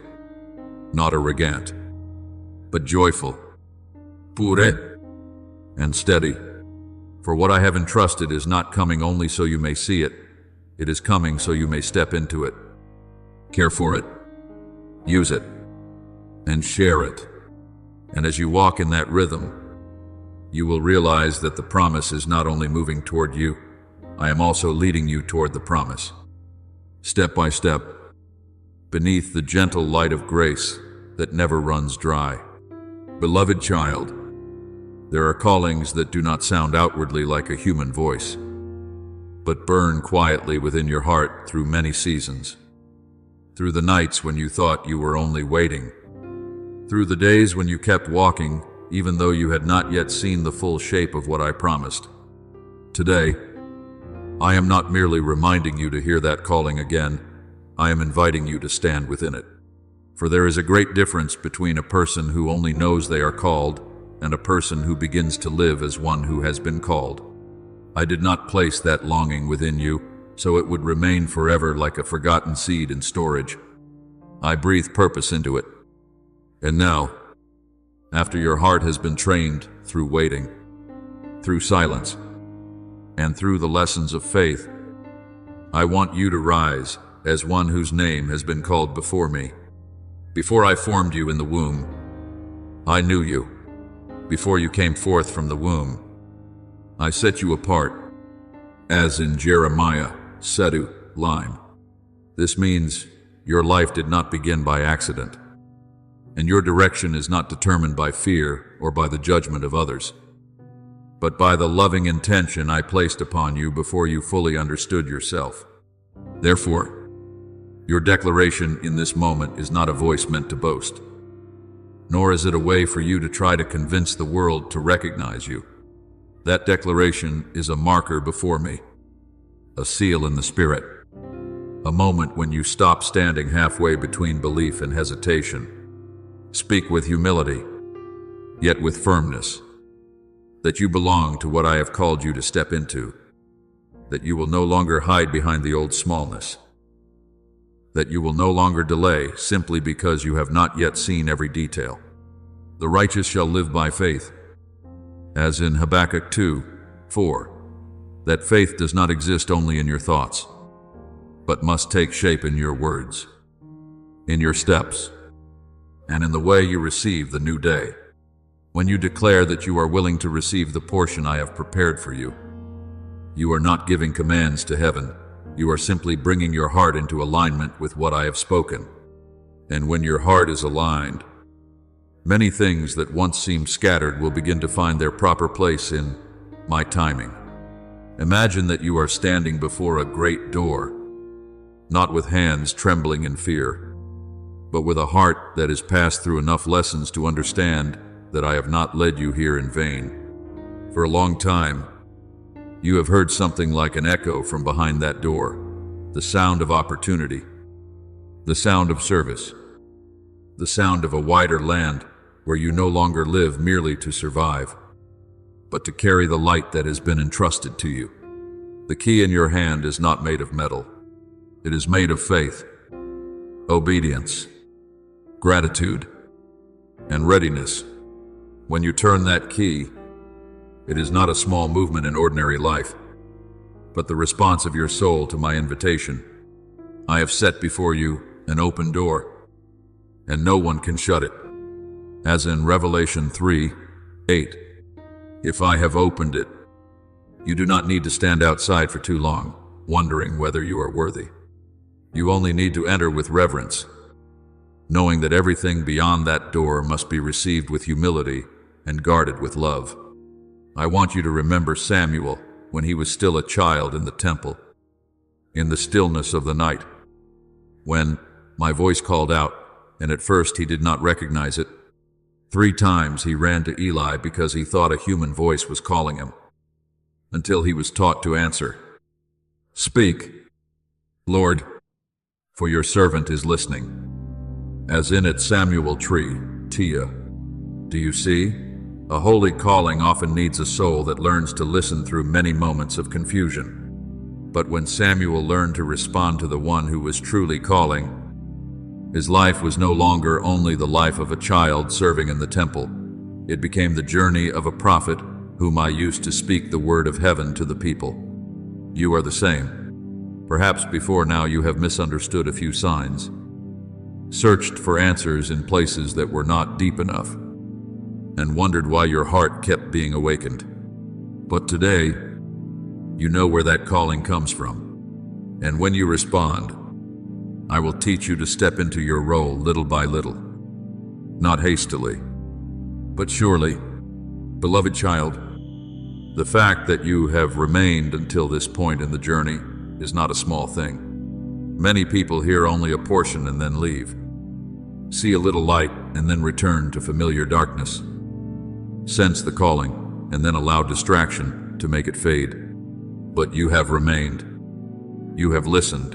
not arrogant, but joyful, pure, and steady. For what I have entrusted is not coming only so you may see it, it is coming so you may step into it. Care for it, use it, and share it. And as you walk in that rhythm, you will realize that the promise is not only moving toward you, I am also leading you toward the promise. Step by step, beneath the gentle light of grace that never runs dry. Beloved child, there are callings that do not sound outwardly like a human voice, but burn quietly within your heart through many seasons. Through the nights when you thought you were only waiting. Through the days when you kept walking, even though you had not yet seen the full shape of what I promised. Today, I am not merely reminding you to hear that calling again, I am inviting you to stand within it. For there is a great difference between a person who only knows they are called and a person who begins to live as one who has been called. I did not place that longing within you, so it would remain forever like a forgotten seed in storage. I breathe purpose into it. And now, after your heart has been trained through waiting, through silence, and through the lessons of faith, I want you to rise as one whose name has been called before me. Before I formed you in the womb, I knew you. Before you came forth from the womb, I set you apart, as in Jeremiah, Sedu, line. This means your life did not begin by accident, and your direction is not determined by fear or by the judgment of others, but by the loving intention I placed upon you before you fully understood yourself. Therefore, your declaration in this moment is not a voice meant to boast, nor is it a way for you to try to convince the world to recognize you. That declaration is a marker before me, a seal in the spirit, a moment when you stop standing halfway between belief and hesitation. Speak with humility, yet with firmness, that you belong to what I have called you to step into, that you will no longer hide behind the old smallness, that you will no longer delay simply because you have not yet seen every detail. The righteous shall live by faith, as in Habakkuk 2:4, that faith does not exist only in your thoughts, but must take shape in your words, in your steps, and in the way you receive the new day. When you declare that you are willing to receive the portion I have prepared for you, you are not giving commands to heaven. You are simply bringing your heart into alignment with what I have spoken. And when your heart is aligned, many things that once seemed scattered will begin to find their proper place in my timing. Imagine that you are standing before a great door, not with hands trembling in fear, but with a heart that has passed through enough lessons to understand that I have not led you here in vain. For a long time, you have heard something like an echo from behind that door, the sound of opportunity, the sound of service, the sound of a wider land where you no longer live merely to survive, but to carry the light that has been entrusted to you. The key in your hand is not made of metal. It is made of faith, obedience, gratitude, and readiness. When you turn that key, it is not a small movement in ordinary life, but the response of your soul to my invitation. I have set before you an open door, and no one can shut it. As in Revelation 3:8, if I have opened it, you do not need to stand outside for too long, wondering whether you are worthy. You only need to enter with reverence, knowing that everything beyond that door must be received with humility and guarded with love. I want you to remember Samuel when he was still a child in the temple, in the stillness of the night, when my voice called out, and at first he did not recognize it. 3 times he ran to Eli because he thought a human voice was calling him, until he was taught to answer, "Speak, Lord, for your servant is listening." As in at Samuel tree, Tia. Do you see? A holy calling often needs a soul that learns to listen through many moments of confusion. But when Samuel learned to respond to the one who was truly calling, his life was no longer only the life of a child serving in the temple. It became the journey of a prophet whom I used to speak the word of heaven to the people. You are the same. Perhaps before now you have misunderstood a few signs, searched for answers in places that were not deep enough, and wondered why your heart kept being awakened. But today, you know where that calling comes from. And when you respond, I will teach you to step into your role little by little, not hastily, but surely. Beloved child, the fact that you have remained until this point in the journey is not a small thing. Many people hear only a portion and then leave, see a little light and then return to familiar darkness, sense the calling and then allow distraction to make it fade. But you have remained, you have listened,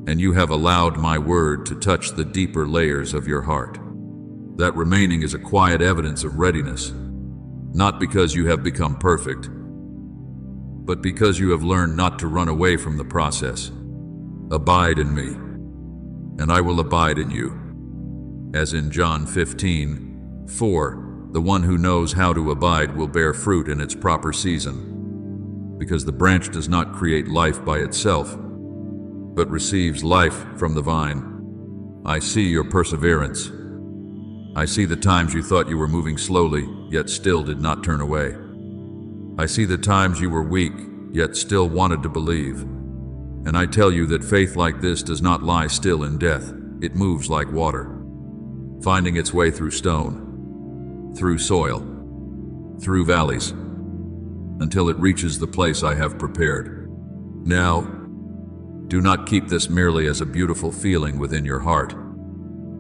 and you have allowed my word to touch the deeper layers of your heart. That remaining is a quiet evidence of readiness, not because you have become perfect, but because you have learned not to run away from the process. Abide in me, and I will abide in you. As in John 15:4, the one who knows how to abide will bear fruit in its proper season, because the branch does not create life by itself, but receives life from the vine. I see your perseverance. I see the times you thought you were moving slowly, yet still did not turn away. I see the times you were weak, yet still wanted to believe. And I tell you that faith like this does not lie still in death. It moves like water, finding its way through stone, through soil, through valleys, until it reaches the place I have prepared. Now, do not keep this merely as a beautiful feeling within your heart.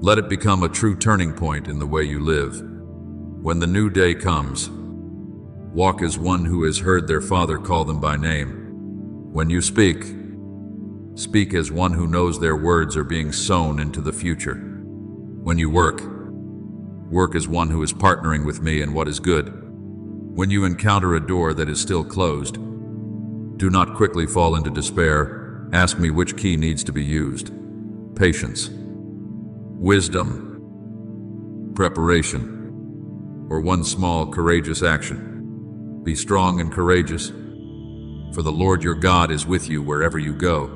Let it become a true turning point in the way you live. When the new day comes, walk as one who has heard their Father call them by name. When you speak, speak as one who knows their words are being sown into the future. When you work, work as one who is partnering with me in what is good. When you encounter a door that is still closed, do not quickly fall into despair. Ask me which key needs to be used. Patience, wisdom, preparation, or one small courageous action. Be strong and courageous, for the Lord your God is with you wherever you go.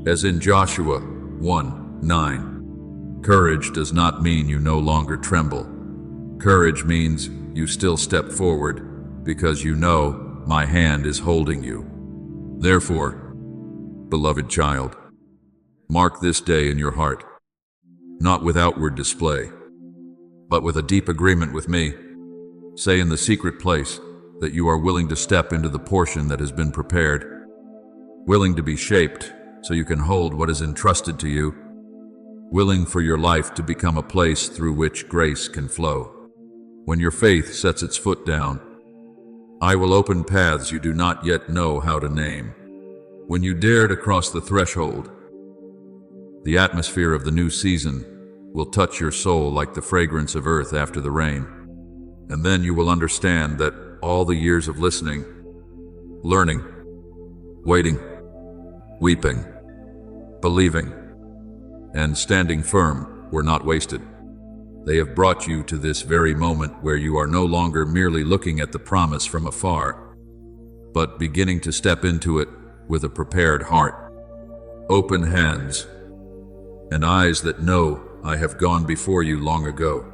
As in Joshua 1:9, courage does not mean you no longer tremble. Courage means you still step forward because you know my hand is holding you. Therefore, beloved child, mark this day in your heart, not with outward display, but with a deep agreement with me. Say in the secret place that you are willing to step into the portion that has been prepared, willing to be shaped so you can hold what is entrusted to you, willing for your life to become a place through which grace can flow. When your faith sets its foot down, I will open paths you do not yet know how to name. When you dare to cross the threshold, the atmosphere of the new season will touch your soul like the fragrance of earth after the rain. And then you will understand that all the years of listening, learning, waiting, weeping, believing, and standing firm were not wasted. They have brought you to this very moment where you are no longer merely looking at the promise from afar, but beginning to step into it with a prepared heart, open hands, and eyes that know I have gone before you long ago.